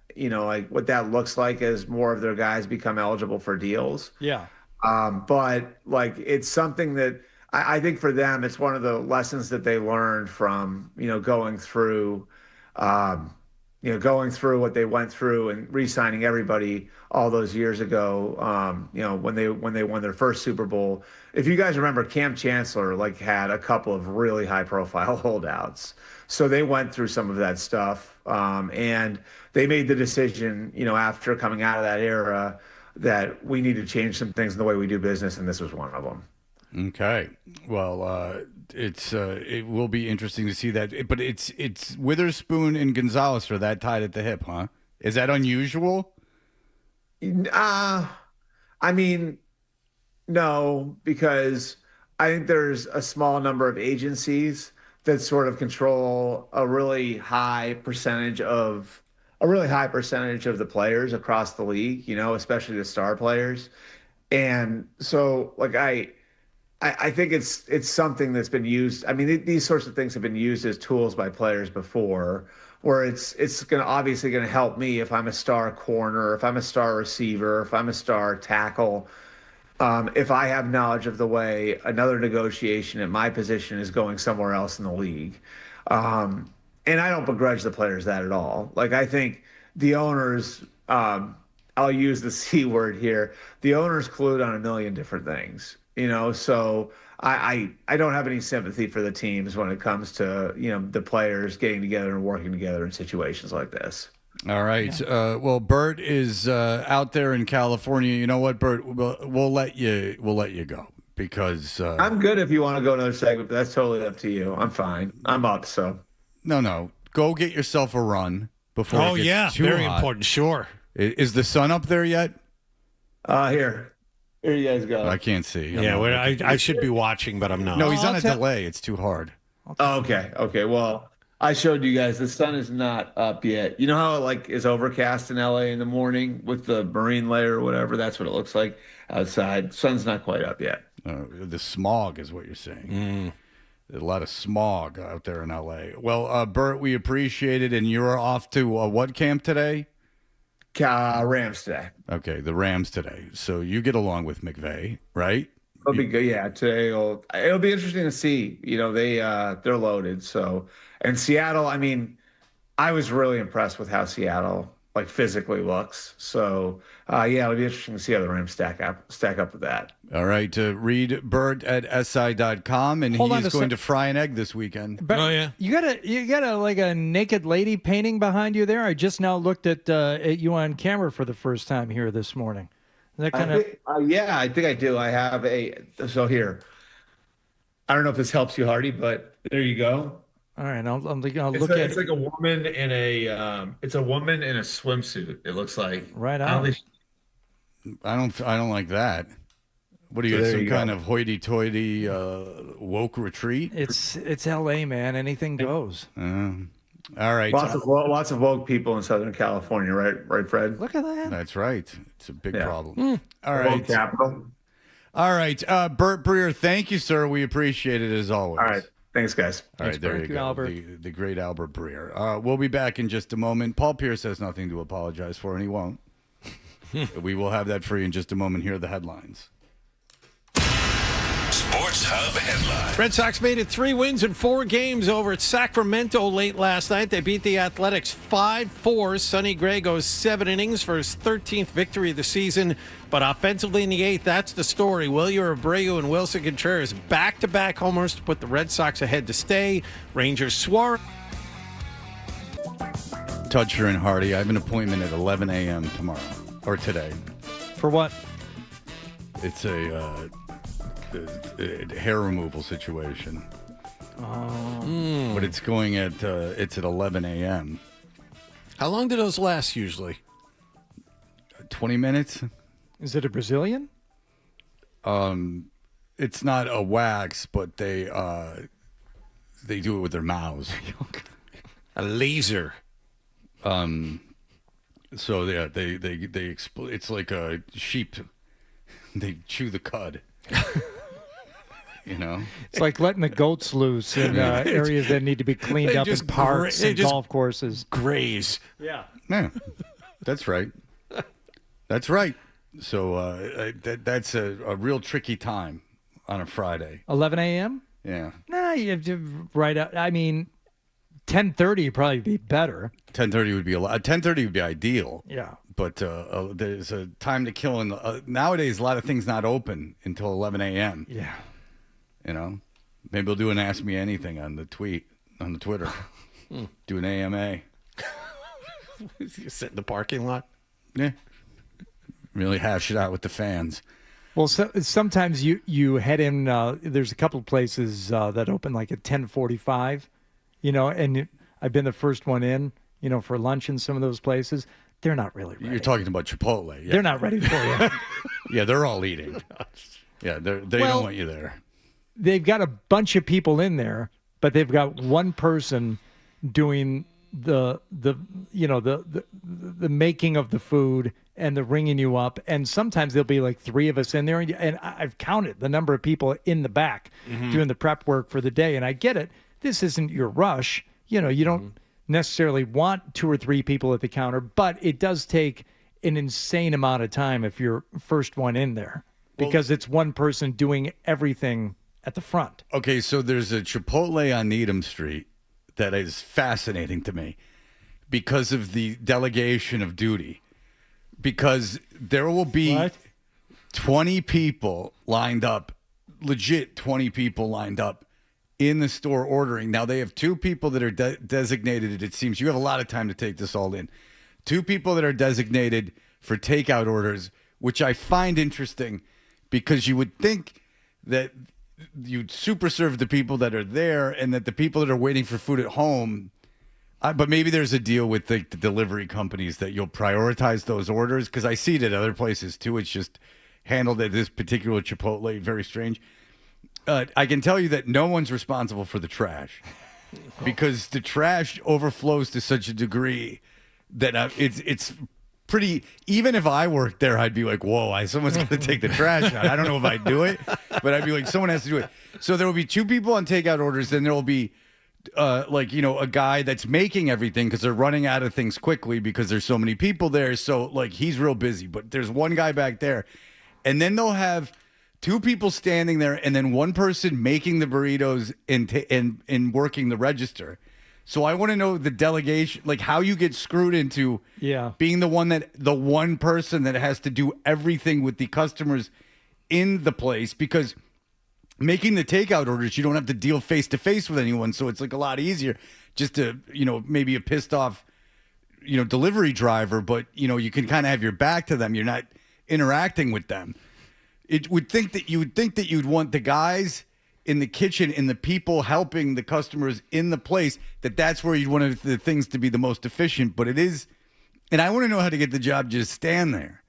what that looks like as more of their guys become eligible for deals. Yeah. But it's something that I think for them, it's one of the lessons that they learned from, going through what they went through and re-signing everybody all those years ago, when they won their first Super Bowl. If you guys remember, Cam Chancellor had a couple of really high profile holdouts. So they went through some of that stuff. And they made the decision, after coming out of that era, that we need to change some things in the way we do business, and this was one of them. Okay. Well, it will be interesting to see that. But it's Witherspoon and Gonzalez are that tied at the hip, huh? Is that unusual? I mean, no, because I think there's a small number of agencies that sort of control a really high percentage of the players across the league, especially the star players. And so I think it's something that's been used. I mean, these sorts of things have been used as tools by players before, where it's obviously going to help me if I'm a star corner, if I'm a star receiver, if I'm a star tackle, if I have knowledge of the way another negotiation at my position is going somewhere else in the league. And I don't begrudge the players that at all. I think the owners, I'll use the C word here, the owners clued on a million different things, so I don't have any sympathy for the teams when it comes to, the players getting together and working together in situations like this. All right. Well, Bert is out there in California. You know what, Bert? We'll let you go because I'm good if you want to go another segment, but that's totally up to you. I'm fine. I'm up, so. No. Go get yourself a run before it gets too very hot. important. Sure. Is the sun up there yet? Here you guys go. I can't see. I should be watching, but I'm not. No, he's on a delay. It's too hard. Oh, okay. Well, I showed you guys the sun is not up yet. You know how it is overcast in LA in the morning with the marine layer or whatever? That's what it looks like outside. Sun's not quite up yet. The smog is what you're saying. There's a lot of smog out there in LA. Well, Bert, we appreciate it. And you're off to what camp today? Rams today. Okay, the Rams today. So you get along with McVay, right? It'll be good. Yeah, today it'll be interesting to see. They're loaded. So, and Seattle, I mean, I was really impressed with how Seattle physically looks. So, it'll be interesting to see how the Rams stack up with that. All right, read Bert at si.com, and he's going to fry an egg this weekend. But you got a naked lady painting behind you there. I just now looked at you on camera for the first time here this morning. Is that kind of? I think I do. I have so here. I don't know if this helps you, Hardy, but there you go. All right, I'll look at it. It's like a woman in a it's a woman in a swimsuit. It looks like right on. I don't like that. What are you, some kind of hoity-toity woke retreat? It's L.A., man. Anything goes. All right. Lots of woke people in Southern California, right, Fred? Look at that. That's right. It's a big problem. All right. Woke capital. All right. Bert Breer, thank you, sir. We appreciate it as always. All right. Thanks, guys. All right, there you go. Albert. The great Albert Breer. We'll be back in just a moment. Paul Pierce has nothing to apologize for, and he won't. We will have that for you in just a moment. Here are the headlines. Sports Hub headline. Red Sox made it 3 wins in 4 games over at Sacramento late last night. They beat the Athletics 5-4. Sonny Gray goes 7 innings for his 13th victory of the season. But offensively in the 8th, that's the story. Wilyer Abreu and Wilson Contreras back-to-back homers to put the Red Sox ahead to stay. Rangers Suarez. Toucher and Hardy, I have an appointment at 11 a.m. tomorrow, or today. For what? It's a hair removal situation. But it's going it's at 11 a.m. How long do those last usually? 20 minutes. Is it a Brazilian? It's not a wax, but they do it with their mouths. A laser. So yeah, they it's like a sheep. They chew the cud. You know, It's like letting the goats loose in areas that need to be cleaned They up in just parks they and just golf courses. Graze. Yeah. Yeah, that's right. That's right. So that's a real tricky time on a Friday. 11 a.m.? Yeah, Nah, you have to write out. I mean, 10:30 would probably be better. 10:30 would be 10:30 would be ideal. Yeah. But there's a time to kill. Nowadays, a lot of things not open until 11 a.m. Yeah. You know, maybe we'll do an Ask Me Anything on the Twitter. Do an AMA. You sit in the parking lot. Yeah. Really hash it out with the fans. Well, sometimes you head in. There's a couple of places that open like at 10:45, and I've been the first one in, for lunch in some of those places. They're not really ready. You're talking about Chipotle. Yeah. They're not ready for you. Yeah, they're all eating. Yeah, they don't want you there. They've got a bunch of people in there, but they've got one person doing the making of the food and the ringing you up. And sometimes there'll be like three of us in there, and I've counted the number of people in the back doing the prep work for the day. And I get it. This isn't your rush. You don't necessarily want two or three people at the counter, but it does take an insane amount of time if you're first one in there because it's one person doing everything at the front. Okay, so there's a Chipotle on Needham Street that is fascinating to me because of the delegation of duty. Because there will be 20 people lined up, legit 20 people lined up in the store ordering. Now, they have two people that are designated, it seems. You have a lot of time to take this all in. Two people that are designated for takeout orders, which I find interesting because you would think that you'd super serve the people that are there and that the people that are waiting for food at home, but maybe there's a deal with the delivery companies that you'll prioritize those orders because I see it at other places too. It's just handled at this particular Chipotle, very strange. I can tell you that no one's responsible for the trash because the trash overflows to such a degree that it's pretty. Even if I worked there, I'd be like, whoa, someone's going to take the trash out. I don't know if I'd do it, but I'd be like, someone has to do it. So there will be two people on takeout orders, then there will be a guy that's making everything because they're running out of things quickly because there's so many people there. So he's real busy, but there's one guy back there, and then they'll have two people standing there, and then one person making the burritos and working the register. So I want to know the delegation, like how you get screwed into being the one person that has to do everything with the customers in the place, because making the takeout orders, you don't have to deal face to face with anyone. So it's like a lot easier just to, maybe a pissed off, delivery driver, but you can kind of have your back to them. You're not interacting with them. You would think that you'd want the guys in the kitchen and the people helping the customers in the place, that's where you'd want the things to be the most efficient. But it is, and I want to know how to get the job just stand there,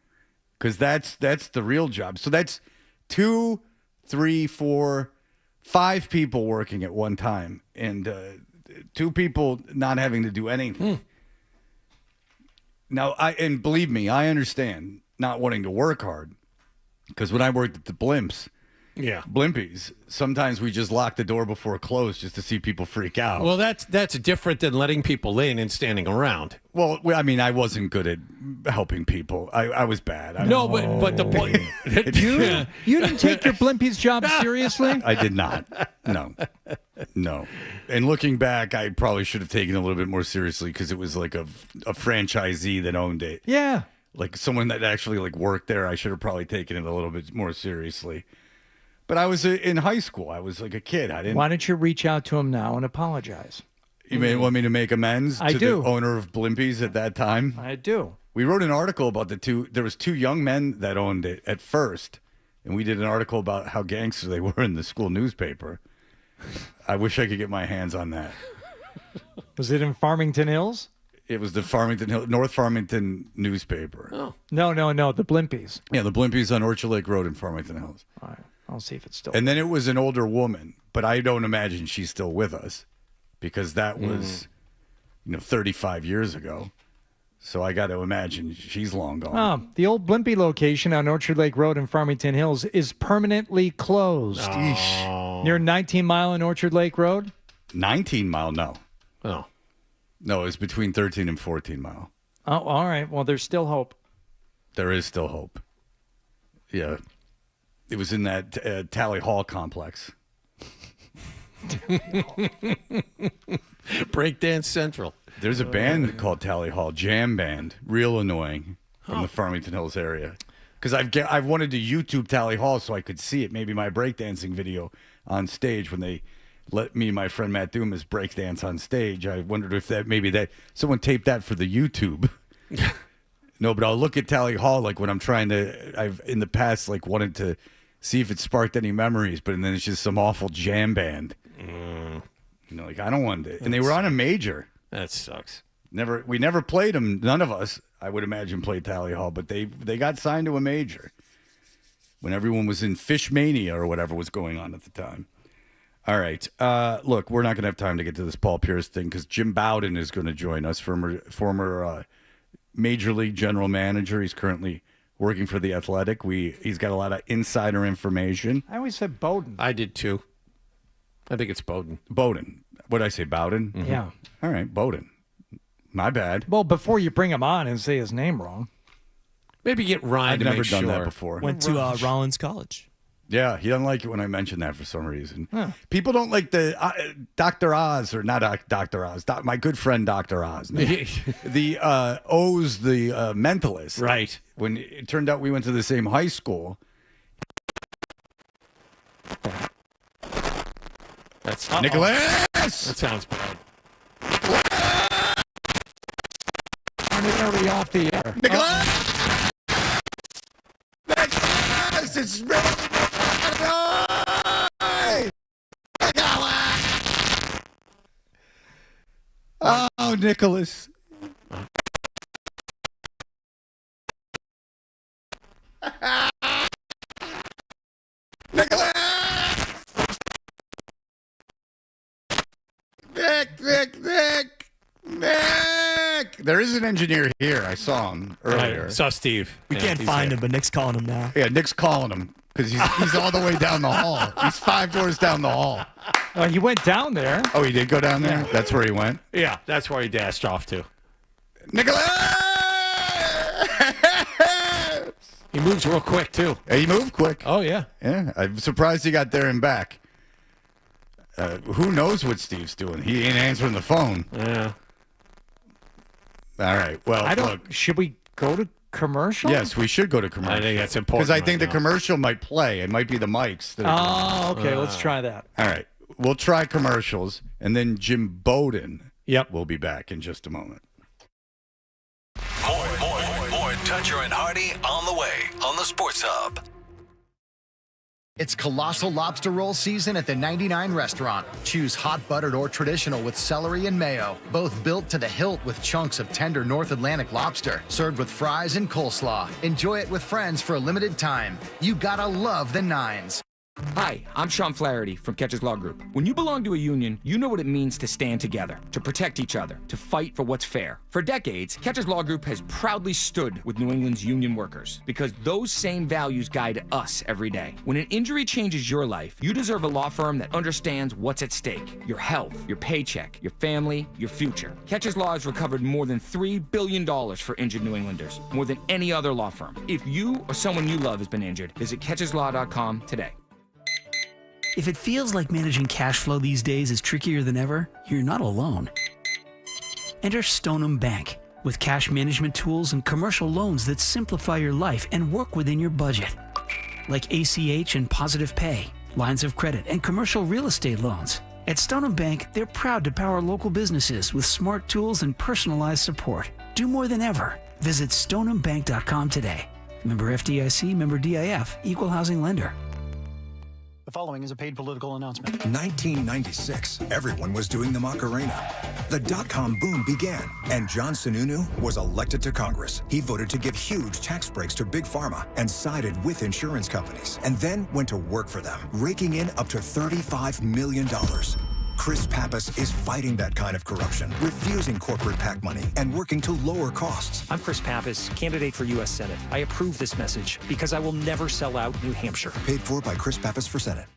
because that's the real job. So that's 2, 3, 4, 5 people working at one time, and 2 people not having to do anything. Now, and believe me, I understand not wanting to work hard, because when I worked at the Blimpies, sometimes we just lock the door before it closed just to see people freak out. Well, that's different than letting people in and standing around. Well, I mean, I wasn't good at helping people. I was bad. But the point you didn't take your Blimpies job seriously? I did not. No. And looking back, I probably should have taken it a little bit more seriously because it was like a franchisee that owned it. Yeah. Like someone that actually worked there. I should have probably taken it a little bit more seriously. But I was in high school. I was like a kid. Why don't you reach out to him now and apologize? You may want me to make amends to the owner of Blimpies at that time? I do. We wrote an article about there was 2 young men that owned it at first, and we did an article about how gangster they were in the school newspaper. I wish I could get my hands on that. Was it in Farmington Hills? It was the North Farmington newspaper. Oh. No, the Blimpies. Yeah, the Blimpies on Orchard Lake Road in Farmington Hills. All right, I'll see if it's still. And then it was an older woman, but I don't imagine she's still with us because that was, 35 years ago. So I got to imagine she's long gone. Oh, the old Blimpie location on Orchard Lake Road in Farmington Hills is permanently closed. Near 19 Mile and Orchard Lake Road? 19 Mile, no. Oh. No, it's between 13 and 14 Mile. Oh, all right. Well, there's still hope. There is still hope. Yeah. It was in that Tally Hall complex. Breakdance Central. There's a band called Tally Hall, jam band, real annoying from the Farmington Hills area. Because I've wanted to YouTube Tally Hall so I could see it. Maybe my breakdancing video on stage when they let me and my friend Matt Dumas breakdance on stage. I wondered if that someone taped that for the YouTube. No, but I'll look at Tally Hall like when I'm trying to. I've in the past like wanted to see if it sparked any memories, but then it's just some awful jam band. Like I don't want it. And they were on a major. That sucks. We never played them. None of us, I would imagine, played Tally Hall, but they got signed to a major when everyone was in Fish Mania or whatever was going on at the time. All right. Look, we're not going to have time to get to this Paul Pierce thing because Jim Bowden is going to join us, former Major League general manager. He's currently working for The Athletic. He's got a lot of insider information. I always said Bowden. I did too. I think it's Bowden. Bowden. What did I say, Bowden? Mm-hmm. Yeah. All right, Bowden. My bad. Well, before you bring him on and say his name wrong. Maybe get Ryan I've to never make done sure. that before. Went to Rollins College. Yeah, he doesn't like it when I mention that for some reason. Huh. People don't like the Dr. Oz, or not Dr. Oz, my good friend Dr. Oz. No. The O's, the mentalist. Right. When it turned out we went to the same high school. That's Nicholas! That sounds bad. I'm already off the air. Nicholas! Nicholas! It's really Oh, Nicholas. Nicholas! Nick! There is an engineer here. I saw him earlier. I saw Steve. We can't find him, but Nick's calling him now. Yeah, Nick's calling him because he's all the way down the hall. He's 5 doors down the hall. He went down there. Oh, he did go down there? That's where he went? Yeah, that's where he dashed off to. Nicholas! He moves real quick, too. He moved quick. Oh, yeah. Yeah, I'm surprised he got there and back. Who knows what Steve's doing? He ain't answering the phone. Yeah. All right. Well, look. Should we go to commercial? Yes, we should go to commercial. I think that's important. Because I think right the now. commercial might play. It might be the mics. Okay. Let's try that. All right. We'll try commercials, and then Jim Bowden Yep. will be back in just a moment. More Toucher and Hardy on the way on the Sports Hub. It's colossal lobster roll season at the 99 restaurant. Choose hot buttered or traditional with celery and mayo. Both built to the hilt with chunks of tender North Atlantic lobster. Served with fries and coleslaw. Enjoy it with friends for a limited time. You gotta love the Nines. Hi, I'm Sean Flaherty from Catches Law Group. When you belong to a union, you know what it means to stand together, to protect each other, to fight for what's fair. For decades, Catches Law Group has proudly stood with New England's union workers because those same values guide us every day. When an injury changes your life, you deserve a law firm that understands what's at stake. Your health, your paycheck, your family, your future. Catches Law has recovered more than $3 billion for injured New Englanders, more than any other law firm. If you or someone you love has been injured, visit catcheslaw.com today. If it feels like managing cash flow these days is trickier than ever, you're not alone. Enter Stoneham Bank with cash management tools and commercial loans that simplify your life and work within your budget. Like ACH and Positive Pay, lines of credit, and commercial real estate loans. At Stoneham Bank, they're proud to power local businesses with smart tools and personalized support. Do more than ever. Visit stonehambank.com today. Member FDIC, member DIF, equal housing lender. The following is a paid political announcement. 1996, everyone was doing the Macarena. The dot-com boom began, and John Sununu was elected to Congress. He voted to give huge tax breaks to Big Pharma and sided with insurance companies, and then went to work for them, raking in up to $35 million. Chris Pappas is fighting that kind of corruption, refusing corporate PAC money, and working to lower costs. I'm Chris Pappas, candidate for U.S. Senate. I approve this message because I will never sell out New Hampshire. Paid for by Chris Pappas for Senate.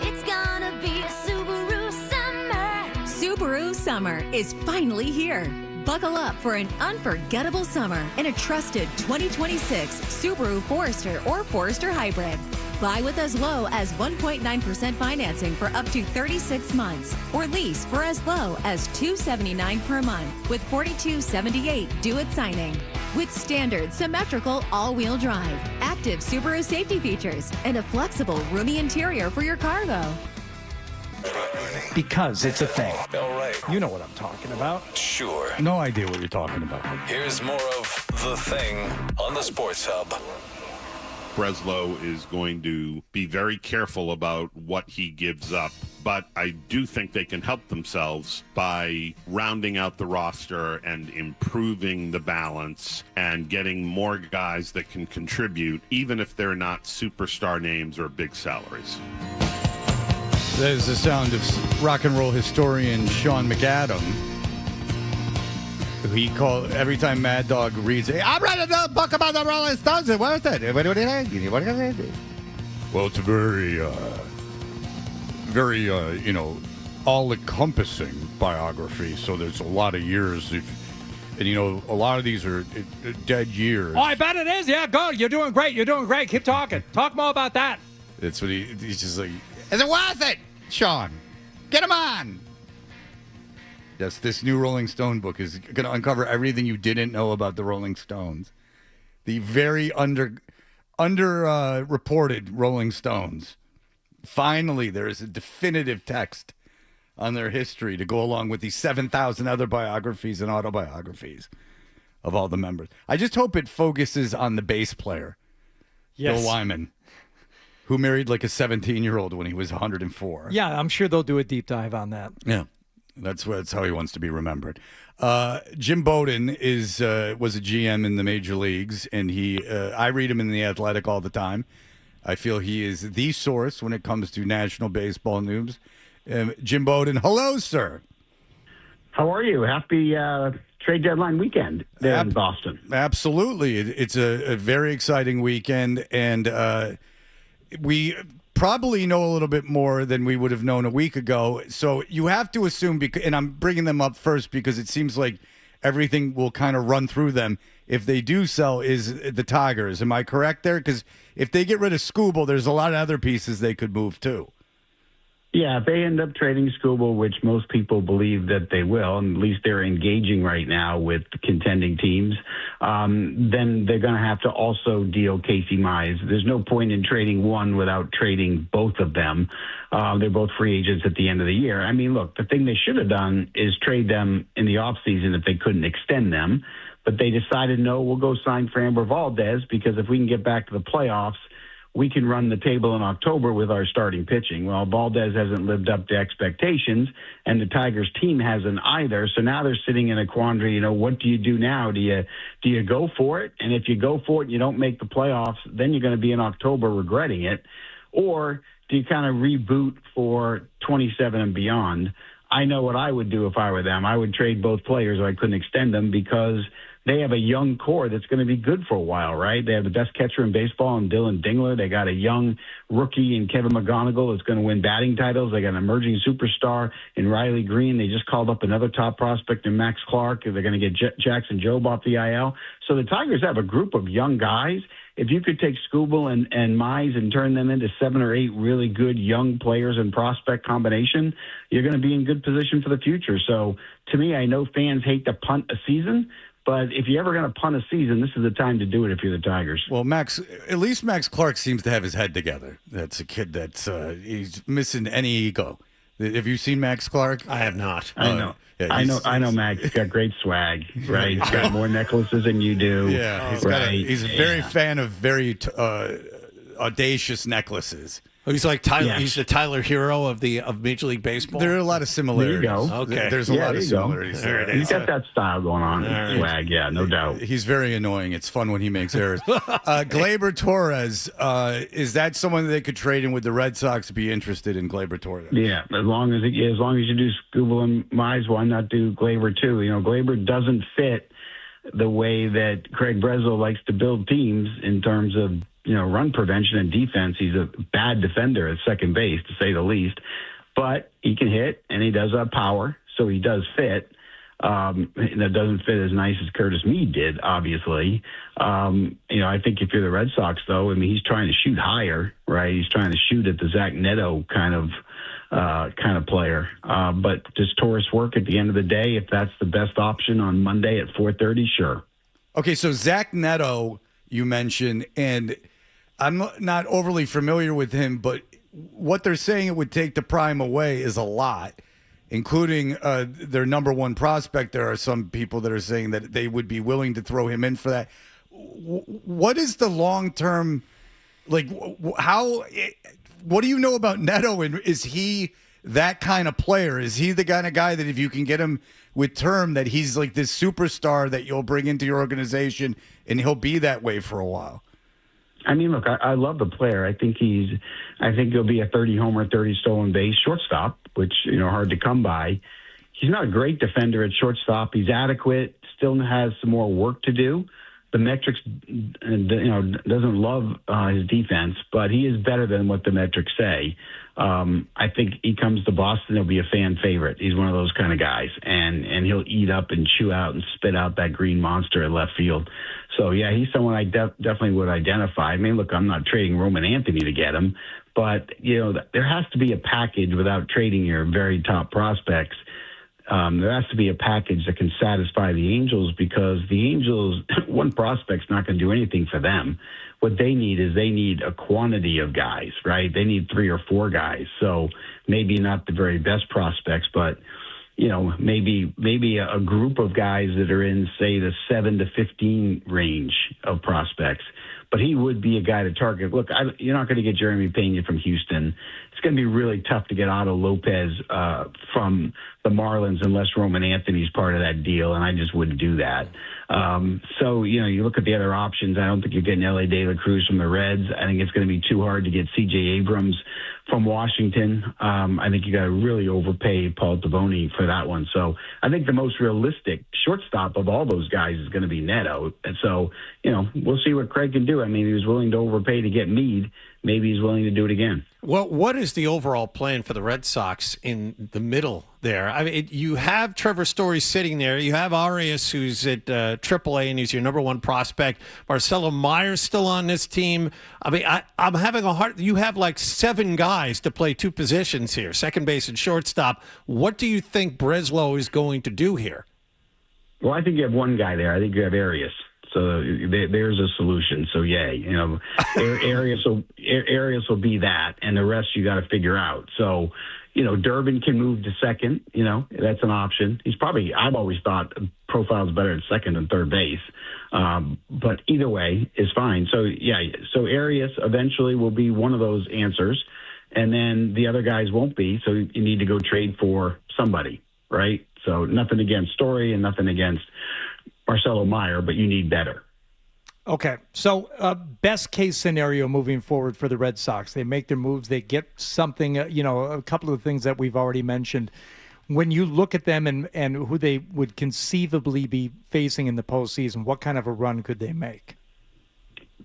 It's gonna be a Subaru summer. Subaru summer is finally here. Buckle up for an unforgettable summer in a trusted 2026 Subaru Forester or Forester Hybrid. Buy with as low as 1.9% financing for up to 36 months, or lease for as low as $279 per month with $42.78 due at signing. With standard symmetrical all-wheel drive, active Subaru safety features, and a flexible, roomy interior for your cargo. Because it's a thing. All right. You know what I'm talking about. Sure. No idea what you're talking about. Here's more of The Thing on the Sports Hub. Breslow is going to be very careful about what he gives up, but I do think they can help themselves by rounding out the roster and improving the balance and getting more guys that can contribute, even if they're not superstar names or big salaries. That is the sound of rock and roll historian Sean McAdam. He called every time Mad Dog reads, "Hey, I'm writing a book about the Rolling Stones." What is that? What is that? Well, it's a very, all-encompassing biography. So there's a lot of years, and a lot of these are dead years. Oh, I bet it is. Yeah, go. You're doing great. You're doing great. Keep talking. Talk more about that. That's what he's just like. Is it worth it, Sean? Get him on. Yes, this new Rolling Stone book is going to uncover everything you didn't know about the Rolling Stones. The very reported Rolling Stones. Finally, there is a definitive text on their history to go along with the 7,000 other biographies and autobiographies of all the members. I just hope it focuses on the bass player, Yes. Bill Wyman, who married like a 17-year-old when he was 104. Yeah, I'm sure they'll do a deep dive on that. Yeah. That's how he wants to be remembered. Jim Bowden was a GM in the major leagues, and I read him in The Athletic all the time. I feel he is the source when it comes to national baseball news. Jim Bowden, hello, sir. How are you? Happy trade deadline weekend there in Boston. Absolutely. It's a very exciting weekend, and we probably know a little bit more than we would have known a week ago. So you have to assume, and I'm bringing them up first because it seems like everything will kind of run through them. If they do sell, is the Tigers. Am I correct there? Because if they get rid of Skubal, there's a lot of other pieces they could move too. Yeah, if they end up trading Skubal, which most people believe that they will, and at least they're engaging right now with contending teams, then they're going to have to also deal Casey Mize. There's no point in trading one without trading both of them. They're both free agents at the end of the year. I mean, look, the thing they should have done is trade them in the offseason if they couldn't extend them. But they decided, no, we'll go sign Framber Valdez because if we can get back to the playoffs, we can run the table in October with our starting pitching. Well, Valdez hasn't lived up to expectations, and the Tigers team hasn't either. So now they're sitting in a quandary. What do you do now? Do you go for it? And if you go for it and you don't make the playoffs, then you're going to be in October regretting it. Or do you kind of reboot for 27 and beyond? I know what I would do if I were them. I would trade both players or I couldn't extend them because they have a young core that's going to be good for a while, right? They have the best catcher in baseball in Dylan Dingler. They got a young rookie in Kevin McGonigal that's going to win batting titles. They got an emerging superstar in Riley Green. They just called up another top prospect in Max Clark. They're going to get Jackson Jobe off the IL. So the Tigers have a group of young guys. If you could take Skubal and Mize and turn them into 7 or 8 really good young players and prospect combination, you're going to be in good position for the future. So to me, I know fans hate to punt a season, but if you're ever going to punt a season, this is the time to do it if you're the Tigers. Well, at least Max Clark seems to have his head together. That's a kid that's he's missing any ego. Have you seen Max Clark? I have not. I know. Yeah, I know Max. He's got great swag, right? He's got more necklaces than you do. Yeah, he's a very fan of very audacious necklaces. Oh, he's like Tyler. Yeah. He's the Tyler Hero of Major League Baseball. There are a lot of similarities. There you go. Okay. There's a lot of similarities there. He's got that style going on. Swag, yeah, no doubt. He's very annoying. It's fun when he makes errors. Gleyber Torres, is that someone that they could trade in with the Red Sox to be interested in Gleyber Torres? Yeah, as long as you do Skubal and Mize, why not do Gleyber too? You know, Gleyber doesn't fit the way that Craig Breslow likes to build teams in terms of, run prevention and defense. He's a bad defender at second base, to say the least. But he can hit, and he does have power, so he does fit. That doesn't fit as nice as Curtis Meade did, obviously. I think if you're the Red Sox, though, he's trying to shoot higher, right? He's trying to shoot at the Zach Neto kind of player. But does Torres work at the end of the day? If that's the best option on Monday at 4:30, sure. Okay, so Zach Neto, you mentioned, and I'm not overly familiar with him, but what they're saying it would take to pry him away is a lot, including their number one prospect. There are some people that are saying that they would be willing to throw him in for that. What is the long-term, what do you know about Neto? And is he that kind of player? Is he the kind of guy that if you can get him with term, that he's like this superstar that you'll bring into your organization and he'll be that way for a while? Look, I love the player. I think he'll be a 30 homer, 30 stolen base shortstop, which, hard to come by. He's not a great defender at shortstop. He's adequate, still has some more work to do. The metrics, doesn't love his defense, but he is better than what the metrics say. I think he comes to Boston, he'll be a fan favorite. He's one of those kind of guys, and he'll eat up and chew out and spit out that green monster at left field. So, yeah, he's someone I definitely would identify. Look, I'm not trading Roman Anthony to get him, but, there has to be a package without trading your very top prospects. There has to be a package that can satisfy the Angels, because the Angels, one prospect's not going to do anything for them. What they need is a quantity of guys, right? They need 3 or 4 guys. So maybe not the very best prospects, but, maybe a group of guys that are in, say, the 7 to 15 range of prospects. But he would be a guy to target. Look, you're not going to get Jeremy Pena from Houston. It's going to be really tough to get Otto Lopez from the Marlins unless Roman Anthony's part of that deal, and I just wouldn't do that. So, you look at the other options. I don't think you're getting L.A. De La Cruz from the Reds. I think it's going to be too hard to get C.J. Abrams from Washington. I think you got to really overpay Paul Taboni for that one. So I think the most realistic shortstop of all those guys is going to be Neto. And so, we'll see what Craig can do. He was willing to overpay to get Meade. Maybe he's willing to do it again. Well, what is the overall plan for the Red Sox in the middle there? You have Trevor Story sitting there. You have Arias, who's at AAA, and he's your number one prospect. Marcelo Myers still on this team. I'm having a hard. You have like 7 guys to play 2 positions here, second base and shortstop. What do you think Breslow is going to do here? Well, I think you have one guy there. I think you have Arias. So there's a solution. So yay, Arias will be that, and the rest you got to figure out. So, Durbin can move to second. That's an option. I've always thought profile's better at second than third base. But either way is fine. So so Arias eventually will be one of those answers, and then the other guys won't be. So you need to go trade for somebody, right? So nothing against Story and nothing against Marcelo Meyer, but you need better. Okay, so best case scenario moving forward for the Red Sox. They make their moves. They get something, a couple of things that we've already mentioned. When you look at them and who they would conceivably be facing in the postseason, what kind of a run could they make?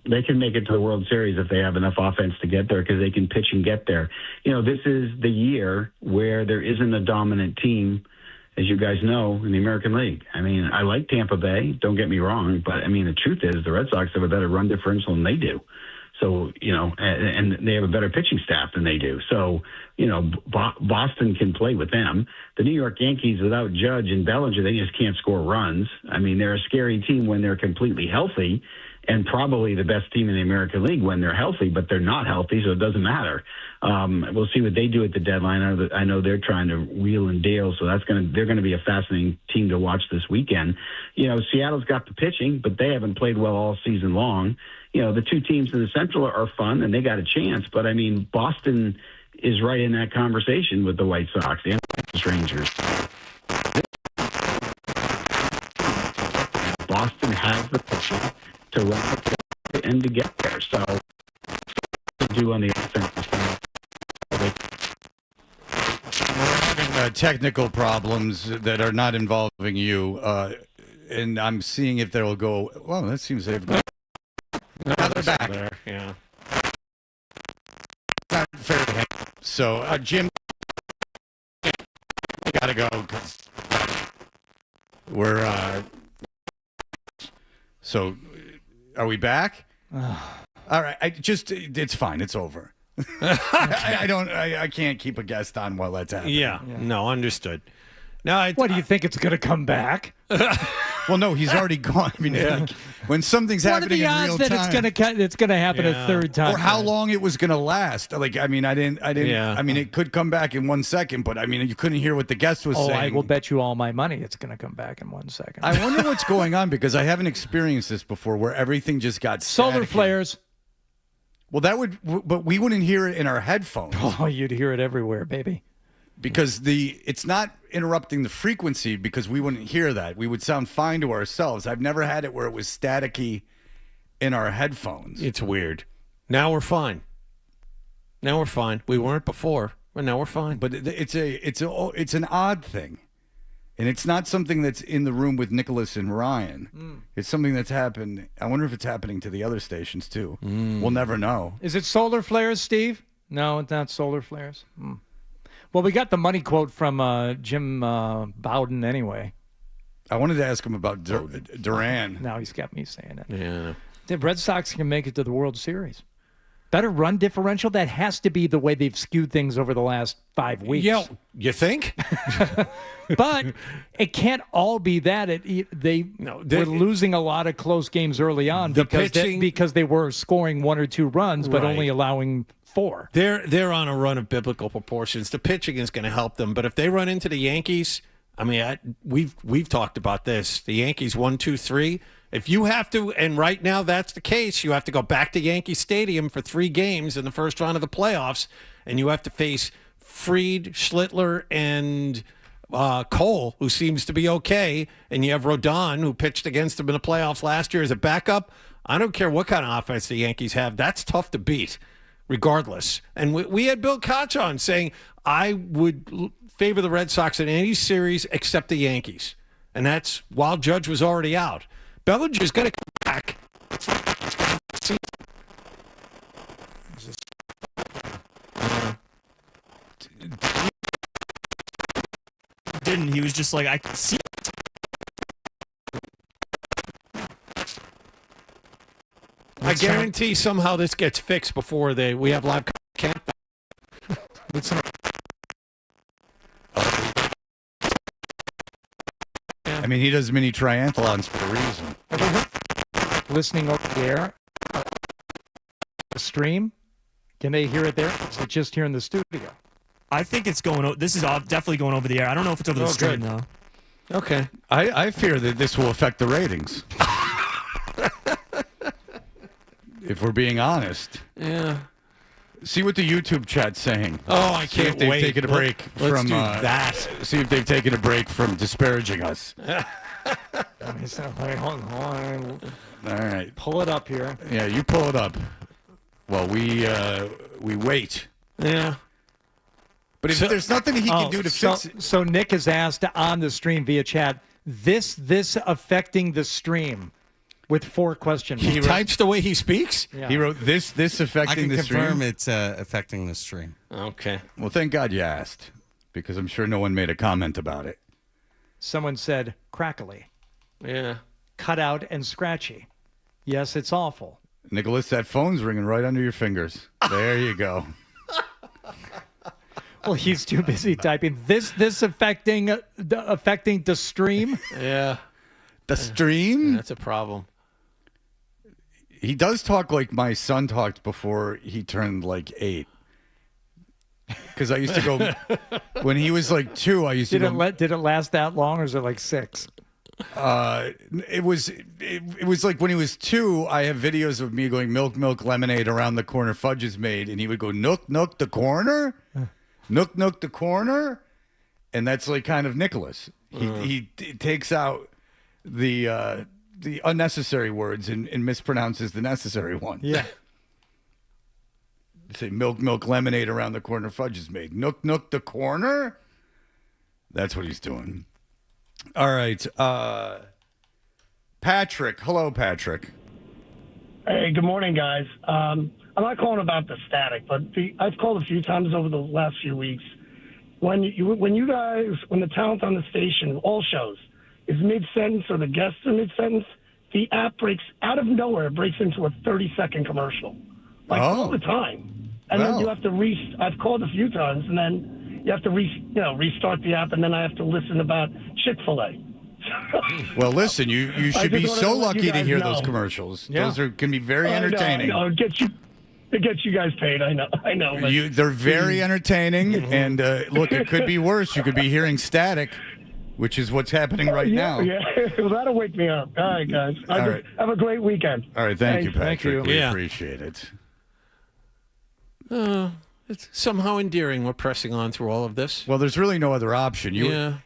They can make it to the World Series if they have enough offense to get there, because they can pitch and get there. This is the year where there isn't a dominant team, as you guys know, in the American League. I like Tampa Bay, don't get me wrong, but the truth is the Red Sox have a better run differential than they do. So, and they have a better pitching staff than they do. So, Boston can play with them. The New York Yankees, without Judge and Bellinger, they just can't score runs. They're a scary team when they're completely healthy, and probably the best team in the American League when they're healthy, but they're not healthy, so it doesn't matter. We'll see what they do at the deadline. I know they're trying to wheel and deal, so they're going to be a fascinating team to watch this weekend. Seattle's got the pitching, but they haven't played well all season long. The two teams in the Central are fun, and they got a chance. But, I mean, Boston is right in that conversation with the White Sox and the Rangers. Boston has the pitching to run the and to get there. So, to do on the offensive side. We're having technical problems that are not involving you, and I'm seeing if they'll go. Well, that seems they've got. Now they're back. There, yeah. Not fair to him. So, Jim, I gotta go because we're. So, are we back? All right. It's fine. It's over. I can't keep a guest on while that's happening. Yeah. No, understood. No, What do you think? It's going to come back? Well, no, he's already gone. I mean, like, when something's happening in real time, what are the odds that it's going to happen a third time? or how long it was going to last? Like, I mean, I didn't. Yeah. I mean, it could come back in 1 second, but I mean, you couldn't hear what the guest was saying. I will bet you all my money it's going to come back in 1 second. I wonder what's going on because I haven't experienced this before, where everything just got solar staticky. flares. Well, but we wouldn't hear it in our headphones. Oh, you'd hear it everywhere, baby. Because it's not interrupting the frequency because we wouldn't hear that. We would sound fine to ourselves. I've never had it where it was staticky in our headphones. It's weird. Now we're fine. We weren't before, but now we're fine. But it's an odd thing. And it's not something that's in the room with Nicholas and Ryan. It's something that's happened. I wonder if it's happening to the other stations too. We'll never know. Is it solar flares, Steve? No, it's not solar flares. Well, we got the money quote from Jim Bowden anyway. I wanted to ask him about Duran. Now he's got me saying it. Yeah. The Red Sox can make it to the World Series. Better run differential? That has to be the way they've skewed things over the last 5 weeks. Yeah, you think? But it can't all be that. They were losing a lot of close games early on because they were scoring 1 or 2 runs, but only allowing 4. They're on a run of biblical proportions. The pitching is going to help them, but if they run into the Yankees, I mean, we've talked about this. The Yankees 1, 2, 3. If you have to, and right now that's the case, you have to go back to Yankee Stadium for 3 games in the first round of the playoffs, and you have to face Fried, Schlittler, and Cole, who seems to be okay, and you have Rodon, who pitched against them in the playoffs last year as a backup. I don't care what kind of offense the Yankees have. That's tough to beat, regardless. And we had Bill Koch on saying, I would favor the Red Sox in any series except the Yankees. And that's while Judge was already out. Bellinger's going to come back. Didn't he was just like I could see. I guarantee somehow this gets fixed before we have live camp. I mean, he does mini triathlons for a reason. Listening over the air, the stream, can they hear it there? Is it just here in the studio? I think it's going. This is definitely going over the air. I don't know if it's over the stream though. Okay. I fear that this will affect the ratings. If we're being honest. Yeah. See what the YouTube chat's saying. Oh, I can't see if wait. They've taken a break Let's from do that. See if they've taken a break from disparaging us. All right. Pull it up here. Yeah, you pull it up. Well, we wait. Yeah. But if there's nothing he can do to fix it. So Nick has asked on the stream via chat, this affecting the stream with 4 question marks. He types the way he speaks? Yeah. He wrote this affecting the stream. I can confirm it's affecting the stream. Okay. Well, thank God you asked, because I'm sure no one made a comment about it. Someone said crackly. Yeah. Cut out and scratchy. Yes, it's awful. Nicholas, that phone's ringing right under your fingers. There you go. Well, he's too busy typing. This affecting the stream. Yeah. The stream? That's a problem. He does talk like my son talked before he turned like 8. Because I used to go when he was like 2. I used to go. Did it last that long, or is it like 6? It was like when he was 2. I have videos of me going milk, milk, lemonade around the corner. Fudge is made, and he would go nook, nook the corner, nook, nook the corner, and that's like kind of Nicholas. He takes out the unnecessary words and mispronounces the necessary ones. Yeah. Say milk, milk, lemonade around the corner. Fudge is made. Nook, nook the corner. That's what he's doing. All right. Patrick. Hello, Patrick. Hey, good morning, guys. I'm not calling about the static, but I've called a few times over the last few weeks. When the talent on the station, all shows, is mid-sentence or the guests are mid-sentence, the app breaks out of nowhere. It breaks into a 30-second commercial, all the time. And then you have to I've called a few times, and then you have to restart the app, and then I have to listen about Chick-fil-A. Well, listen, you should be so lucky to hear those commercials. Yeah. Those can be very entertaining. I know. It gets you guys paid. I know. But They're very entertaining, and look, it could be worse. You could be hearing static, which is what's happening right now. Yeah, well, that'll wake me up. All right, guys. Have a great weekend. All right, thank you, Thanks. Patrick. Thank you. We Yeah. appreciate it. It's somehow endearing. We're pressing on through all of this. Well, there's really no other option.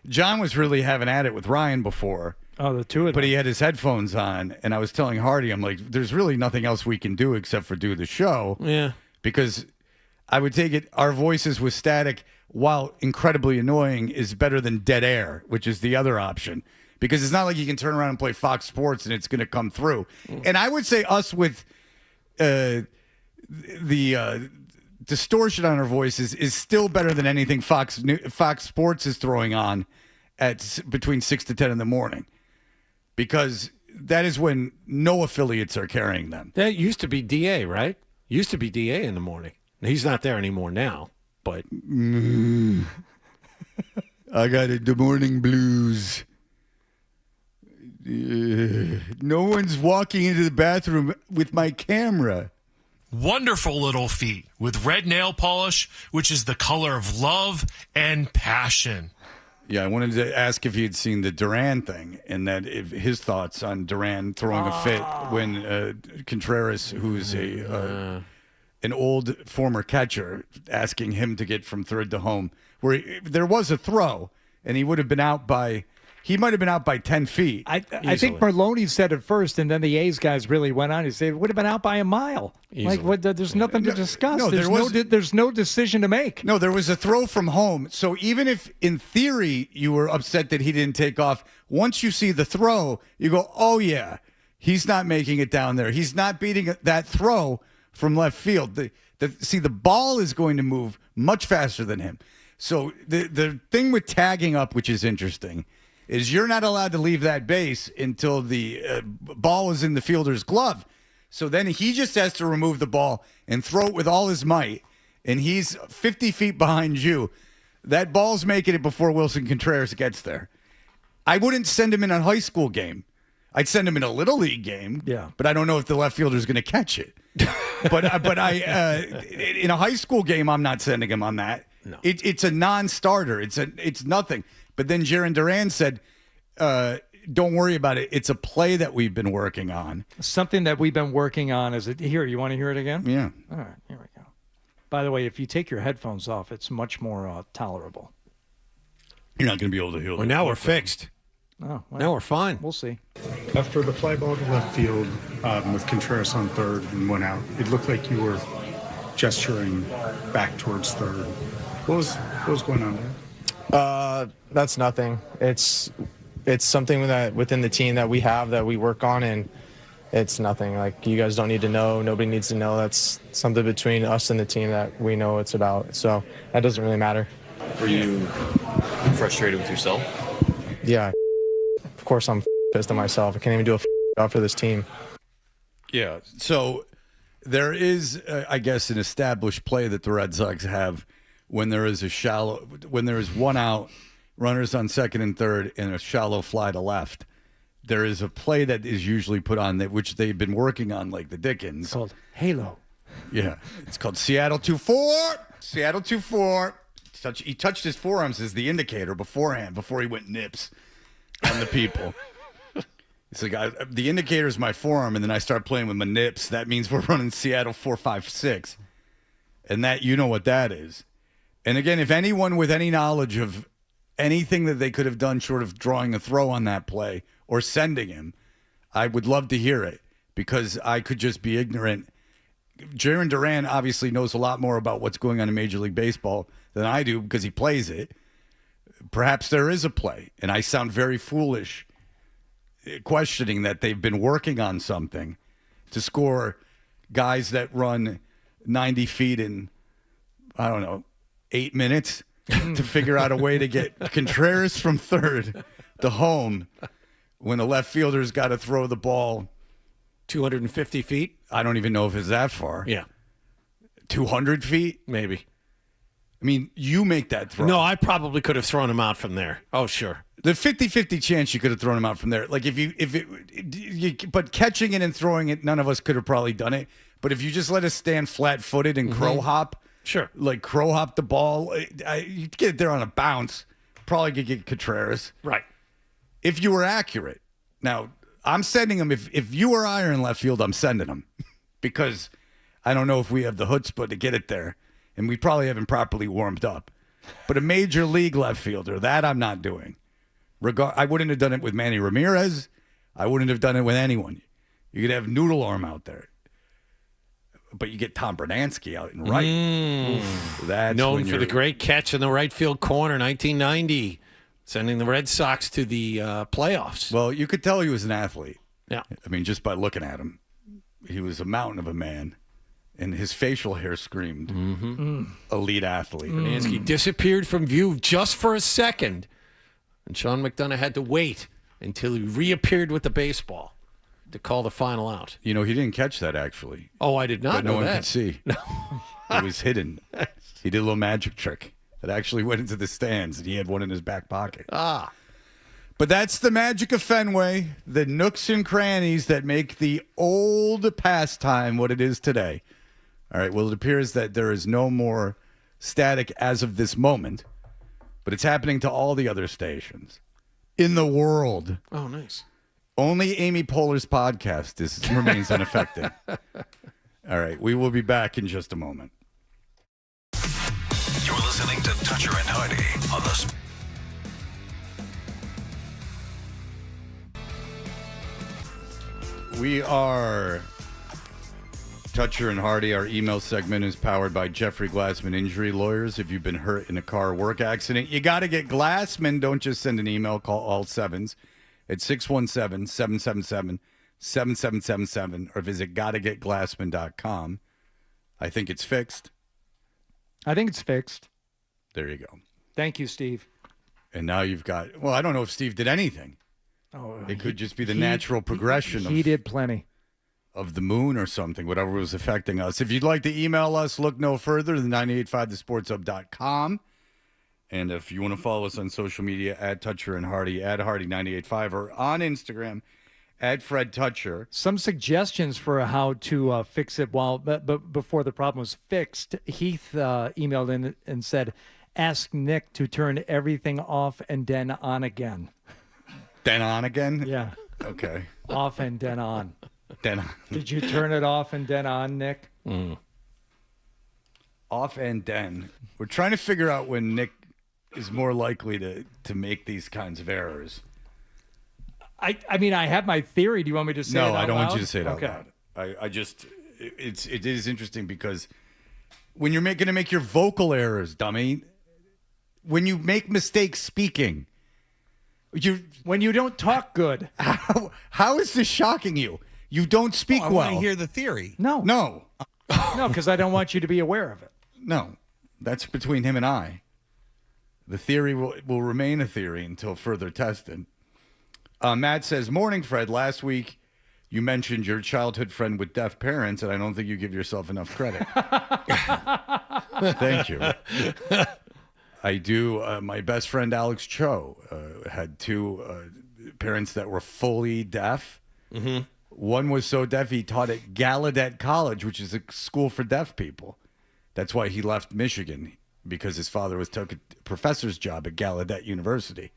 John was really having at it with Ryan before. Oh, the two of them. But he had his headphones on, and I was telling Hardy, I'm like, there's really nothing else we can do except for do the show. Yeah. Because I would take it, our voices with static, while incredibly annoying, is better than dead air, which is the other option. Because it's not like you can turn around and play Fox Sports and it's going to come through. And I would say us with the distortion on our voices is still better than anything Fox Sports is throwing on at between 6 to 10 in the morning, because that is when no affiliates are carrying them. That used to be DA, right? Used to be DA in the morning. He's not there anymore now, but I got the morning blues. No one's walking into the bathroom with my camera. Wonderful little feet with red nail polish, which is the color of love and passion. Yeah, I wanted to ask if he had seen the Duran thing, and that if his thoughts on Duran throwing a fit when Contreras, who's an old former catcher, asking him to get from third to home, where there was a throw, and he would have been out by. He might have been out by 10 feet. I think Merlone said it first, and then the A's guys really went on. He said it would have been out by a mile. Easily. Like, there's nothing to discuss. No, there's no decision to make. No, there was a throw from home. So even if, in theory, you were upset that he didn't take off, once you see the throw, you go, oh, yeah, he's not making it down there. He's not beating that throw from left field. The ball is going to move much faster than him. So the thing with tagging up, which is interesting, is you're not allowed to leave that base until the ball is in the fielder's glove. So then he just has to remove the ball and throw it with all his might, and he's 50 feet behind you. That ball's making it before Wilson Contreras gets there. I wouldn't send him in a high school game. I'd send him in a little league game. Yeah. But I don't know if the left fielder's going to catch it. but in a high school game, I'm not sending him on that. No. It's a non-starter. It's nothing. But then Jaron Duran said, don't worry about it. It's a play that we've been working on. Something that we've been working on is here. You want to hear it again? Yeah. All right. Here we go. By the way, if you take your headphones off, it's much more tolerable. You're not going to be able to hear. Well, now we're fixed. Oh, well, now we're fine. We'll see. After the fly ball to left field with Contreras on third and went out, it looked like you were gesturing back towards third. What was going on there? That's nothing. It's something that within the team that we have that we work on, and it's nothing. Like, you guys don't need to know. Nobody needs to know. That's something between us and the team that we know it's about. So that doesn't really matter. Were you frustrated with yourself? Yeah. Of course I'm pissed at myself. I can't even do a job for this team. Yeah. So there is, I guess, an established play that the Red Sox have when there is one out, runners on second and third, and a shallow fly to left. there is a play that is usually put on that, which they've been working on like the Dickens. It's called Halo. Yeah, it's called Seattle 2-4. Seattle 2-4. He touched his forearms as the indicator beforehand, before he went nips on the people. It's like, the indicator is my forearm, and then I start playing with my nips. That means we're running Seattle 4-5-6. And that, you know what that is. And again, if anyone with any knowledge of anything that they could have done short of drawing a throw on that play or sending him, I would love to hear it, because I could just be ignorant. Jaron Duran obviously knows a lot more about what's going on in Major League Baseball than I do, because he plays it. Perhaps there is a play, and I sound very foolish questioning that they've been working on something to score guys that run 90 feet in, I don't know, 8 minutes to figure out a way to get Contreras from third to home when a left fielder's got to throw the ball 250 feet. I don't even know if it's that far. Yeah. 200 feet? Maybe. I mean, you make that throw. No, I probably could have thrown him out from there. Oh, sure. The 50-50 chance you could have thrown him out from there. Like but catching it and throwing it, none of us could have probably done it. But if you just let us stand flat-footed and crow hop, sure, like crow hop the ball, you get it there on a bounce, probably could get Contreras. Right. If you were accurate. Now, I'm sending him. If you or I are in left field, I'm sending him, because I don't know if we have the chutzpah to get it there, and we probably haven't properly warmed up. But a major league left fielder, that I'm not doing. I wouldn't have done it with Manny Ramirez. I wouldn't have done it with anyone. You could have Noodle Arm out there, but you get Tom Bernansky out in right. That's known for the great catch in the right field corner, 1990, sending the Red Sox to the playoffs. Well, you could tell he was an athlete. Yeah. I mean, just by looking at him, he was a mountain of a man, and his facial hair screamed elite athlete. Bernansky disappeared from view just for a second, and Sean McDonough had to wait until he reappeared with the baseball to call the final out. You know, he didn't catch that, actually. Oh, I did not but know no one that. could see. It was hidden. He did a little magic trick that actually went into the stands, and he had one in his back pocket. Ah. But that's the magic of Fenway, the nooks and crannies that make the old pastime what it is today. All right, well, it appears that there is no more static as of this moment, but it's happening to all the other stations in the world. Oh, nice. Only Amy Poehler's podcast remains unaffected. All right, we will be back in just a moment. You're listening to Toucher and Hardy on the... We are Toucher and Hardy. Our email segment is powered by Jeffrey Glassman Injury Lawyers. If you've been hurt in a car or work accident, you got to get Glassman. Don't just send an email. Call all sevens at 617-777-7777 or visit gottagetglassman.com. I think it's fixed. I think it's fixed. There you go. Thank you, Steve. And now you've got, well, I don't know if Steve did anything. Oh, it could just be the natural progression. He did plenty. Of the moon or something, whatever was affecting us. If you'd like to email us, look no further than 985thesportshub.com. And if you want to follow us on social media, at Toucher and Hardy, at Hardy985, or on Instagram, at Fred Toucher. Some suggestions for how to fix it but before the problem was fixed. Heath emailed in and said, ask Nick to turn everything off and then on again. Then on again? Yeah. Okay. Off and then on. Then on. Did you turn it off and then on, Nick? Off and then. We're trying to figure out when Nick is more likely to make these kinds of errors. I mean, I have my theory. Do you want me to say it out loud? No, I don't want you to say it out Okay. loud. It is interesting because when you're going to make your vocal errors, dummy, when you make mistakes speaking, when you don't talk good. How is this shocking you? You don't speak I well. want to hear the theory. No. No, because I don't want you to be aware of it. No, that's between him and I. The theory will remain a theory until further tested. Matt says, morning, Fred. Last week, you mentioned your childhood friend with deaf parents, and I don't think you give yourself enough credit. Thank you. I do. My best friend, Alex Cho, had two parents that were fully deaf. Mm-hmm. One was so deaf he taught at Gallaudet College, which is a school for deaf people. That's why he left Michigan, because his father took a professor's job at Gallaudet University.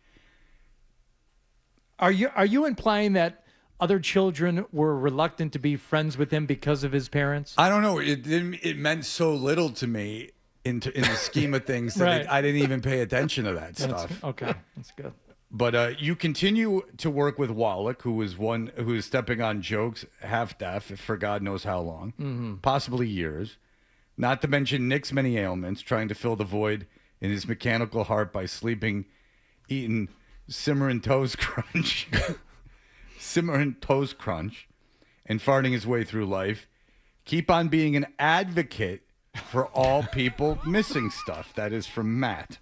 Are you implying that other children were reluctant to be friends with him because of his parents? I don't know. It meant so little to me in the scheme of things that Right. I didn't even pay attention to that stuff. Okay, that's good. But you continue to work with Wallach, who is stepping on jokes, half deaf, for God knows how long, possibly years. Not to mention Nick's many ailments, trying to fill the void in his mechanical heart by sleeping, eating Cimarron Toast Crunch, and farting his way through life. Keep on being an advocate for all people missing stuff. That is from Matt.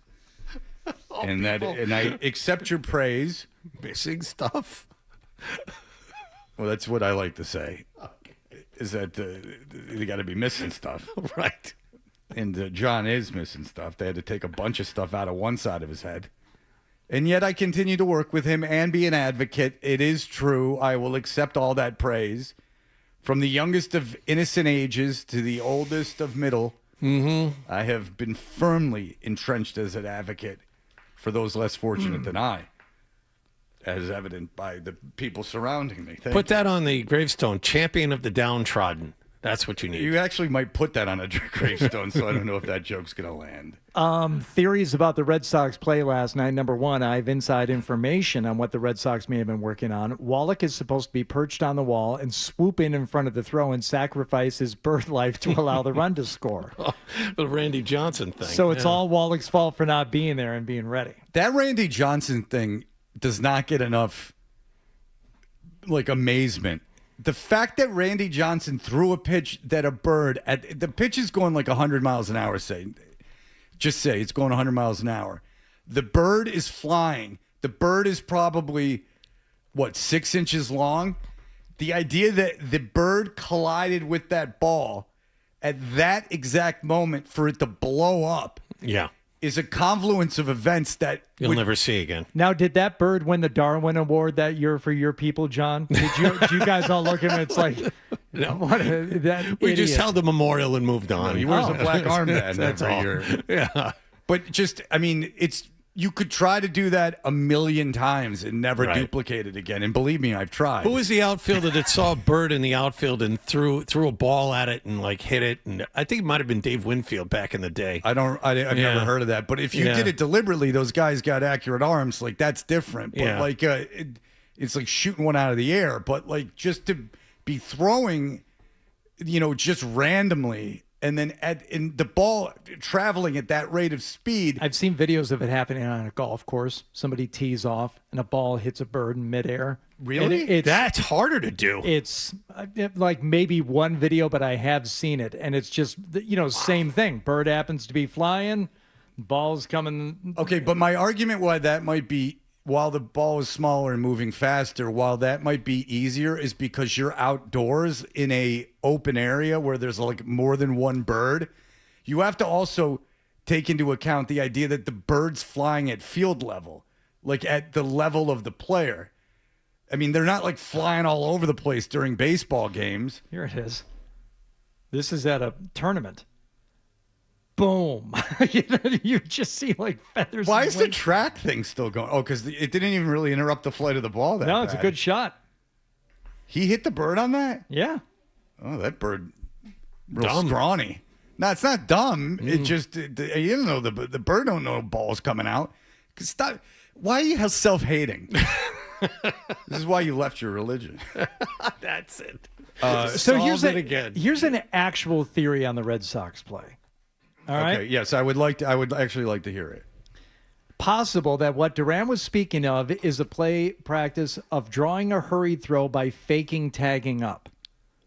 And I accept your praise. Missing stuff? Well, that's what I like to say. Okay. Is that they got to be missing stuff. Right. And John is missing stuff. They had to take a bunch of stuff out of one side of his head. And yet I continue to work with him and be an advocate. It is true. I will accept all that praise. From the youngest of innocent ages to the oldest of middle, I have been firmly entrenched as an advocate for those less fortunate than I, as evident by the people surrounding me. Put that on the gravestone, champion of the downtrodden. That's what you need. You actually might put that on a gravestone, so I don't know if that joke's going to land. Theories about the Red Sox play last night. Number one, I have inside information on what the Red Sox may have been working on. Wallach is supposed to be perched on the wall and swoop in front of the throw and sacrifice his bird life to allow the run to score. The Randy Johnson thing. So it's all Wallach's fault for not being there and being ready. That Randy Johnson thing does not get enough, amazement. The fact that Randy Johnson threw a pitch that a bird the pitch is going like 100 miles an hour, just say it's going 100 miles an hour. The bird is flying. The bird is probably 6 inches long. The idea that the bird collided with that ball at that exact moment for it to blow up. Yeah. Is a confluence of events that you'll never see again. Now, did that bird win the Darwin Award that year for your people, John? Did you guys all look at him? It's like, no. We just held the memorial and moved on. No, he wears a black armband every year. Yeah. But you could try to do that a million times and never duplicate it again. And believe me, I've tried. Who was the outfielder that saw a bird in the outfield and threw a ball at it and hit it? And I think it might have been Dave Winfield back in the day. I've never heard of that. But if you did it deliberately, those guys got accurate arms. That's different. But it's like shooting one out of the air. But just to be throwing, just randomly. And then in the ball traveling at that rate of speed. I've seen videos of it happening on a golf course. Somebody tees off and a ball hits a bird in midair. Really? That's harder to do. It's maybe one video, but I have seen it. And it's just, same thing. Bird happens to be flying, ball's coming. Okay, but my argument why that might be, while the ball is smaller and moving faster, while that might be easier, is because you're outdoors in a open area where there's more than one bird. You have to also take into account the idea that the bird's flying at field level, at the level of the player. I mean, they're not flying all over the place during baseball games. Here it is. This is at a tournament. Boom. You just see feathers. Why is the track thing still going? Oh, because it didn't even really interrupt the flight of the ball. No, it's a good shot. He hit the bird on that? Yeah. Oh, that bird, real scrawny. No, it's not dumb. It just, you don't know, the bird don't know ball's coming out. Stop. Why are you self-hating? This is why you left your religion. That's it. So here's an actual theory on the Red Sox play. All right. Okay. Yes, I would actually like to hear it. Possible that what Duran was speaking of is a play practice of drawing a hurried throw by faking tagging up.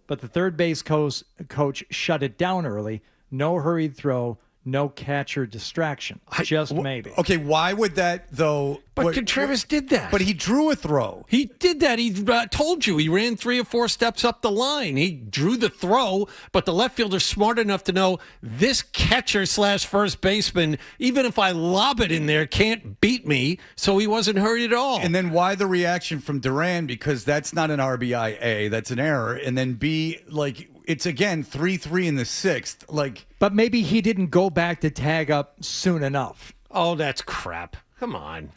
But the third base coach shut it down early. No hurried throw, no catcher distraction. Just maybe. Okay, why would that though? But Contreras did that. But he drew a throw. He did that. He told you. He ran 3 or 4 steps up the line. He drew the throw, but the left fielder's smart enough to know this catcher / first baseman, even if I lob it in there, can't beat me, so he wasn't hurried at all. And then why the reaction from Duran? Because that's not an RBI, A, that's an error. And then B, like, it's again 3-3 in the 6th. Like, but maybe he didn't go back to tag up soon enough. Oh, that's crap. Come on.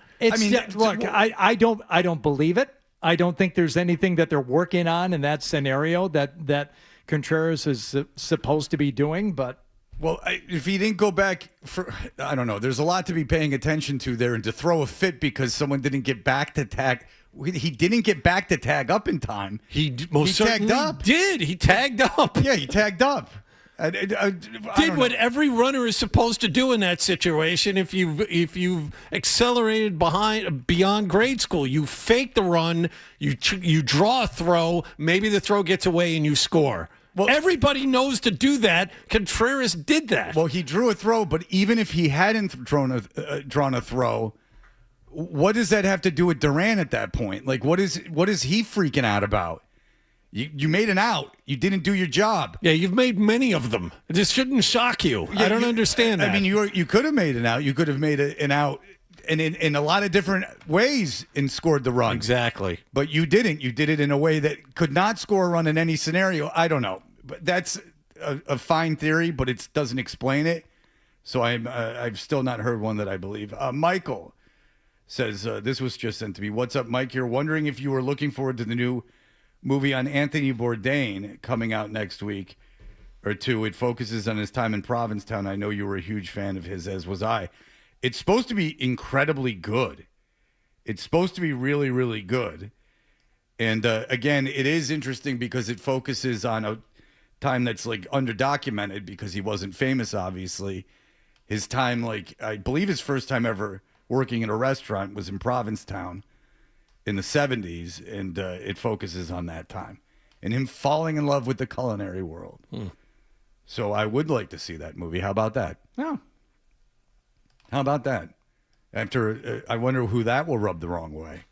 Look, I don't believe it. I don't think there's anything that they're working on in that scenario that Contreras is supposed to be doing. But if he didn't go back for, I don't know. There's a lot to be paying attention to there, and to throw a fit because someone didn't get back to tag. He didn't get back to tag up in time. He most certainly tagged up. Did. He tagged up. Yeah, he tagged up. Did what every runner is supposed to do in that situation. If you've accelerated beyond grade school, you fake the run, you draw a throw, maybe the throw gets away and you score. Well, everybody knows to do that. Contreras did that. Well, he drew a throw, but even if he hadn't drawn a throw, what does that have to do with Duran at that point? Like, what is he freaking out about? You made an out. You didn't do your job. Yeah, you've made many of them. This shouldn't shock you. Yeah, I don't understand that. I mean, you could have made an out. You could have made an out and in a lot of different ways and scored the run. Exactly. But you didn't. You did it in a way that could not score a run in any scenario. I don't know. But that's a fine theory, but it doesn't explain it. So I've still not heard one that I believe. Michael says, this was just sent to me. What's up, Mike? You're wondering if you were looking forward to the new movie on Anthony Bourdain coming out next week or two. It focuses on his time in Provincetown. I know you were a huge fan of his, as was I. It's supposed to be incredibly good. It's supposed to be really, really good. And again, it is interesting because it focuses on a time that's like underdocumented because he wasn't famous, obviously. His time, like, I believe his first time ever working in a restaurant was in Provincetown in the 70s, and it focuses on that time and him falling in love with the culinary world. So I would like to see that movie. How about that? Yeah. How about that? After, I wonder who that will rub the wrong way.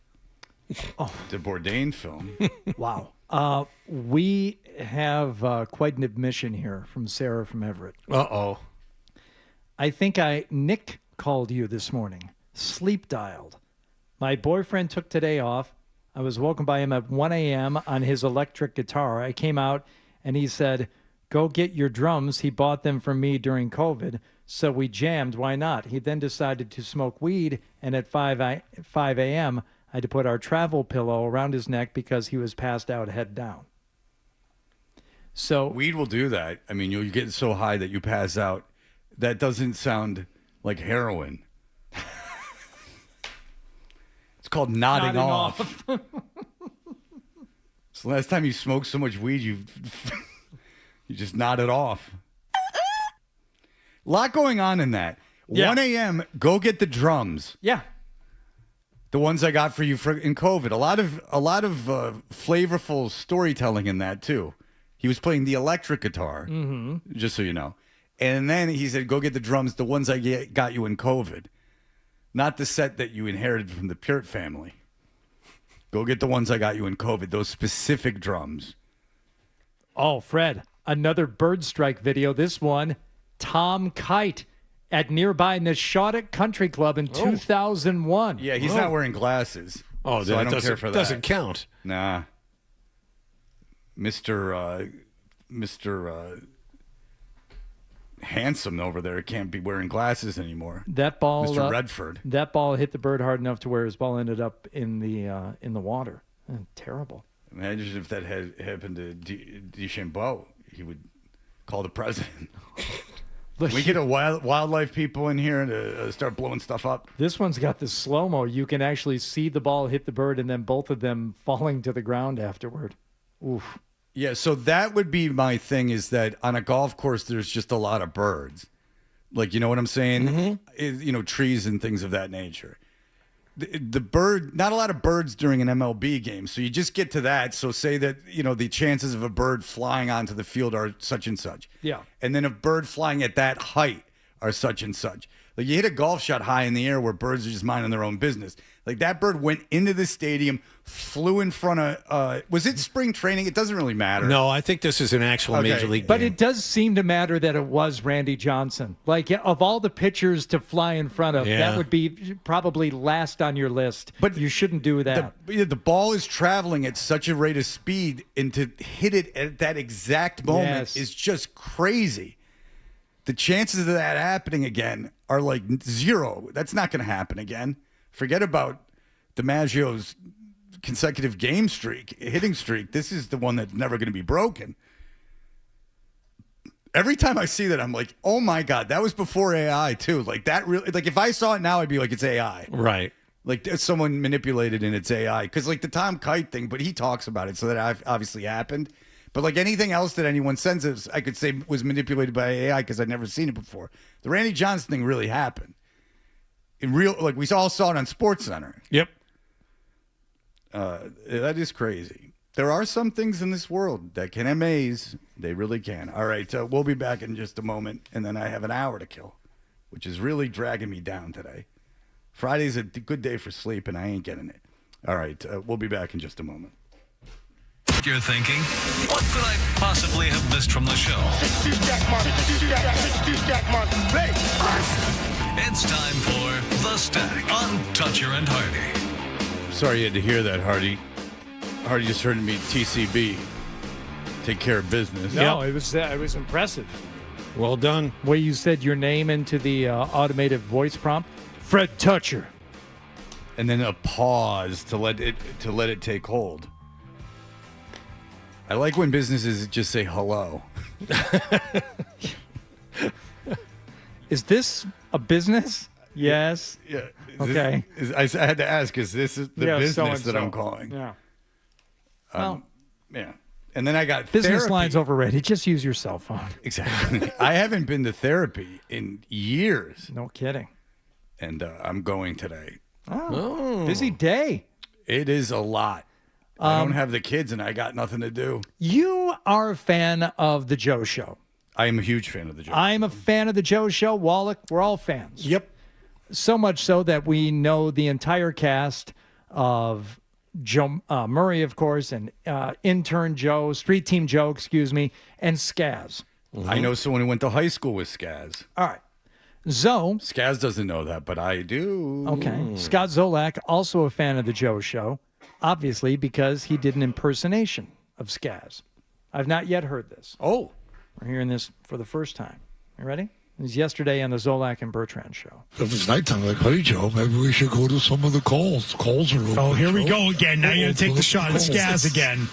The Bourdain film. Wow. We have quite an admission here from Sarah from Everett. Uh-oh. I think Nick called you this morning. Sleep dialed. My boyfriend took today off. I was woken by him at 1 a.m. on his electric guitar. I came out and he said, go get your drums. He bought them from me during COVID. So we jammed. Why not? He then decided to smoke weed. And at 5 a.m., I had to put our travel pillow around his neck because he was passed out head down. So weed will do that. I mean, you get so high that you pass out. That doesn't sound like heroin. It's called nodding off. It's the last time you smoked so much weed, you just nodded off. A lot going on in that. Yeah. 1 a.m., go get the drums. Yeah. The ones I got for you in COVID. A lot of flavorful storytelling in that, too. He was playing the electric guitar, just so you know. And then he said, go get the drums, the ones I got you in COVID. Not the set that you inherited from the Peart family. Go get the ones I got you in COVID, those specific drums. Oh, Fred, another bird strike video. This one, Tom Kite at nearby Nishotic Country Club in 2001. Yeah, he's not wearing glasses. Oh, so I don't care for that. Doesn't count. Nah. Mr. Handsome over there can't be wearing glasses anymore. That ball, Mr. Redford. That ball hit the bird hard enough to where his ball ended up in the water. Terrible. Imagine if that had happened to DeChambeau. He would call the president. Can we get a wildlife people in here to start blowing stuff up? This one's got the slow-mo. You can actually see the ball hit the bird and then both of them falling to the ground afterward. Oof. Yeah, so that would be my thing, is that on a golf course, there's just a lot of birds. Like, you know what I'm saying? Trees and things of that nature. The bird, not a lot of birds during an MLB game. So you just get to that. So say that, the chances of a bird flying onto the field are such and such. Yeah. And then a bird flying at that height are such and such. Like you hit a golf shot high in the air where birds are just minding their own business. Like that bird went into the stadium, flew in front of. Was it spring training? It doesn't really matter. No, I think this is an actual major league. But game. it does seem to matter that it was Randy Johnson. Like of all the pitchers to fly in front of, Yeah. that would be probably last on your list. But you shouldn't do that. The ball is traveling at such a rate of speed, and to hit it at that exact moment Yes. is just crazy. The chances of that happening again are like zero. That's not going to happen again. Forget about DiMaggio's consecutive hitting streak. This is the one that's never going to be broken. Every time I see that, I'm like, oh my God, that was before AI too. Like that really, like if I saw it now, I'd be like, it's AI. Right. Like there's someone manipulated and it's AI. Because like the Tom Kite thing, but he talks about it, so that obviously happened. But like anything else that anyone sends, I could say was manipulated by AI because I'd never seen it before. The Randy Johnson thing really happened. In real, like we all saw it on SportsCenter. Yep. That is crazy. There are some things in this world that can amaze. They really can. All right, we'll be back in just a moment, and then I have an hour to kill, which is really dragging me down today. Friday's a good day for sleep, and I ain't getting it. All right, we'll be back in just a moment. You're thinking, what could I possibly have missed from the show? It's time for The Stack on Toucher and Hardy. Sorry you had to hear that, Hardy. Hardy just heard me TCB. Take care of business. No, it was impressive. Well done. Way you said your name into the automated voice prompt, Fred Toucher. And then a pause to let it take hold. I like when businesses just say hello. Is this a business? Yes. Yeah. Okay. I had to ask, is this the business so-and-so. that I'm calling? Yeah. Yeah. And then I got Business therapy. line's overrated. Just use your cell phone. Exactly. I haven't been to therapy in years. No kidding. And I'm going today. Oh, busy day. It is a lot. I don't have the kids and I got nothing to do. You are a fan of The Joe Show. I am a huge fan of The Joe Show. I'm a fan of The Joe Show. Wallach, we're all fans. Yep. So much so that we know the entire cast of Joe Murray, of course, and intern Joe, street team Joe, and Skaz. I know someone who went to high school with Skaz. All right. Zoe. Skaz doesn't know that, but I do. Okay. Scott Zolak, also a fan of The Joe Show, obviously because he did an impersonation of Skaz. I've not yet heard this. Oh. We're hearing this for the first time. You ready? It was yesterday on the Zolak and Bertrand show. If it's nighttime, like, hey, Joe, maybe we should go to some of the calls. Calls are open. Oh, here we Joe. go again. Now you're going to take the shot at Skaz again.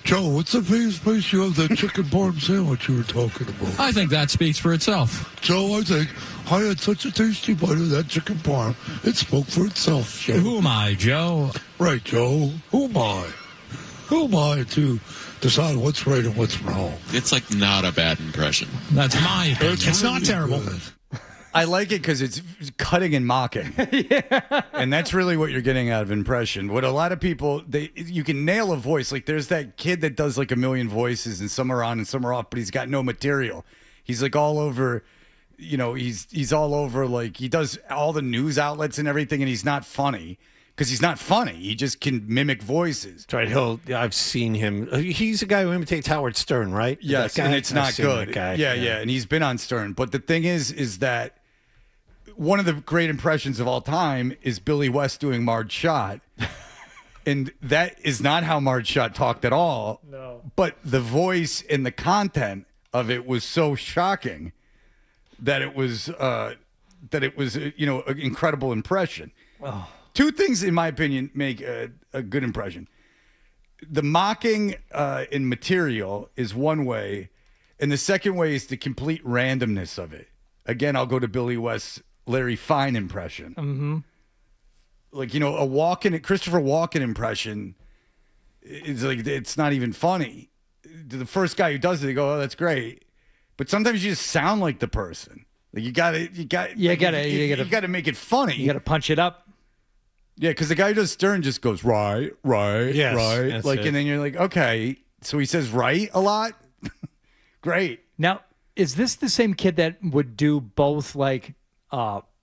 Joe, what's the famous place you have that chicken parm sandwich you were talking about? I think that speaks for itself. Joe, I think I had such a tasty bite of that chicken parm. It spoke for itself, Joe. Who am I, Joe? Right, Joe. Who am I? Who am I to decide what's right and what's wrong? It's like not a bad impression. That's my opinion. It's not terrible. Good. I like it because it's cutting and mocking. And that's really what you're getting out of impression. What a lot of people, you can nail a voice. Like there's that kid that does like a million voices and some are on and some are off, but he's got no material. He's like all over, he's all over, like he does all the news outlets and everything, and he's not funny. Because he's not funny. He just can mimic voices. That's right. I've seen him. He's the guy who imitates Howard Stern, right? Yes, That guy? and it's I've not seen good. that guy. Yeah, and he's been on Stern. But the thing is that one of the great impressions of all time is Billy West doing Marge Schott. And that is not how Marge Schott talked at all. No. But the voice and the content of it was so shocking that it was an incredible impression. Oh. Two things, in my opinion, make a good impression. The mocking in material is one way, and the second way is the complete randomness of it. Again, I'll go to Billy West's Larry Fine impression. Mm-hmm. Like, a Christopher Walken impression is like, it's not even funny. The first guy who does it, they go, oh, that's great. But sometimes you just sound like the person. Like you gotta make it funny. You gotta punch it up. Yeah, because the guy who does Stern just goes, right, Yes, right. that's Like, it. and then you're like, okay. So he says right a lot? Great. Now, Is this the same kid that would do both like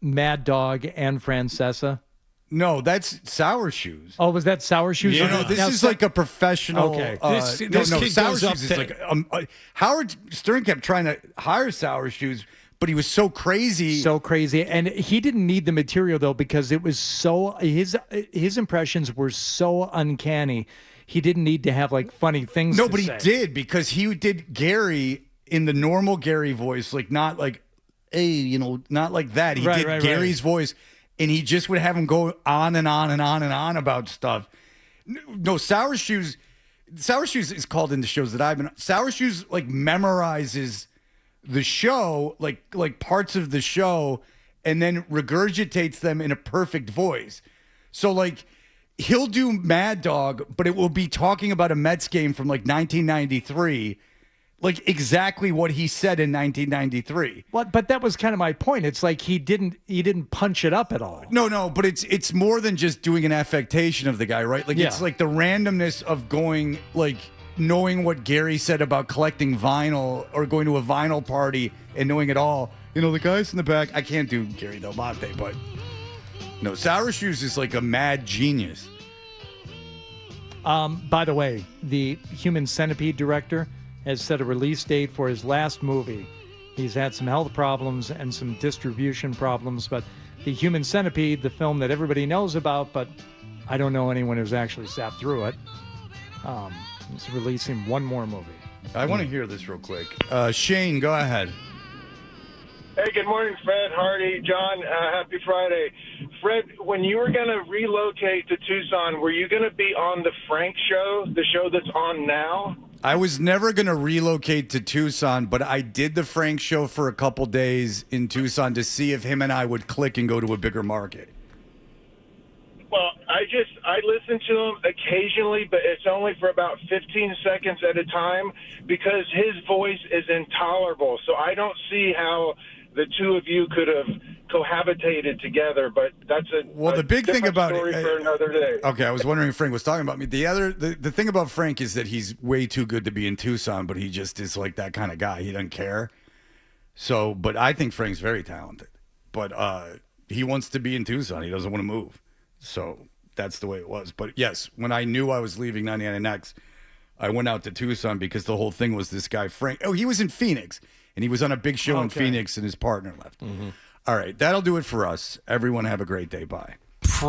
Mad Dog and Francesa? No, that's Sour Shoes. Oh, was that Sour Shoes? No, this is like a professional. Okay. This no, kid Sour goes up Shoes to- is like Howard Stern kept trying to hire Sour Shoes, but he was so crazy. So crazy, and he didn't need the material though because it was so his impressions were so uncanny. He didn't need to have like funny things. No, to but he say. did because he did Gary in the normal Gary voice, like not like, hey, not like that. He did Gary's voice. And he just would have him go on and on and on and on about stuff. No, Sour Shoes is called into shows that I've been on. Sour Shoes like memorizes the show, like parts of the show, and then regurgitates them in a perfect voice. So like he'll do Mad Dog, but it will be talking about a Mets game from like 1993. Like exactly what he said in 1993. Well, but that was kind of my point. It's like he didn't punch it up at all. No, but it's more than just doing an affectation of the guy, right? Like it's like the randomness of going, like knowing what Gary said about collecting vinyl or going to a vinyl party and knowing it all. The guys in the back. I can't do Gary Del Monte, but no, Sour Shoes is like a mad genius. By the way, the Human Centipede director has set a release date for his last movie. He's had some health problems and some distribution problems, but the Human Centipede, the film that everybody knows about, but I don't know anyone who's actually sat through it, is releasing one more movie. I want to hear this real quick. Shane, go ahead. Hey, good morning, Fred, Hardy, John. Happy Friday. Fred, when you were going to relocate to Tucson, were you going to be on the Frank show, the show that's on now? I was never going to relocate to Tucson, but I did the Frank show for a couple days in Tucson to see if him and I would click and go to a bigger market. Well, I listen to him occasionally, but it's only for about 15 seconds at a time because his voice is intolerable. So I don't see how the two of you could have cohabitated together, but that's the big thing about story for another day. Okay, I was wondering if Frank was talking about me. The thing about Frank is that he's way too good to be in Tucson, but he just is like that kind of guy. He doesn't care. So, but I think Frank's very talented. But he wants to be in Tucson. He doesn't want to move. So that's the way it was. But yes, when I knew I was leaving 99X, I went out to Tucson because the whole thing was this guy Frank. Oh, he was in Phoenix. And he was on a big show in Phoenix, and his partner left. All right, that'll do it for us. Everyone have a great day. Bye.